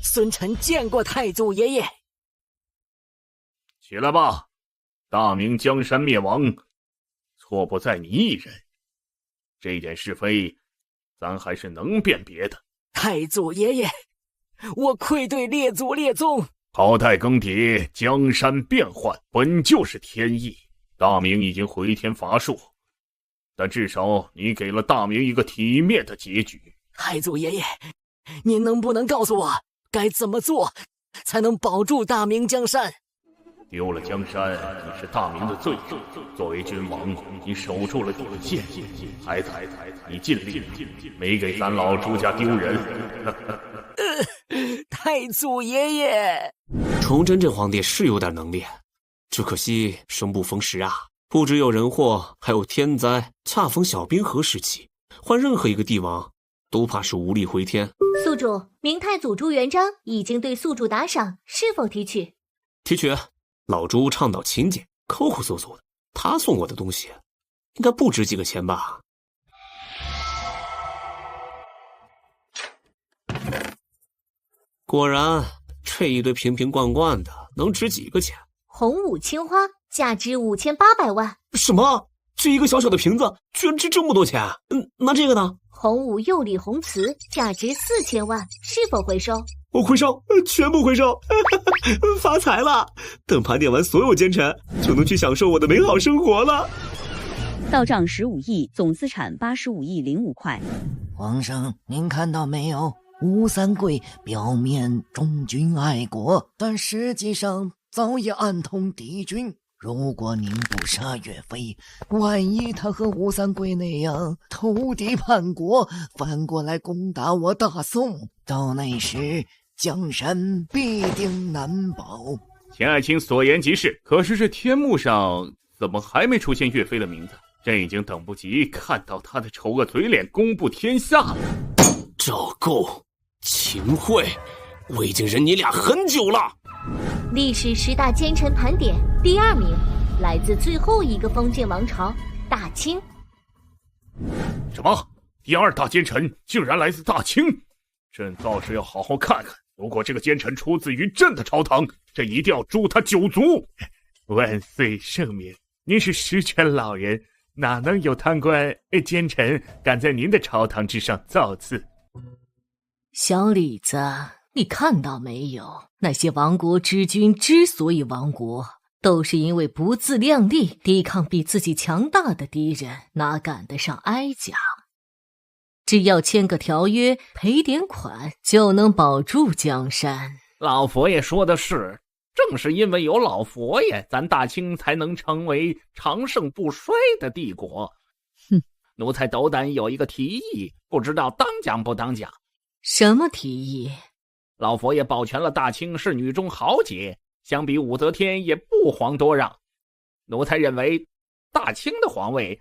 孙臣见过太祖爷爷。起来吧，大明江山灭亡，错不在你一人。这点是非，咱还是能辨别的。太祖爷爷，我愧对列祖列宗。朝代更迭，江山变幻，本就是天意。大明已经回天乏术，但至少你给了大明一个体面的结局。太祖爷爷，您能不能告诉我该怎么做才能保住大明江山？丢了江山，你是大明的罪人。作为君王，你守住了底线。孩子，你尽力了，没给咱老朱家丢人。太祖爷爷，崇祯这皇帝是有点能力，只可惜生不逢时啊！不只有人祸，还有天灾，恰逢小冰河时期，换任何一个帝王都怕是无力回天。宿主，明太祖朱元璋已经对宿主打赏，是否提取？提取。老朱倡导勤俭，抠抠搜搜的，他送我的东西应该不值几个钱吧？果然，这一堆瓶瓶罐罐的，能值几个钱？洪武青花价值5800万。什么？这一个小小的瓶子居然值这么多钱？那这个呢？洪武釉里红瓷价值4000万，是否回收？我回收，全部回收，发财了！等盘点完所有奸臣，就能去享受我的美好生活了。到账15亿，总资产85亿05块。皇上，您看到没有？吴三桂表面忠君爱国，但实际上早已暗通敌军。如果您不杀岳飞，万一他和吴三桂那样投敌叛国，反过来攻打我大宋，到那时江山必定难保。钱爱卿所言极是，可是这天幕上怎么还没出现岳飞的名字？朕已经等不及看到他的丑恶嘴脸公布天下了。赵构、秦桧，我已经忍你俩很久了。历史10大奸臣盘点第2名，来自最后一个封建王朝大清。什么？第2大奸臣竟然来自大清？朕倒是要好好看看，如果这个奸臣出自于朕的朝堂，朕一定要诛他9族。万岁圣明，您是实权老人，哪能有贪官奸臣敢在您的朝堂之上造次？小李子，你看到没有？那些亡国之君之所以亡国，都是因为不自量力，抵抗比自己强大的敌人，哪赶得上哀家？只要签个条约，赔点款，就能保住江山。老佛爷说的是，正是因为有老佛爷，咱大清才能成为长盛不衰的帝国。哼，奴才斗胆有一个提议，不知道当讲不当讲？什么提议？老佛爷保全了大清是女中豪杰，相比武则天也不遑多让。奴才认为，大清的皇位，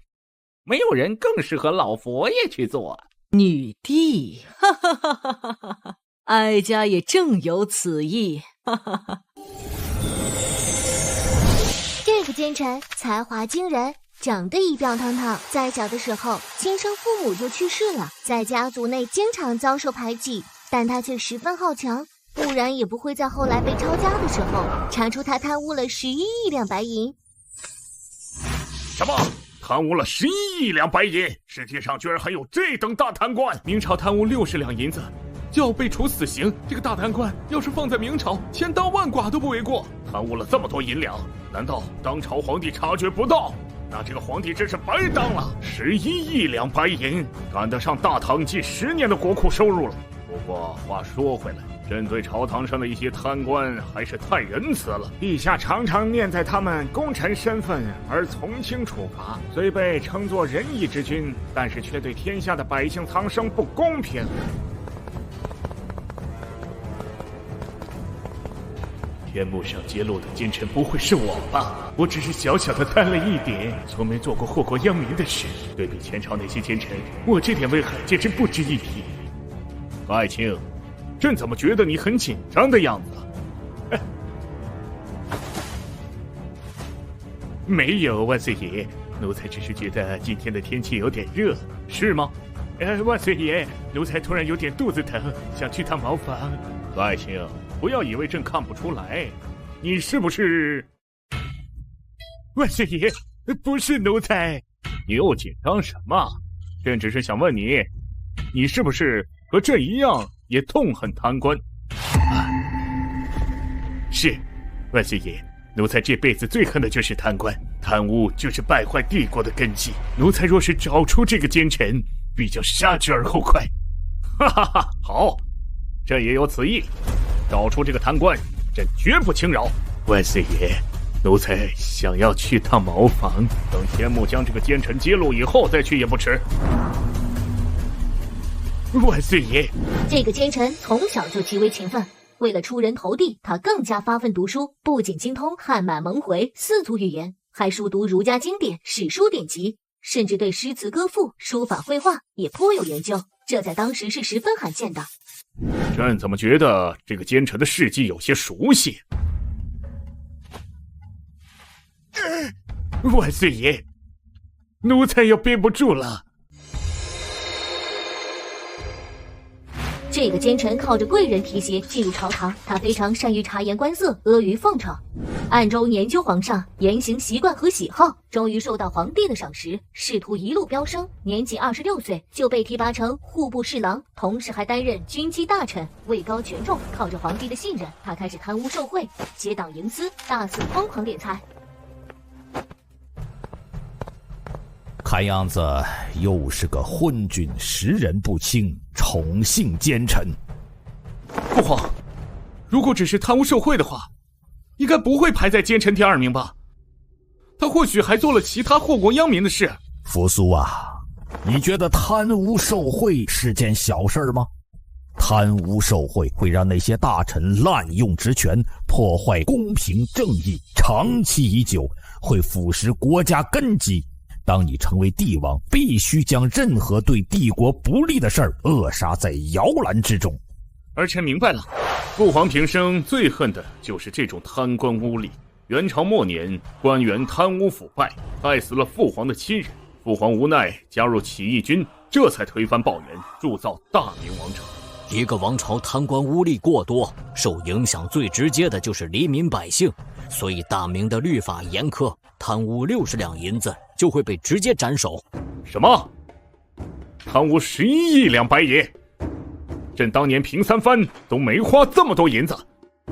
没有人更适合老佛爷去做。女帝，哈哈哈哈哈哈！哀家也正有此意，哈哈哈。这个奸臣才华惊人，长得仪表堂堂，在小的时候亲生父母就去世了，在家族内经常遭受排挤，但他却十分好强，不然也不会在后来被抄家的时候查出他贪污了11亿两白银。什么？贪污了11亿两白银？世界上居然还有这等大贪官！明朝贪污60两银子就要被处死刑，这个大贪官要是放在明朝，千刀万剐都不为过。贪污了这么多银两，难道当朝皇帝察觉不到？那这个皇帝真是白当了！11亿两白银，赶得上大唐近10年的国库收入了。不过话说回来，朕对朝堂上的一些贪官还是太仁慈了。陛下常常念在他们功臣身份而从轻处罚，虽被称作仁义之君，但是却对天下的百姓苍生不公平。天幕上揭露的奸臣不会是我吧？我只是小小的贪了一点，从没做过祸国殃民的事。对比前朝那些奸臣，我这点危害简直不值一提。爱卿，朕怎么觉得你很紧张的样子？没有，万岁爷，奴才只是觉得今天的天气有点热。是吗？万岁爷，奴才突然有点肚子疼，想去趟茅房。爱卿，不要以为朕看不出来，你是不是？万岁爷，不是奴才。你又紧张什么？朕只是想问你，你是不是和朕一样也痛恨贪官？是，万岁爷，奴才这辈子最恨的就是贪官，贪污就是败坏帝国的根基。奴才若是找出这个奸臣，必将杀之而后快。哈哈哈，好，朕也有此意，找出这个贪官，朕绝不轻饶。万岁爷，奴才想要去趟茅房，等天幕将这个奸臣揭露以后再去也不迟。万岁爷，这个奸臣从小就极为勤奋，为了出人头地，他更加发奋读书，不仅精通汉满蒙回4族语言，还熟读儒家经典、史书典籍，甚至对诗词歌赋、书法绘画也颇有研究，这在当时是十分罕见的。朕怎么觉得这个奸臣的事迹有些熟悉？万岁爷，奴才要憋不住了。这个奸臣靠着贵人提携进入朝堂，他非常善于察言观色、阿谀奉承，暗中研究皇上言行习惯和喜好，终于受到皇帝的赏识，仕途一路飙升。年仅26岁就被提拔成户部侍郎，同时还担任军机大臣，位高权重。靠着皇帝的信任，他开始贪污受贿，结党营私，大肆疯狂敛财。看样子又是个昏君识人不清、宠幸奸臣。父皇，如果只是贪污受贿的话，应该不会排在奸臣第2名吧？他或许还做了其他祸国殃民的事。扶苏啊，你觉得贪污受贿是件小事吗？贪污受贿会让那些大臣滥用职权，破坏公平正义，长期已久，会腐蚀国家根基。当你成为帝王，必须将任何对帝国不利的事儿扼杀在摇篮之中。儿臣明白了，父皇平生最恨的就是这种贪官污吏。元朝末年，官员贪污腐败，害死了父皇的亲人。父皇无奈加入起义军，这才推翻暴元，铸造大明王朝。一个王朝贪官污吏过多，受影响最直接的就是黎民百姓，所以大明的律法严苛，贪污60两银子就会被直接斩首。什么？贪污11亿两白银？朕当年平三藩都没花这么多银子，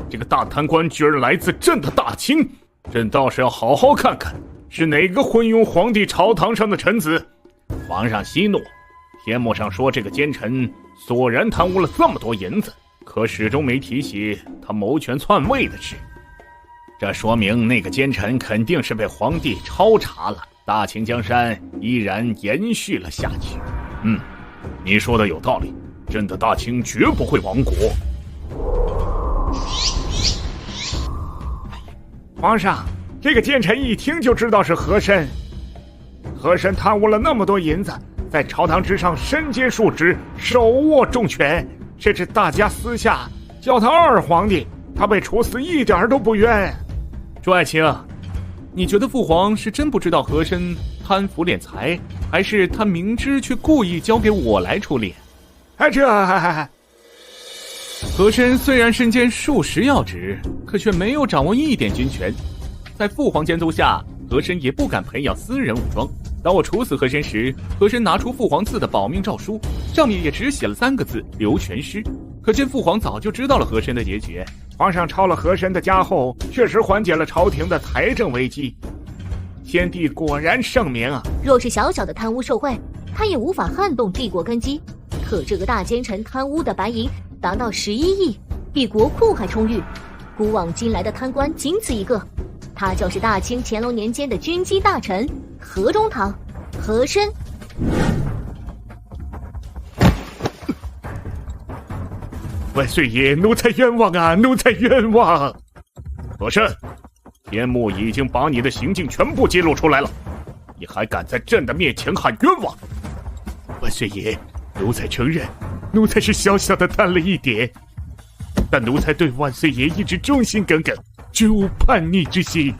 这个大贪官居然来自朕的大清，朕倒是要好好看看是哪个昏庸皇帝朝堂上的臣子。皇上息怒，天幕上说这个奸臣索然贪污了这么多银子，可始终没提起他谋权篡位的事。这说明那个奸臣肯定是被皇帝抄查了，大清江山依然延续了下去。你说的有道理，朕的大清绝不会亡国。皇上，这个奸臣一听就知道是和珅。和珅贪污了那么多银子，在朝堂之上身兼数职，手握重权，甚至大家私下叫他二皇帝，他被处死一点都不冤。朱爱卿，你觉得父皇是真不知道和珅贪腐敛财，还是他明知却故意交给我来处理？和珅虽然身兼数十要职，可却没有掌握一点军权。在父皇监督下，和珅也不敢培养私人武装。当我处死和珅时，和珅拿出父皇赐的保命诏书，上面也只写了3个字：留全尸。可见父皇早就知道了和珅的结局。皇上抄了和珅的家后，确实缓解了朝廷的财政危机。先帝果然圣明啊！若是小小的贪污受贿，他也无法撼动帝国根基。可这个大奸臣贪污的白银达到11亿，比国库还充裕。古往今来的贪官仅此一个，他就是大清乾隆年间的军机大臣和中堂和珅。万岁爷，奴才冤枉啊！奴才冤枉！和珅，天幕已经把你的行径全部揭露出来了，你还敢在朕的面前喊冤枉？万岁爷，奴才承认，奴才是小小的贪了一点，但奴才对万岁爷一直忠心耿耿，绝无叛逆之心。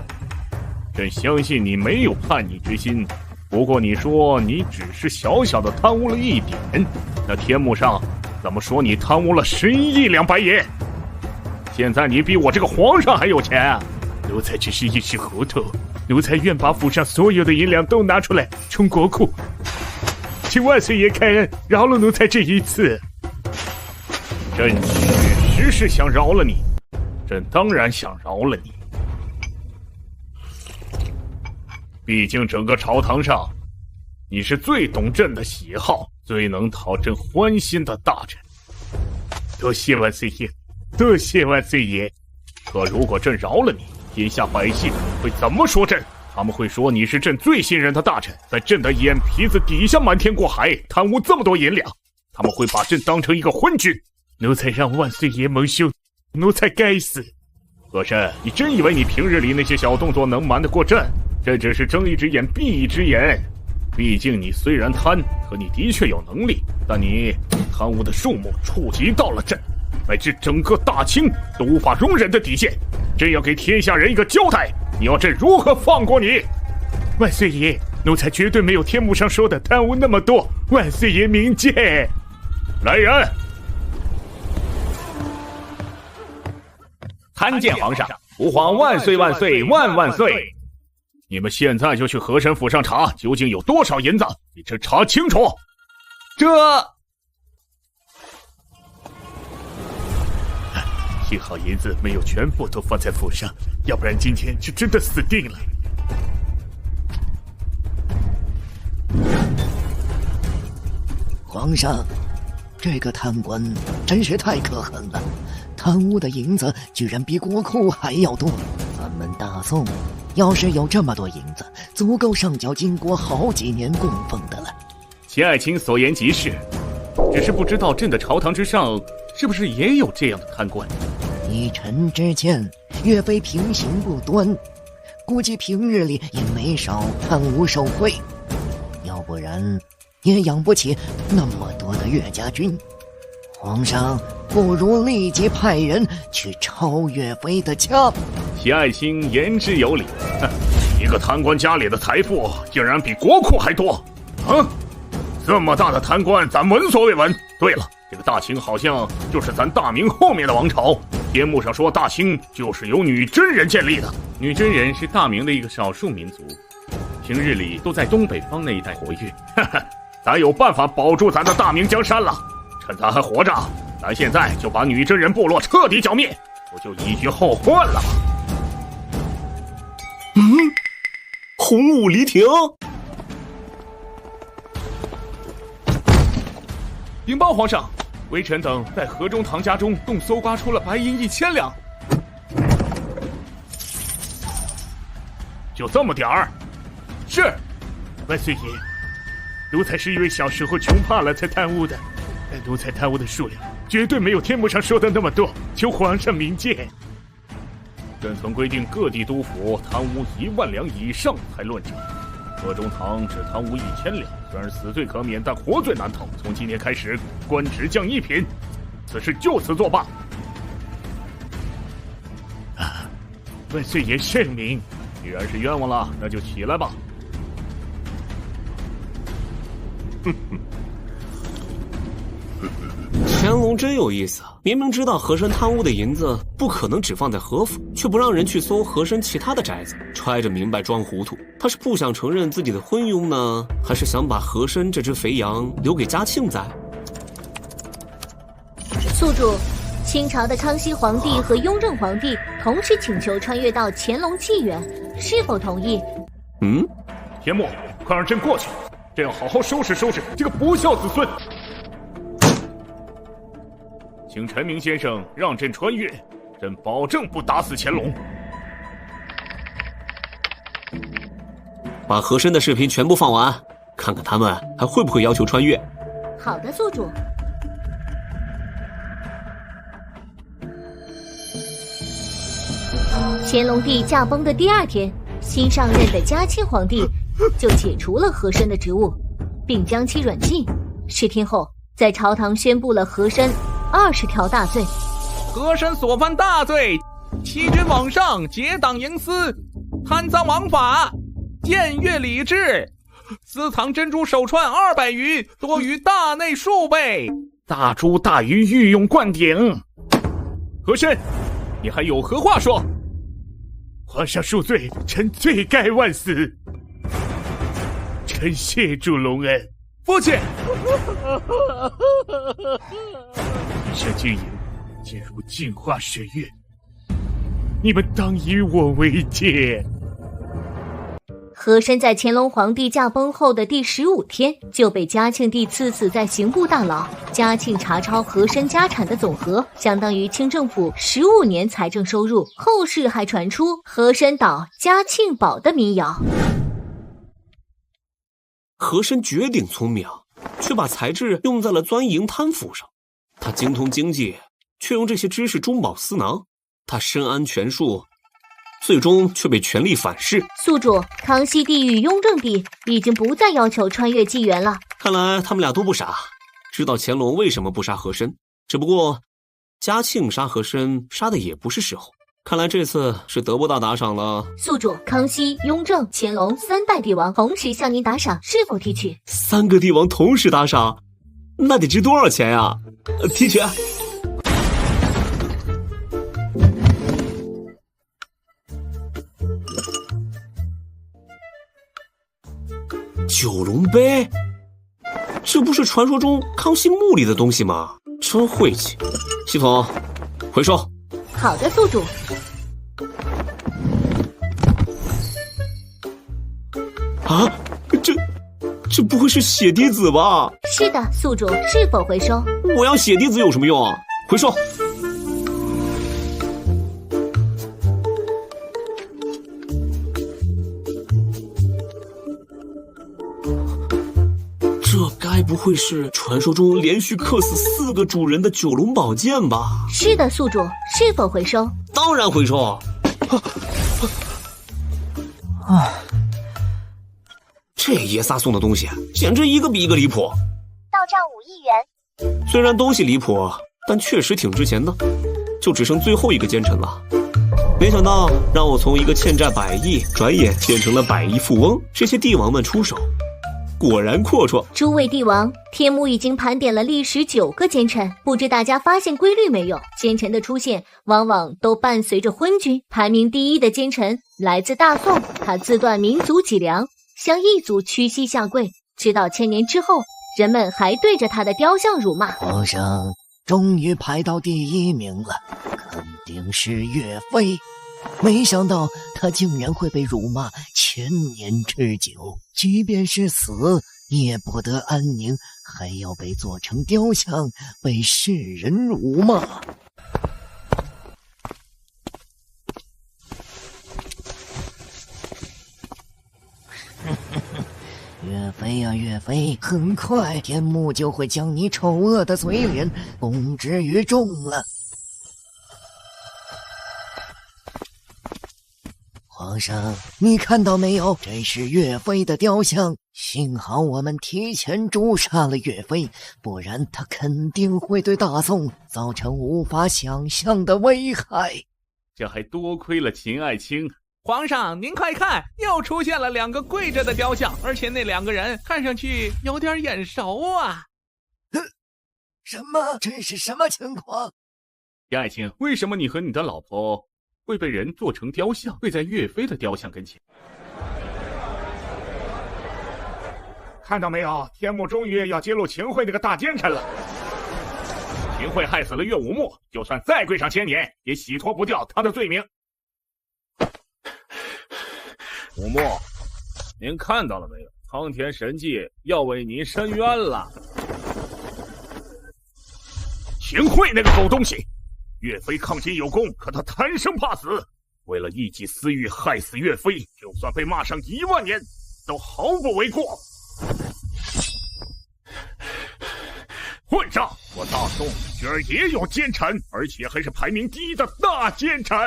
朕相信你没有叛逆之心，不过你说你只是小小的贪污了一点，那天幕上怎么说你贪污了11亿两白银？现在你比我这个皇上还有钱啊！奴才只是一时糊涂，奴才愿把府上所有的银两都拿出来充国库，请万岁爷开恩，饶了奴才这一次。朕确实是想饶了你，朕当然想饶了你。毕竟整个朝堂上，你是最懂朕的喜好，最能讨朕欢心的大臣。多谢万岁爷，多谢万岁爷。可如果朕饶了你，天下百姓会怎么说朕？他们会说你是朕最信任的大臣，在朕的眼皮子底下瞒天过海，贪污这么多银两。他们会把朕当成一个昏君。奴才让万岁爷蒙羞，奴才该死。和珅，你真以为你平日里那些小动作能瞒得过朕？这只是睁一只眼闭一只眼。毕竟你虽然贪，可你的确有能力，但你贪污的数目触及到了朕乃至整个大清都无法容忍的底线。朕要给天下人一个交代，你要朕如何放过你？万岁爷，奴才绝对没有天幕上说的贪污那么多，万岁爷明鉴。来人！参见皇上，吾皇万岁万岁万万岁！你们现在就去和珅府上查，究竟有多少银子？你这查清楚！幸好银子没有全部都放在府上，要不然今天就真的死定了。皇上，这个贪官真是太可恨了，贪污的银子居然比国库还要多。咱们大宋要是有这么多银子，足够上缴金国好几年供奉的了。秦爱卿所言极是，只是不知道朕的朝堂之上是不是也有这样的贪官？一臣之见，岳飞品行不端，估计平日里也没少贪污受贿，要不然也养不起那么多的岳家军。皇上不如立即派人去抄岳飞的家。齐爱卿言之有理，一个贪官家里的财富竟然比国库还多啊！这么大的贪官，咱闻所未闻。对了，这个大清好像就是咱大明后面的王朝。天幕上说大清就是由女真人建立的，女真人是大明的一个少数民族，平日里都在东北方那一带活跃。咱有办法保住咱的大明江山了。趁咱还活着，咱现在就把女真人部落彻底剿灭，不就一绝后患了吗？红武离庭。禀报皇上，微臣等在河中堂家中共搜刮出了白银1000两。就这么点儿？是。万岁爷，奴才是因为小时候穷怕了才贪污的，但奴才贪污的数量绝对没有天幕上说的那么多，求皇上明鉴。朕曾规定各地督府贪污1万两以上才论斩，河中堂只贪污1000两，虽然死罪可免，但活罪难逃。从今天开始，官职降1品，此事就此作罢。万岁爷圣明。既然是冤枉了，那就起来吧。乾隆真有意思，明明知道和珅贪污的银子不可能只放在和府，却不让人去搜和珅其他的宅子，揣着明白装糊涂。他是不想承认自己的昏庸呢，还是想把和珅这只肥羊留给嘉庆在？宿主，清朝的康熙皇帝和雍正皇帝同时请求穿越到乾隆纪元，是否同意？天幕，快让朕过去，朕要好好收拾收拾这个不孝子孙。请陈明先生让朕穿越，朕保证不打死乾隆。把和珅的视频全部放完，看看他们还会不会要求穿越。好的，宿主。乾隆帝驾崩的第2天，新上任的嘉庆皇帝就解除了和珅的职务，并将其软禁。10天后，在朝堂宣布了和珅20条大罪。和珅所犯大罪：欺君罔上，结党营私，贪赃枉法，僭越礼制，私藏珍珠手串200余，多于大内数倍。大珠大鱼御用灌顶。和珅，你还有何话说？皇上恕罪，臣罪该万死。臣谢主隆恩。父亲。提升军营，进入净化水月，你们当以我为戒。和珅在乾隆皇帝驾崩后的第15天就被嘉庆帝赐死在刑部大牢。嘉庆查抄和珅家产的总和相当于清政府15年财政收入。后世还传出和珅倒嘉庆宝的民谣。和珅绝顶聪明，却把才智用在了钻营贪腐上。他精通经济，却用这些知识中饱私囊。他深谙权术，最终却被权力反噬。宿主，康熙帝与雍正帝已经不再要求穿越纪元了。看来他们俩都不傻，知道乾隆为什么不杀和珅。只不过嘉庆杀和珅杀的也不是时候，看来这次是得不到打赏了。宿主，康熙、雍正、乾隆3代帝王同时向您打赏，是否提取？3个帝王同时打赏，那得值多少钱呀？提取。九龙杯，这不是传说中康熙墓里的东西吗？真晦气！系统回收。好的，宿主。啊，这不会是血滴子吧？是的，宿主，是否回收？我要血滴子有什么用啊？回收。这该不会是传说中连续克死4个主人的九龙宝剑吧？是的，宿主，是否回收？当然回收。这爷仨送的东西简直一个比一个离谱。到账5亿元。虽然东西离谱，但确实挺值钱的。就只剩最后一个奸臣了。没想到让我从一个欠债100亿，转眼变成了100亿富翁。这些帝王们出手，果然阔绰。诸位帝王，天幕已经盘点了历时9个奸臣，不知大家发现规律没有？奸臣的出现往往都伴随着昏君。排名第1的奸臣来自大宋，他自断民族脊梁，向异族屈膝下跪，直到1000年之后，人们还对着他的雕像辱骂。皇上终于排到第1名了，肯定是岳飞。没想到他竟然会被辱骂1000年之久，即便是死也不得安宁，还要被做成雕像，被世人辱骂。岳飞呀岳飞，很快天幕就会将你丑恶的嘴脸公之于众了。皇上，你看到没有？这是岳飞的雕像。幸好我们提前诛杀了岳飞，不然他肯定会对大宋造成无法想象的危害。这还多亏了秦爱卿。皇上，您快看，又出现了2个跪着的雕像，而且那2个人看上去有点眼熟啊！什么？这是什么情况？秦爱卿，为什么你和你的老婆会被人做成雕像，跪在岳飞的雕像跟前？看到没有？天幕终于要揭露秦桧那个大奸臣了。秦桧害死了岳武穆，就算再跪上1000年，也洗脱不掉他的罪名。武穆，您看到了没有？苍天神迹要为您伸冤了。秦桧那个狗东西，岳飞抗秦有功，可他贪生怕死，为了一己私欲害死岳飞，就算被骂上1万年，都毫不为过。混账！我大宋居然也有奸臣，而且还是排名第1的大奸臣。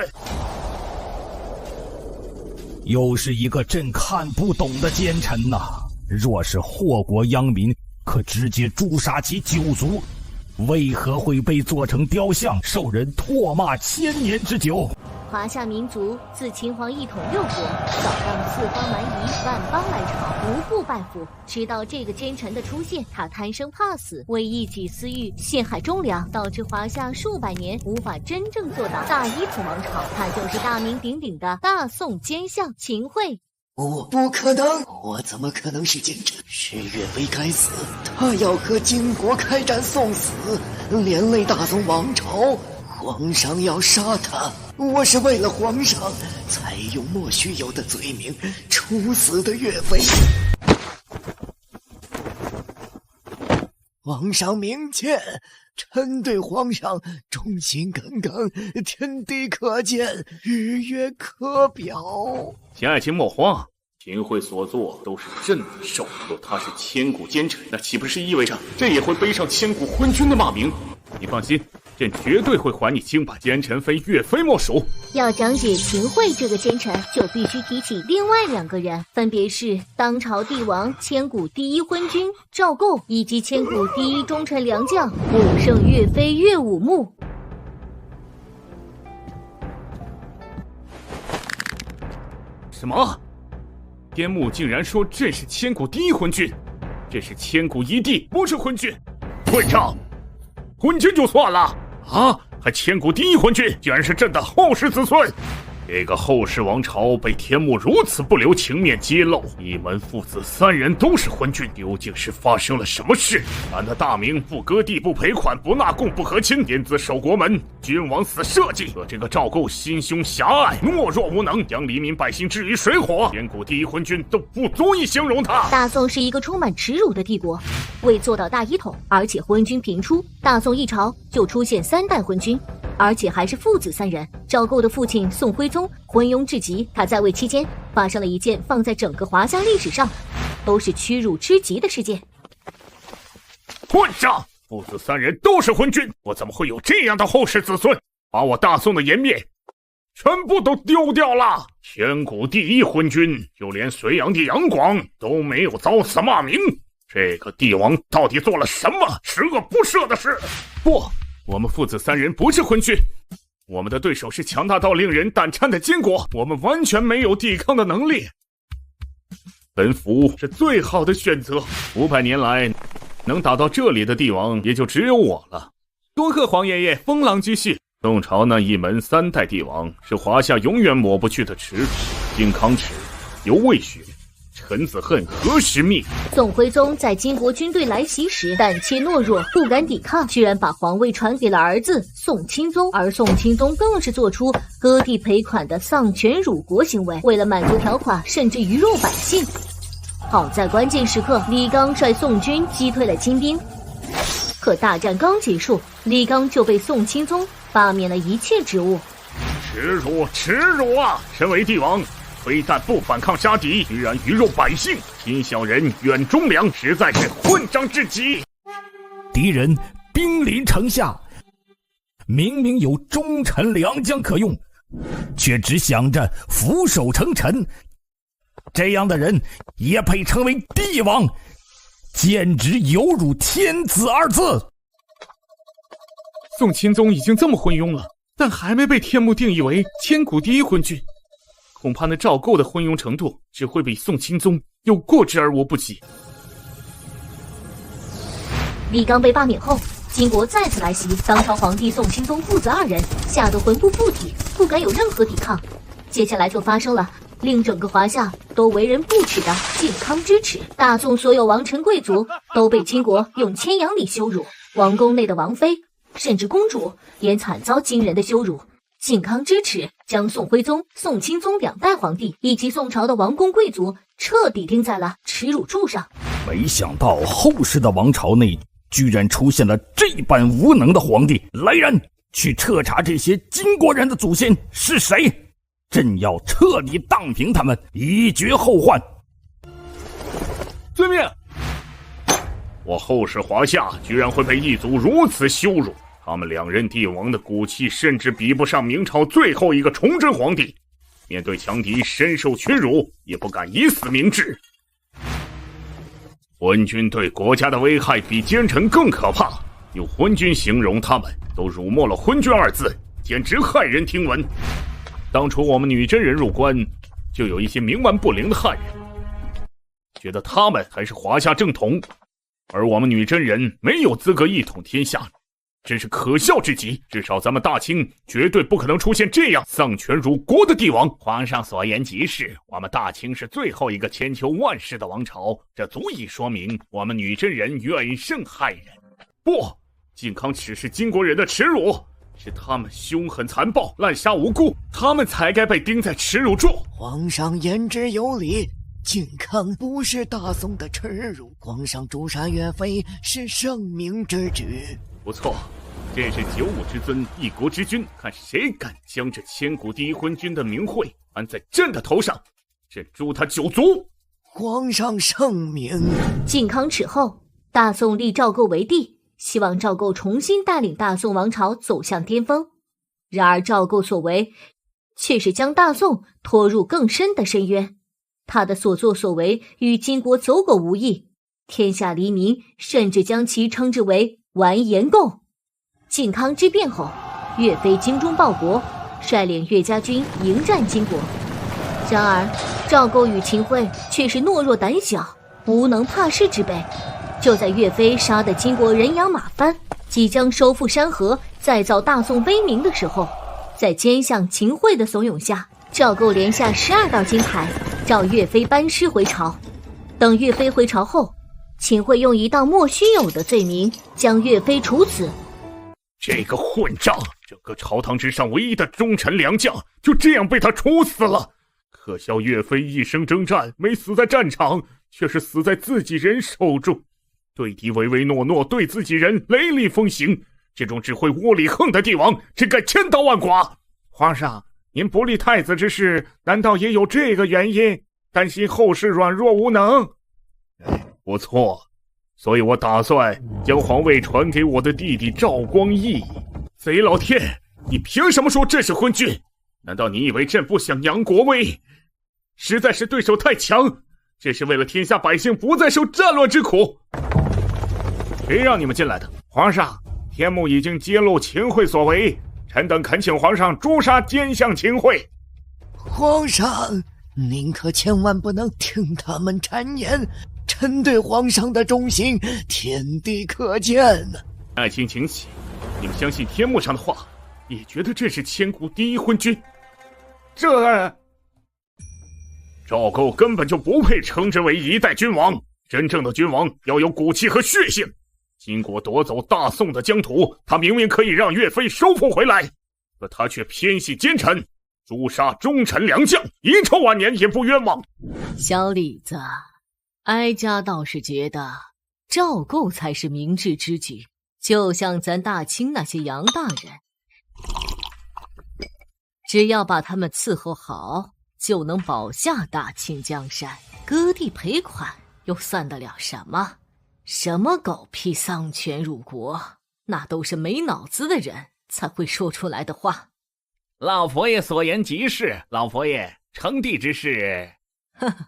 又是一个朕看不懂的奸臣呐！若是祸国殃民，可直接诛杀其9族，为何会被做成雕像，受人唾骂1000年之久？华夏民族自秦皇一统6国，扫荡四方蛮夷，万邦来朝，无不拜服。直到这个奸臣的出现，他贪生怕死，为一己私欲陷害忠良，导致华夏数百年无法真正做到大一统王朝。他就是大名鼎鼎的大宋奸相秦桧。不可能！我怎么可能是奸臣？是岳飞该死，他要和金国开战送死，连累大宋王朝。皇上要杀他，我是为了皇上才用莫须有的罪名处死的岳飞。皇上明鉴，臣对皇上忠心耿耿，天地可见，日月可表。秦爱卿莫慌，秦桧所做都是朕的手。若他是千古奸臣，那岂不是意味着朕也会背上千古昏君的骂名？你放心，朕绝对会还你清白，奸臣非岳飞莫属。要讲解秦桧这个奸臣，就必须提起另外2个人，分别是当朝帝王、千古第1昏君赵构，以及千古第1忠臣良将武圣岳飞岳武穆。什么？天幕竟然说朕是千古第1昏君，这是千古一帝，不是昏君。混账！昏君就算了啊，还千古第1昏君，居然是朕的后世子孙！这个后世王朝被天幕如此不留情面揭露，一门父子3人都是昏君，究竟是发生了什么事？俺的大明不割地、不赔款、不纳贡、不和亲，天子守国门，君王死社稷。可这个赵构心胸狭隘、懦弱无能，将黎民百姓置于水火，千古第1昏君都不足以形容他。大宋是一个充满耻辱的帝国，为做到大一统，而且昏君频出，大宋一朝就出现3代昏君。而且还是父子3人。赵构的父亲宋徽宗昏庸至极，他在位期间发生了一件放在整个华夏历史上都是屈辱之极的事件。混账！父子三人都是昏君，我怎么会有这样的后世子孙？把我大宋的颜面全部都丢掉了！千古第一昏君，就连隋炀帝杨广都没有遭此骂名。这个帝王到底做了什么十恶不赦的事？不，我们父子三人不是昏君，我们的对手是强大到令人胆颤的金国，我们完全没有抵抗的能力。本府是最好的选择，500年来能打到这里的帝王也就只有我了。多贺皇爷爷封狼居胥。宋朝那一门3代帝王是华夏永远抹不去的耻辱，靖康耻犹未雪，臣子恨何时灭？宋徽宗在金国军队来袭时胆怯懦弱，不敢抵抗，居然把皇位传给了儿子宋钦宗，而宋钦宗更是做出割地赔款的丧权辱国行为，为了满足条款，甚至鱼肉百姓。好在关键时刻，李纲率宋军击退了金兵，可大战刚结束，李纲就被宋钦宗罢免了一切职务。耻辱啊！身为帝王，非但不反抗杀敌，居然鱼肉百姓，亲小人远忠良，实在是混账至极。敌人兵临城下，明明有忠臣良将可用，却只想着俯首称臣，这样的人也配称为帝王，简直有辱天子2字。宋钦宗已经这么昏庸了，但还没被天目定义为千古第一昏君，恐怕那赵构的昏庸程度只会比宋钦宗有过之而无不及。李纲被罢免后，金国再次来袭，当朝皇帝宋钦宗父子2人吓得魂不附体，不敢有任何抵抗。接下来就发生了令整个华夏都为人不齿的靖康之耻。大宋所有王臣贵族都被金国用千阳礼羞辱，王宫内的王妃甚至公主也惨遭惊人的羞辱。靖康之耻将宋徽宗、宋钦宗2代皇帝以及宋朝的王公贵族彻底钉在了耻辱柱上。没想到后世的王朝内居然出现了这般无能的皇帝！来人，去彻查这些金国人的祖先是谁，朕要彻底荡平他们，以绝后患。遵命。我后世华夏居然会被异族如此羞辱，他们2任帝王的骨气甚至比不上明朝最后一个崇祯皇帝，面对强敌深受屈辱，也不敢以死明志。昏君对国家的危害比奸臣更可怕，用昏君形容他们，都辱没了昏君2字，简直骇人听闻。当初我们女真人入关，就有一些冥顽不灵的汉人，觉得他们才是华夏正统，而我们女真人没有资格一统天下，真是可笑至极。至少咱们大清绝对不可能出现这样丧权辱国的帝王。皇上所言极是，我们大清是最后一个千秋万世的王朝，这足以说明我们女真人远胜汉人。不，靖康耻是金国人的耻辱，是他们凶狠残暴，滥杀无辜，他们才该被钉在耻辱柱。皇上言之有理，靖康不是大宋的耻辱，皇上诛杀岳飞是圣明之举。不错，朕是95之尊，一国之君，看谁敢将这千古第一昏君的名讳安在朕的头上，朕诛他9族。皇上圣明。靖康耻后，大宋立赵构为帝，希望赵构重新带领大宋王朝走向巅峰。然而赵构所为却是将大宋拖入更深的深渊，他的所作所为与金国走狗无异，天下黎民甚至将其称之为完颜共。靖康之变后，岳飞精忠报国，率领岳家军迎战金国。然而赵构与秦桧却是懦弱胆小、无能怕事之辈。就在岳飞杀得金国人仰马翻，即将收复山河，再造大宋威名的时候，在奸相秦桧的怂恿下，赵构连下12道金牌，召岳飞班师回朝。等岳飞回朝后，秦桧用一道莫须有的罪名将岳飞处死。这个混账，整个朝堂之上唯一的忠臣良将，就这样被他处死了。可笑岳飞一生征战，没死在战场，却是死在自己人手中。对敌唯唯诺诺，对自己人雷厉风行，这种只会窝里横的帝王，真该千刀万剐。皇上，您不立太子之事，难道也有这个原因？担心后世软弱无能？不错，所以我打算将皇位传给我的弟弟赵光义。贼老天，你凭什么说朕是昏君？难道你以为朕不想扬国威？实在是对手太强，这是为了天下百姓不再受战乱之苦。谁让你们进来的？皇上，天目已经揭露秦桧所为，臣等恳请皇上诛杀奸相秦桧。皇上，您可千万不能听他们谗言，臣对皇上的忠心天地可见呢。爱卿请起，你们相信天目上的话，也觉得这是千古第一昏君？赵构根本就不配称之为一代君王，真正的君王要有骨气和血性。金国夺走大宋的疆土，他明明可以让岳飞收复回来，可他却偏系奸臣，诛杀忠臣良将，遗臭万年也不冤枉。小李子，哀家倒是觉得赵构才是明智之举，就像咱大清那些杨大人，只要把他们伺候好，就能保下大清江山。割地赔款又算得了什么？什么狗屁丧权辱国，那都是没脑子的人才会说出来的话。老佛爷所言极是，老佛爷称帝之事。呵呵，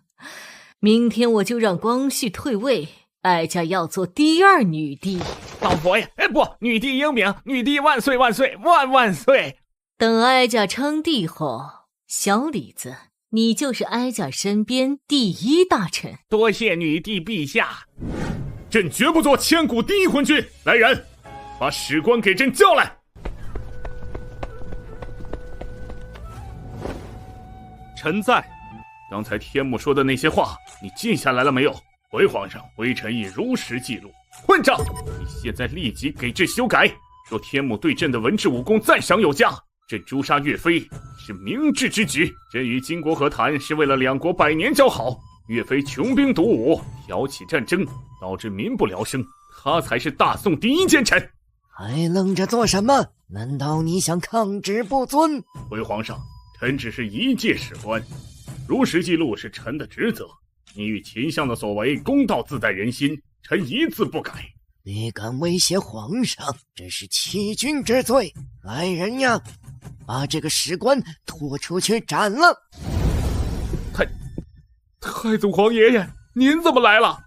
明天我就让光绪退位，哀家要做第二女帝。老佛爷，不，女帝英明，女帝万岁万岁万万岁！等哀家称帝后，小李子，你就是哀家身边第一大臣。多谢女帝陛下。朕绝不做千古第一昏君。来人，把史官给朕叫来。臣在。刚才天目说的那些话，你记下来了没有？回皇上，微臣已如实记录。混账！你现在立即给朕修改，说天目对朕的文治武功赞赏有加，朕诛杀岳飞是明智之举。朕与金国和谈是为了两国百年交好，岳飞穷兵黩武，挑起战争，导致民不聊生，他才是大宋第一奸臣。还愣着做什么？难道你想抗旨不遵？回皇上，臣只是一介史官，如实记录是臣的职责。你与秦相的所为，公道自在人心，臣一字不改。你敢威胁皇上，这是欺君之罪！来人呀，把这个史官拖出去斩了！太祖皇爷爷，您怎么来了？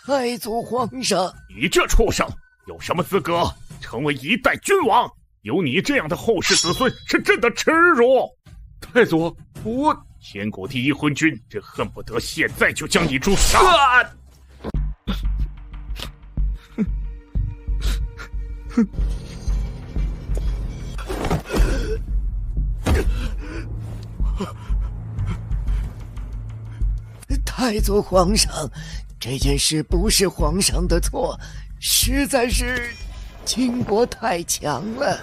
太祖皇上，你这畜生有什么资格成为一代君王？有你这样的后世子孙是朕的耻辱！太祖，我千古第一昏君，朕恨不得现在就将你诛杀！太祖皇上，这件事不是皇上的错，实在是秦国太强了。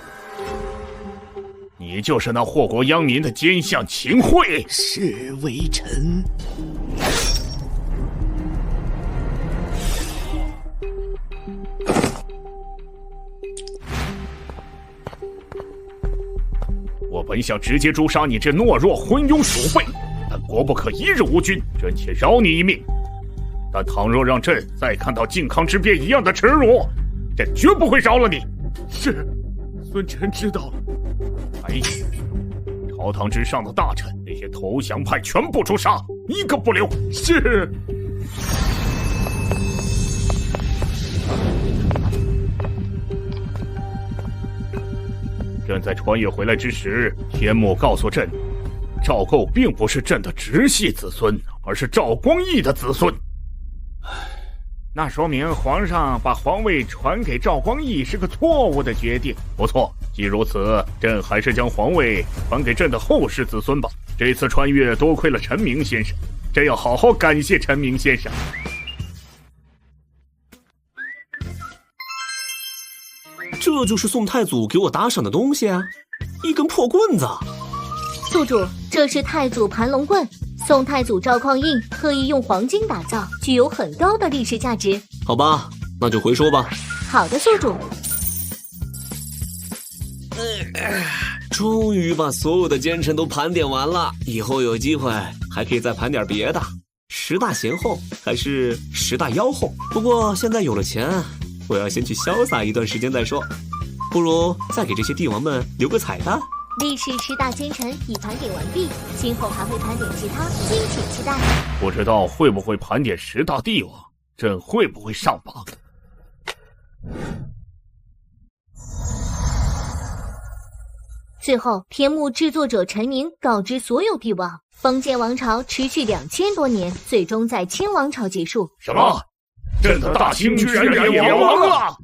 你就是那祸国殃民的奸相秦桧。是微臣。我本想直接诛杀你这懦弱昏庸鼠辈，但国不可一日无君，朕且饶你一命。但倘若让朕再看到靖康之变一样的耻辱，朕绝不会饶了你。是，孙臣知道了。哎，朝堂之上的大臣，那些投降派全部诛杀，一个不留。是。朕在穿越回来之时，天目告诉朕，赵构并不是朕的直系子孙，而是赵光义的子孙。那说明皇上把皇位传给赵光义是个错误的决定。不错，既如此，朕还是将皇位传给朕的后世子孙吧。这次穿越多亏了陈明先生，朕要好好感谢陈明先生。这就是宋太祖给我打赏的东西啊，一根破棍子。宿主，这是太祖盘龙棍，宋太祖赵匡胤特意用黄金打造，具有很高的历史价值。好吧，那就回收吧。好的，宿主。终于把所有的奸臣都盘点完了，以后有机会还可以再盘点别的。10大贤后还是10大妖后？不过现在有了钱，我要先去潇洒一段时间再说。不如再给这些帝王们留个彩蛋。历史10大奸臣已盘点完毕，今后还会盘点其他，敬请期待。不知道会不会盘点10大帝王，朕会不会上榜？最后，天幕制作者陈明告知所有帝王，封建王朝持续2000多年，最终在清王朝结束。什么？朕的大清居然也亡了？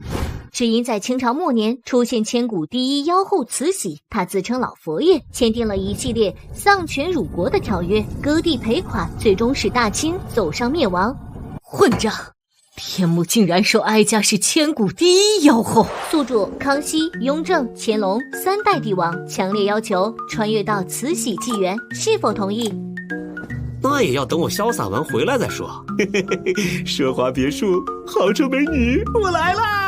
只因在清朝末年出现千古第一妖后慈禧，他自称老佛爷，签订了一系列丧权辱国的条约，割地赔款，最终使大清走上灭亡。混账！天幕竟然说哀家是千古第一妖后！宿主康熙、雍正、乾隆3代帝王强烈要求穿越到慈禧纪元，是否同意？那也要等我潇洒完回来再说。奢华别墅，豪车美女，我来啦！